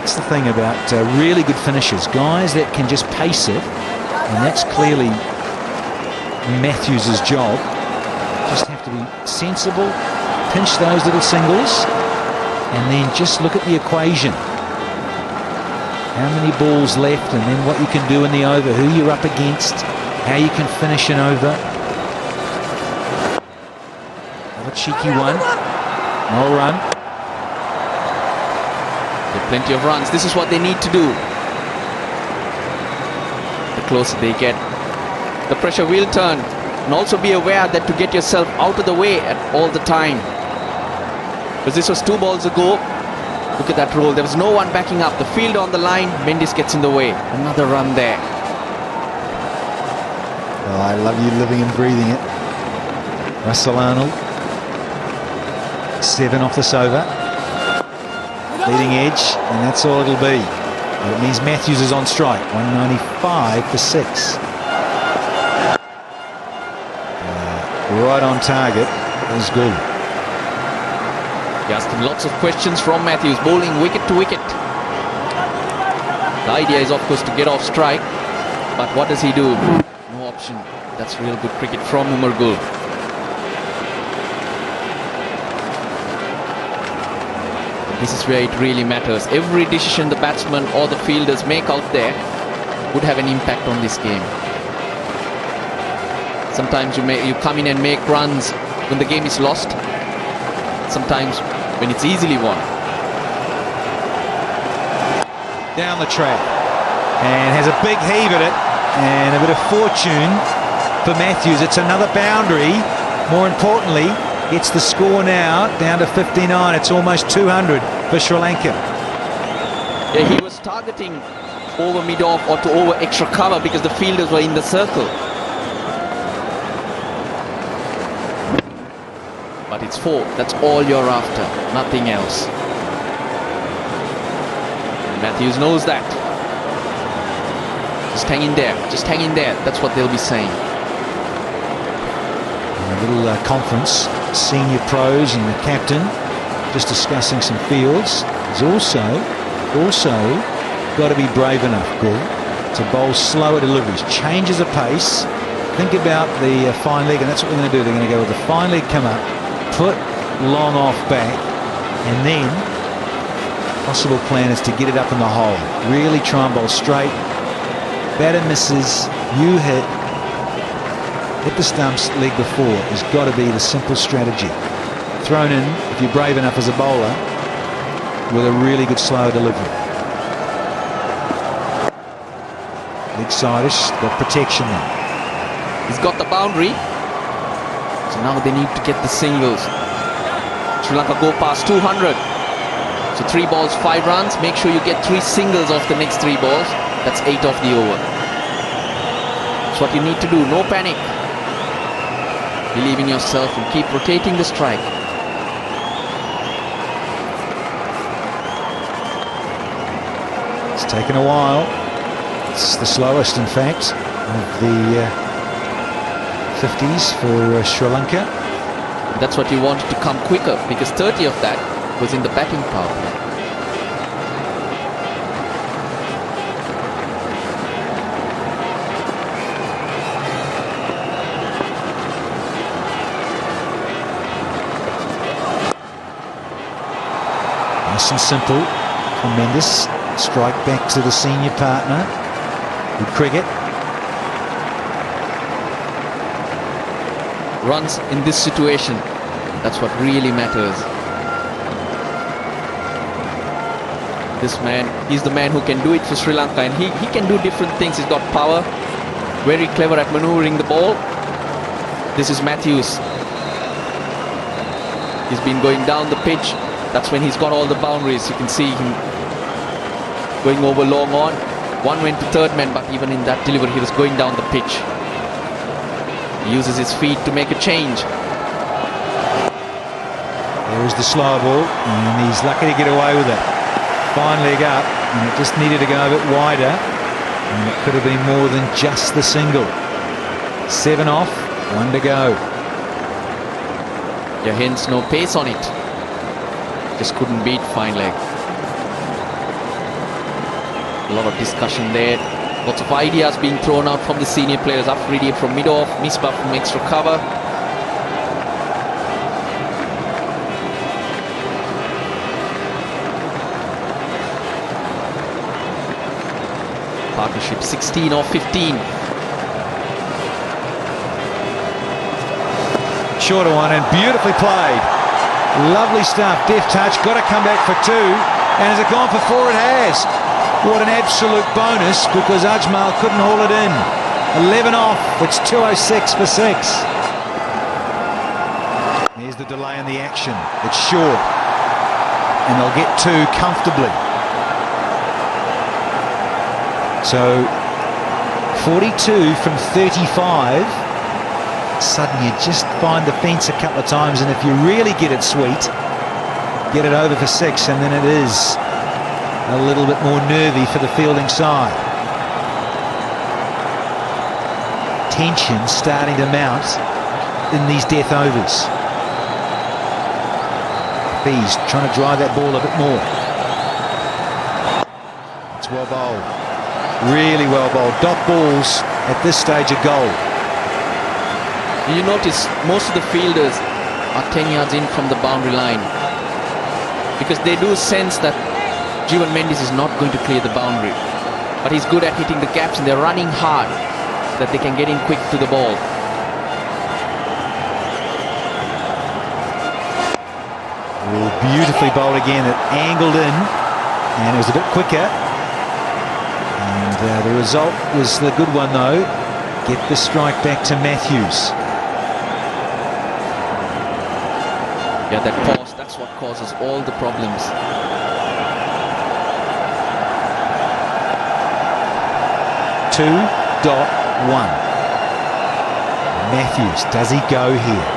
that's the thing about really good finishers. Guys that can just pace it, and that's clearly Matthews' job. Just have to be sensible, pinch those little singles, and then just look at the equation. How many balls left, and then what you can do in the over, who you're up against, how you can finish an over. Another cheeky one. No run. Get plenty of runs. This is what they need to do. The closer they get, the pressure will turn. And also be aware that to get yourself out of the way at all the time. Because this was 2 balls ago. Look at that roll. There was no one backing up. The fielder on the line. Mendes gets in the way. Another run there. Oh, I love you living and breathing it. Russell Arnold. 7 off this over. Leading edge, and that's all it'll be. But it means Matthews is on strike. 195 for 6. Right on target is good. He asked him lots of questions from Matthews, bowling wicket to wicket. The idea is, of course, to get off strike, but what does he do? No option. That's real good cricket from Umar Gul. This is where it really matters. Every decision the batsman or the fielders make out there would have an impact on this game. Sometimes you come in and make runs when the game is lost. Sometimes when it's easily won. Down the track, and has a big heave at it, and a bit of fortune for Matthews. It's another boundary. More importantly, it's the score now down to 59. It's almost 200 for Sri Lanka. Yeah, he was targeting over mid-off or to over extra cover because the fielders were in the circle. But it's 4. That's all you're after. Nothing else. And Matthews knows that. Just hang in there. Just hang in there. That's what they'll be saying. A little conference. Senior pros and the captain just discussing some fields. He's also got to be brave enough, Gul, to bowl slower deliveries. Changes the pace. Think about the fine leg, and that's what we're going to do. They're going to go with the fine leg, come up, put long off back, and then possible plan is to get it up in the hole. Really try and bowl straight, batter misses, you hit the stumps leg before has got to be the simple strategy. Thrown in, if you're brave enough as a bowler, with a really good slow delivery. Leg side-ish, got protection there. He's got the boundary. So now they need to get the singles. Sri Lanka go past 200. So 3 balls, 5 runs. Make sure you get 3 singles off the next 3 balls. That's 8 off the over. That's what you need to do. No panic. Believe in yourself and keep rotating the strike. It's taken a while. It's the slowest, in fact, of the 50s for Sri Lanka. That's what you want to come quicker, because 30 of that was in the batting power play. Nice and simple. Tremendous. Strike back to the senior partner. Good cricket. Runs in this situation, that's what really matters. This man, he's the man who can do it for Sri Lanka, and he can do different things. He's got power, very clever at maneuvering the ball. This is Matthews. He's been going down the pitch. That's when he's got all the boundaries. You can see him going over long on. One went to third man, but even in that delivery, he was going down the pitch. He uses his feet to make a change. There is the slow ball, and he's lucky to get away with it. Fine leg up, and it just needed to go a bit wider, and it could have been more than just the single. 7 off, 1 to go. Yeah, hence no pace on it. Just couldn't beat fine leg. A lot of discussion there. Lots of ideas being thrown out from the senior players. Afridi from mid-off, Misbah from extra cover. Partnership 16 or 15. Shorter one and beautifully played. Lovely stuff, deft touch, got to come back for 2. And has it gone for 4? It has. What an absolute bonus, because Ajmal couldn't haul it in. 11 off, it's 206 for 6. There's the delay in the action. It's short. And they'll get 2 comfortably. So 42 from 35. Suddenly you just find the fence a couple of times, and if you really get it sweet, get it over for 6, and then it is a little bit more nervy for the fielding side. Tension starting to mount in these death overs. He's trying to drive that ball a bit more. It's well bowled. Really well bowled. Dot balls at this stage are gold. You notice most of the fielders are 10 yards in from the boundary line, because they do sense that Jeevan Mendes is not going to clear the boundary, but he's good at hitting the gaps, and they're running hard so that they can get in quick to the ball. Oh, beautifully bowled again. It angled in, and it was a bit quicker. And the result was the good one, though. Get the strike back to Matthews. Yeah, that pause, that's what causes all the problems. .1. Matthews, does he go here?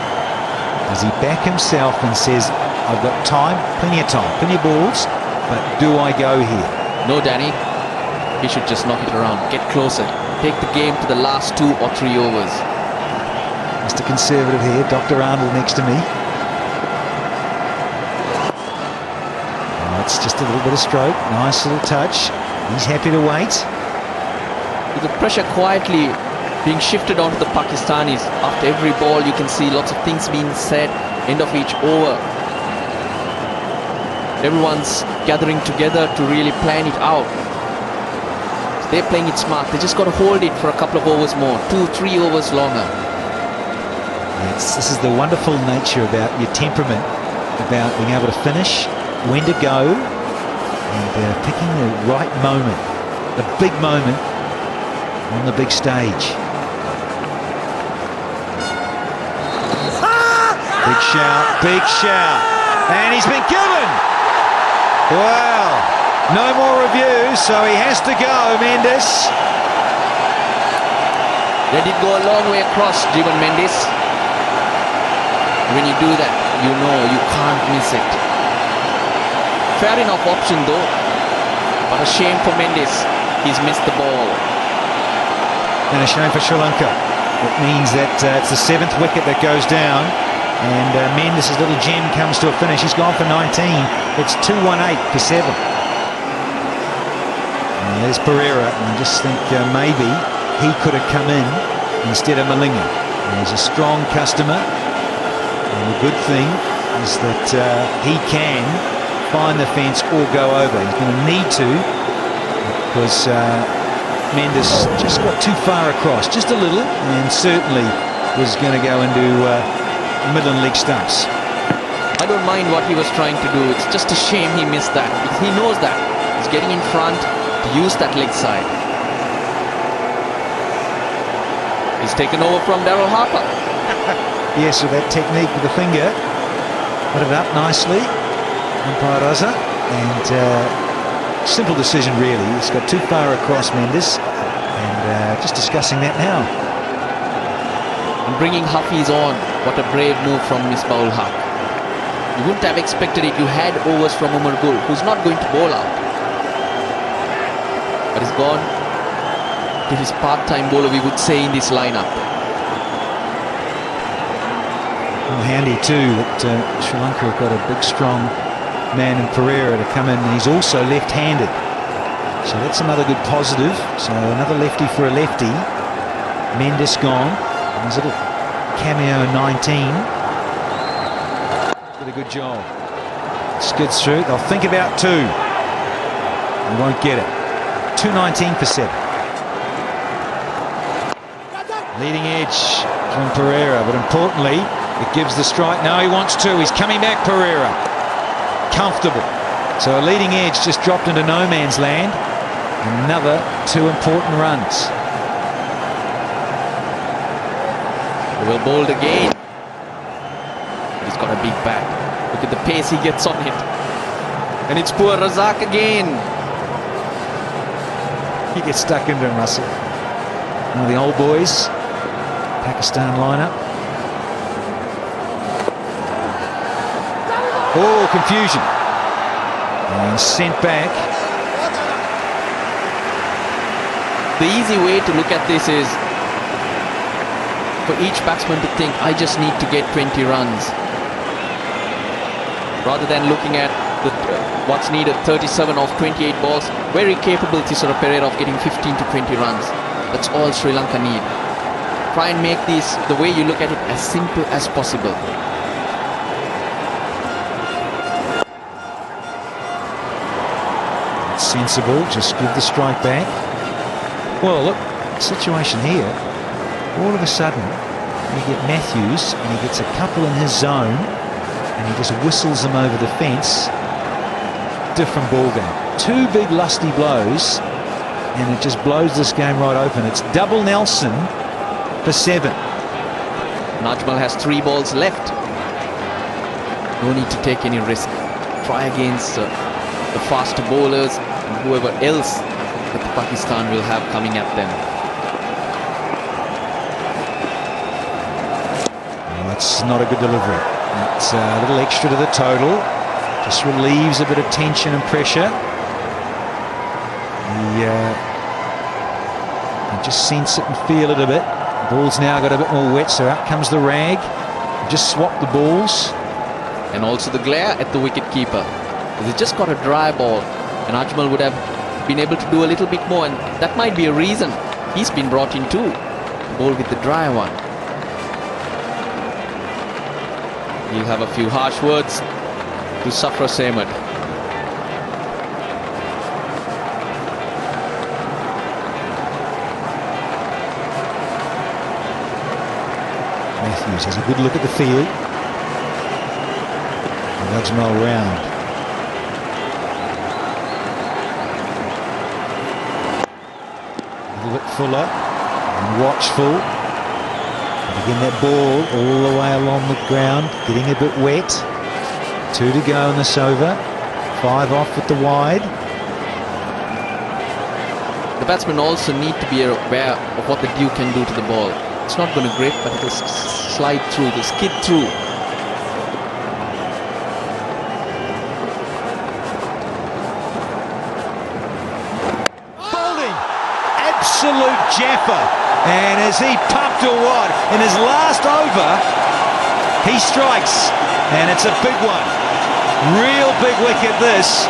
Does he back himself and says, I've got time, plenty of balls, but do I go here? No, Danny. He should just knock it around. Get closer. Take the game to the last 2 or 3 overs. Mr. Conservative here, Dr. Arnold next to me. Oh, it's just a little bit of stroke. Nice little touch. He's happy to wait. With the pressure quietly being shifted onto the Pakistanis. After every ball, you can see lots of things being said. End of each over. Everyone's gathering together to really plan it out. They're playing it smart. They just got to hold it for a couple of overs more, 2-3 overs longer. This is the wonderful nature about your temperament, about being able to finish, when to go, and picking the right moment, the big moment on the big stage. Big shout, and he's been given. Wow, no more reviews, so he has to go, Mendes. They did go a long way across, Jivan Mendes. When you do that, you know you can't miss it. Fair enough option though, but a shame for Mendes. He's missed the ball. And a shame for Sri Lanka. It means that it's the 7th wicket that goes down, and Mendes' little gem comes to a finish. He's gone for 19. It's 2-1-8 for 7. And there's Pereira, and I just think maybe he could have come in instead of Malinga. And he's a strong customer, and the good thing is that he can find the fence or go over. He's going to need to, because Mendes just got too far across, just a little, and certainly was going to go into Midland leg stumps. I don't mind what he was trying to do. It's just a shame he missed that, because he knows that. He's getting in front to use that leg side. He's taken over from Daryl Harper. Yes, with that technique with the finger. Put it up nicely. Umpire Raza. And simple decision, really. He's got too far across, Mendes. And just discussing that now. And bringing Hafiz on. What a brave move from Misbah ul Haq. You wouldn't have expected it. You had overs from Umar Gul, who's not going to bowl out. But he's gone to his part-time bowler, we would say, in this lineup. Well, handy too that Sri Lanka have got a big strong man in Pereira to come in, and he's also left-handed. So that's another good positive. So another lefty for a lefty. Mendes gone. And his little cameo 19. Did a good job. Skids through. They'll think about 2. They won't get it. 2.19 for 7. Leading edge from Pereira, but importantly, it gives the strike. Now he wants 2. He's coming back, Pereira. Comfortable. So a leading edge just dropped into no man's land. Another 2 important runs. Well bowled again. He's got a big bat. Look at the pace he gets on it. And it's poor Razak again. He gets stuck into him, Russell. One of the old boys. Pakistan lineup. Oh, confusion. And sent back. The easy way to look at this is for each batsman to think, I just need to get 20 runs. Rather than looking at what's needed, 37 of 28 balls. Very capable Thisara Pereira of getting 15 to 20 runs. That's all Sri Lanka need. Try and make this, the way you look at it, as simple as possible. It's sensible, just give the strike back. Well, look, situation here. All of a sudden, you get Matthews, and he gets a couple in his zone, and he just whistles them over the fence. Different ball game. 2 big lusty blows, and it just blows this game right open. It's double Nelson for 7. Najmal has 3 balls left. No need to take any risk. Try against the faster bowlers and whoever else that Pakistan will have coming at them. Well, that's not a good delivery. It's a little extra to the total. Just relieves a bit of tension and pressure. You just sense it and feel it a bit. The ball's now got a bit more wet, so out comes the rag. Just swap the balls. And also the glare at the wicket keeper. They just got a dry ball, and Ajmal would have been able to do a little bit more, and that might be a reason he's been brought in too. Bowl with the dry one. He'll have a few harsh words to Safras Ahmed. Matthews has a good look at the field. Lugs Mel round. A little bit fuller and watchful. And again, that ball all the way along the ground, getting a bit wet. 2 to go in this over. 5 off with the wide. The batsmen also need to be aware of what the dew can do to the ball. It's not going to grip, but it will slide through, it will skid through. Bowling! Absolute jaffer. And as he pumped or what, in his last over, he strikes. And it's a big one. Real big wicket this.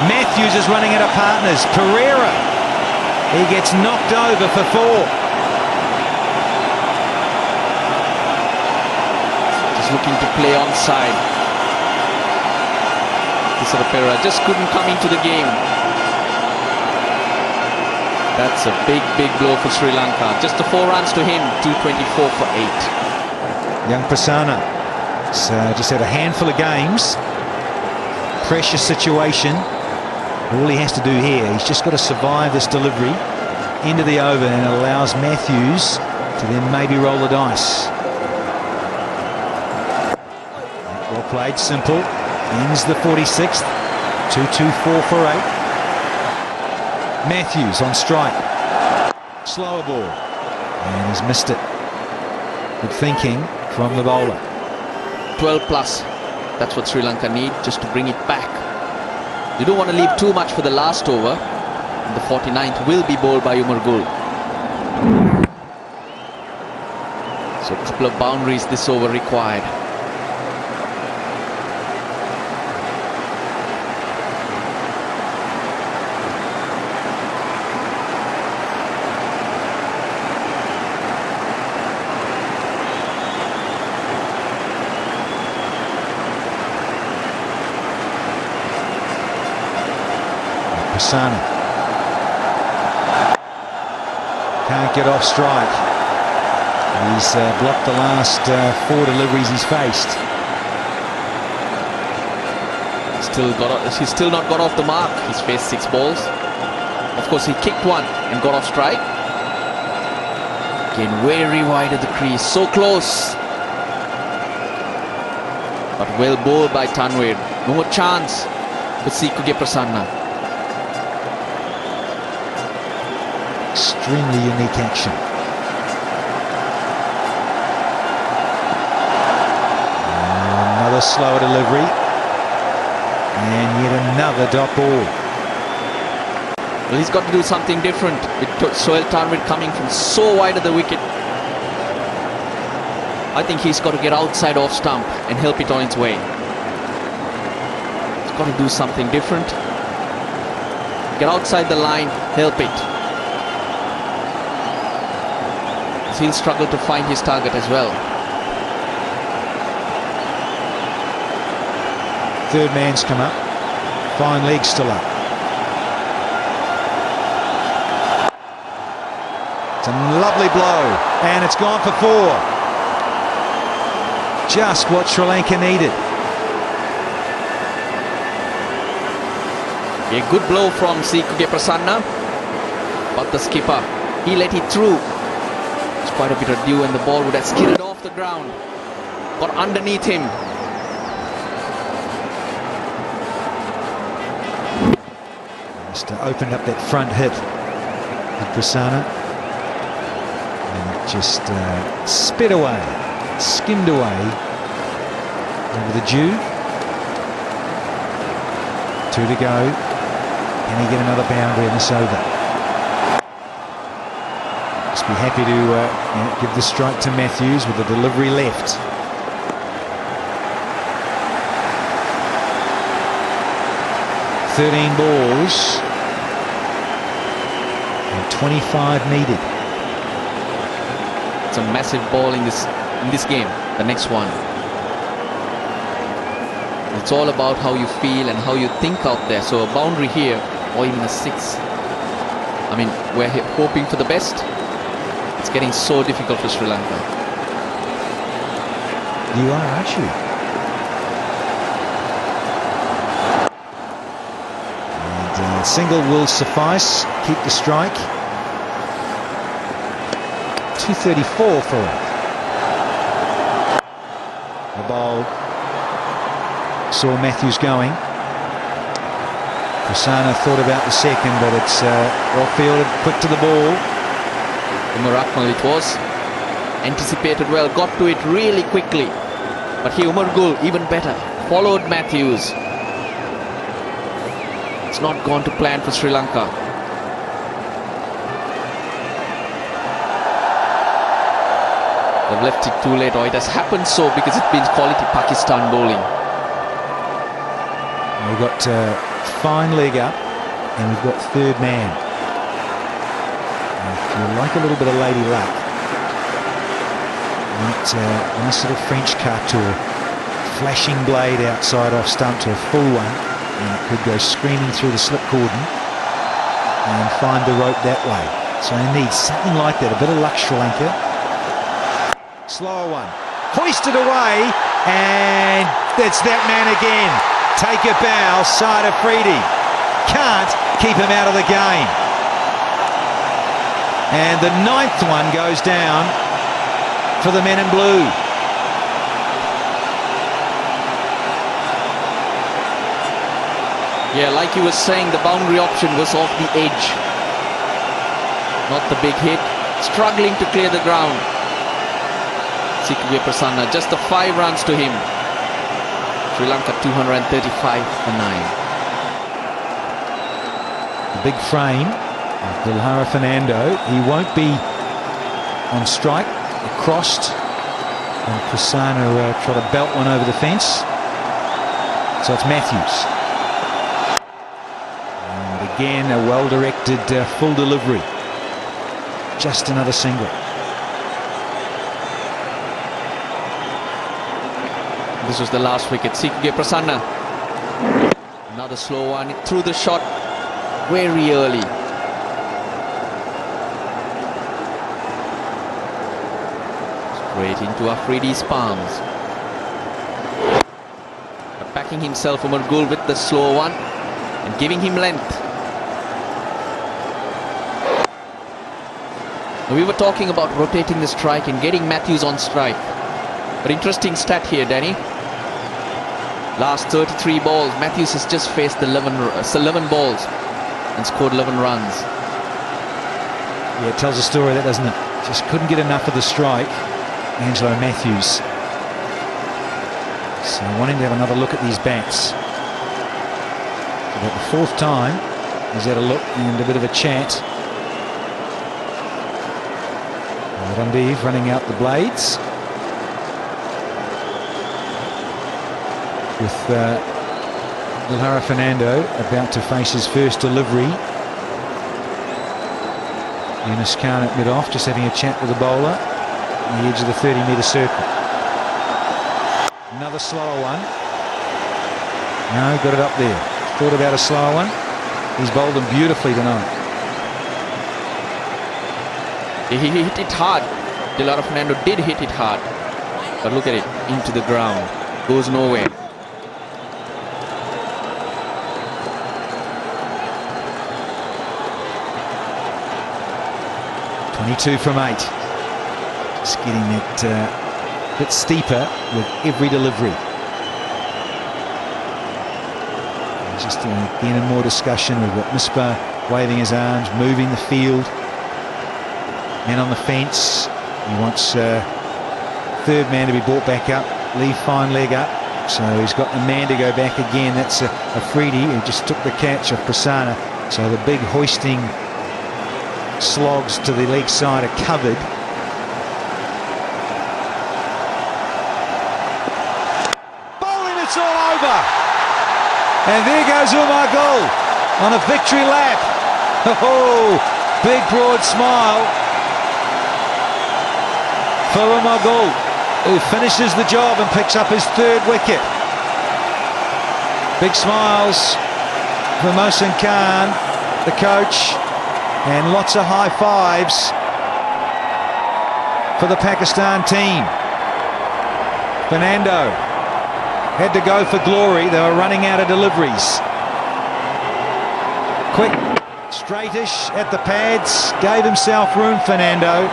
Matthews is running out of partners. Pereira, he gets knocked over for 4. Just looking to play onside. Pereira just couldn't come into the game. That's a big blow for Sri Lanka. Just the 4 runs to him, 224 for 8. Young Prasanna just had a handful of games. Pressure situation. All he has to do here, he's just got to survive this delivery into the over, and it allows Matthews to then maybe roll the dice. Well played, simple. Ends the 46th. 224 for 8. Matthews on strike. Slower ball. And he's missed it. Good thinking from the bowler. 12 plus. That's what Sri Lanka need, just to bring it back. You don't want to leave too much for the last over. And the 49th will be bowled by Umar Gul. So a couple of boundaries this over required. Prasanna can't get off strike. He's blocked the last 4 deliveries he's faced. He's still not got off the mark. He's faced 6 balls. Of course, he kicked one and got off strike. Again, very wide of the crease, so close. But well bowled by Tanvir. No more chance for Sikuge Prasanna. Extremely unique action. Another slower delivery. And yet another dot ball. Well, he's got to do something different with Sohail Tanvir coming from so wide of the wicket. I think he's got to get outside off stump and help it on its way. He's got to do something different. Get outside the line, help it. He'll struggle to find his target as well. Third man's come up. Fine leg still up. It's a lovely blow, and it's gone for 4. Just what Sri Lanka needed. A good blow from Sikuge Prasanna, but the skipper, he let it through. It's quite a bit of dew and the ball would have skidded off the ground. Got underneath him. Just opened up that front hit with Prasanna. And it just sped away, skimmed away over the dew. 2 to go. Can he get another boundary in this over? Just be happy to give the strike to Matthews with the delivery left. "13 balls and 25 needed." It's a massive ball in this game, the next one. It's all about how you feel and how you think out there. So a boundary here, or even a 6. I mean, we're hoping for the best. It's getting so difficult for Sri Lanka. You are, aren't you? And a single will suffice. Keep the strike. 234 for it. The ball saw Matthews going. Prasanna thought about the second, but it's well fielded, quick to the ball. Umar Akmal it was. Anticipated well, got to it really quickly. But here Umar Gul, even better, followed Matthews. It's not gone to plan for Sri Lanka. They've left it too late, or it has happened so because it's been quality Pakistan bowling. We've got fine leg up, and we've got third man. If you like a little bit of lady luck, nice little French cut or flashing blade outside off stump to a full one, and it could go screaming through the slip cordon and find the rope that way. So you need something like that, a bit of luck, Sri Lanka. Slower one, hoisted away, and it's that man again. Take a bow, Side Afridi. Can't keep him out of the game. And the 9th one goes down for the men in blue. Yeah, like you were saying, the boundary option was off the edge. Not the big hit. Struggling to clear the ground. Sikwe Prasanna, just the 5 runs to him. Sri Lanka 235 for 9. The big frame of Dilhara Fernando. He won't be on strike. Crossed, and Prasanna tried to belt one over the fence. So it's Matthews. And again, a well-directed full delivery. Just another single. This was the last wicket. Sikwe Prasanna. Another slow one. He threw the shot very early. Straight into Afridi's palms. But backing himself, Umar Gul with the slow one and giving him length. We were talking about rotating the strike and getting Matthews on strike. But interesting stat here, Danny. Last 33 balls, Matthews has just faced 11 balls and scored 11 runs. Yeah, it tells a story, that doesn't it? Just couldn't get enough of the strike, Angelo Matthews. So wanting to have another look at these bats. About the 4th time, he's had a look and a bit of a chat. Randeev running out the blades. With Dilhara Fernando about to face his first delivery. Yunus Khan at mid-off, just having a chat with the bowler on the edge of the 30-metre circle. Another slower one. No, got it up there. Thought about a slower one. He's bowled them beautifully tonight. He hit it hard. Dilhara Fernando did hit it hard. But look at it, into the ground. Goes nowhere. .22 from 8. Just getting it a bit steeper with every delivery. And just again in more discussion. We've got Misbah waving his arms, moving the field. Men on the fence. He wants third man to be brought back up. Leave fine leg up. So he's got the man to go back again. That's Afridi, who just took the catch of Prasanna. So the big hoisting slogs to the leg side are covered. Bowling, it's all over. And there goes Umar Gul on a victory lap. Oh, big broad smile for Umar Gul, who finishes the job and picks up his 3rd wicket. Big smiles for Mohsin Khan, the coach, and lots of high fives for the Pakistan team. Fernando had to go for glory. They were running out of deliveries. Quick, straightish at the pads, gave himself room, Fernando,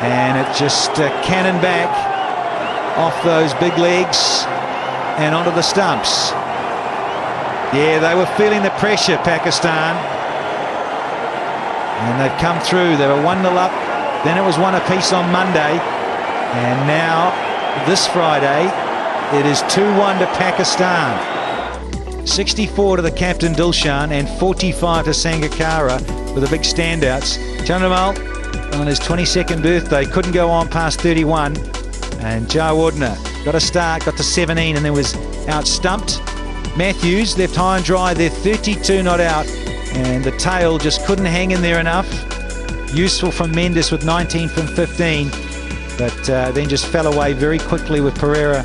and it just cannoned back off those big legs and onto the stumps. Yeah, they were feeling the pressure, Pakistan, and they've come through. They were 1-0 up, then it was 1 apiece on Monday, and now this Friday it is 2-1 to Pakistan. 64 to the captain Dilshan and 45 to Sangakkara with the big standouts. Chandramal on his 22nd birthday couldn't go on past 31, and Jawardner got a start, got to 17 and then was out-stumped. Matthews left high and dry, they're 32 not out, and the tail just couldn't hang in there enough. Useful from Mendes with 19 from 15, but then just fell away very quickly with Pereira,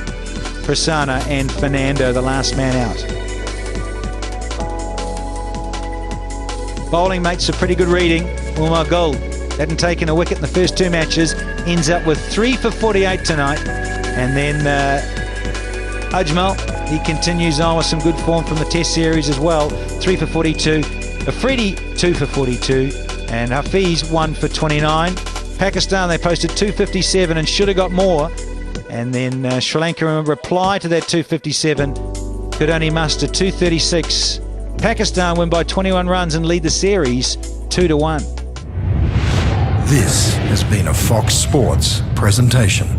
Prasanna and Fernando, the last man out. Bowling makes a pretty good reading. Umar Gul hadn't taken a wicket in the first 2 matches, ends up with 3 for 48 tonight. And then Ajmal, he continues on with some good form from the Test series as well. 3 for 42. Afridi 2 for 42, and Hafiz 1 for 29. Pakistan, they posted 257 and should have got more. And then Sri Lanka, in reply to that 257, could only muster 236. Pakistan win by 21 runs and lead the series 2-1. This has been a Fox Sports presentation.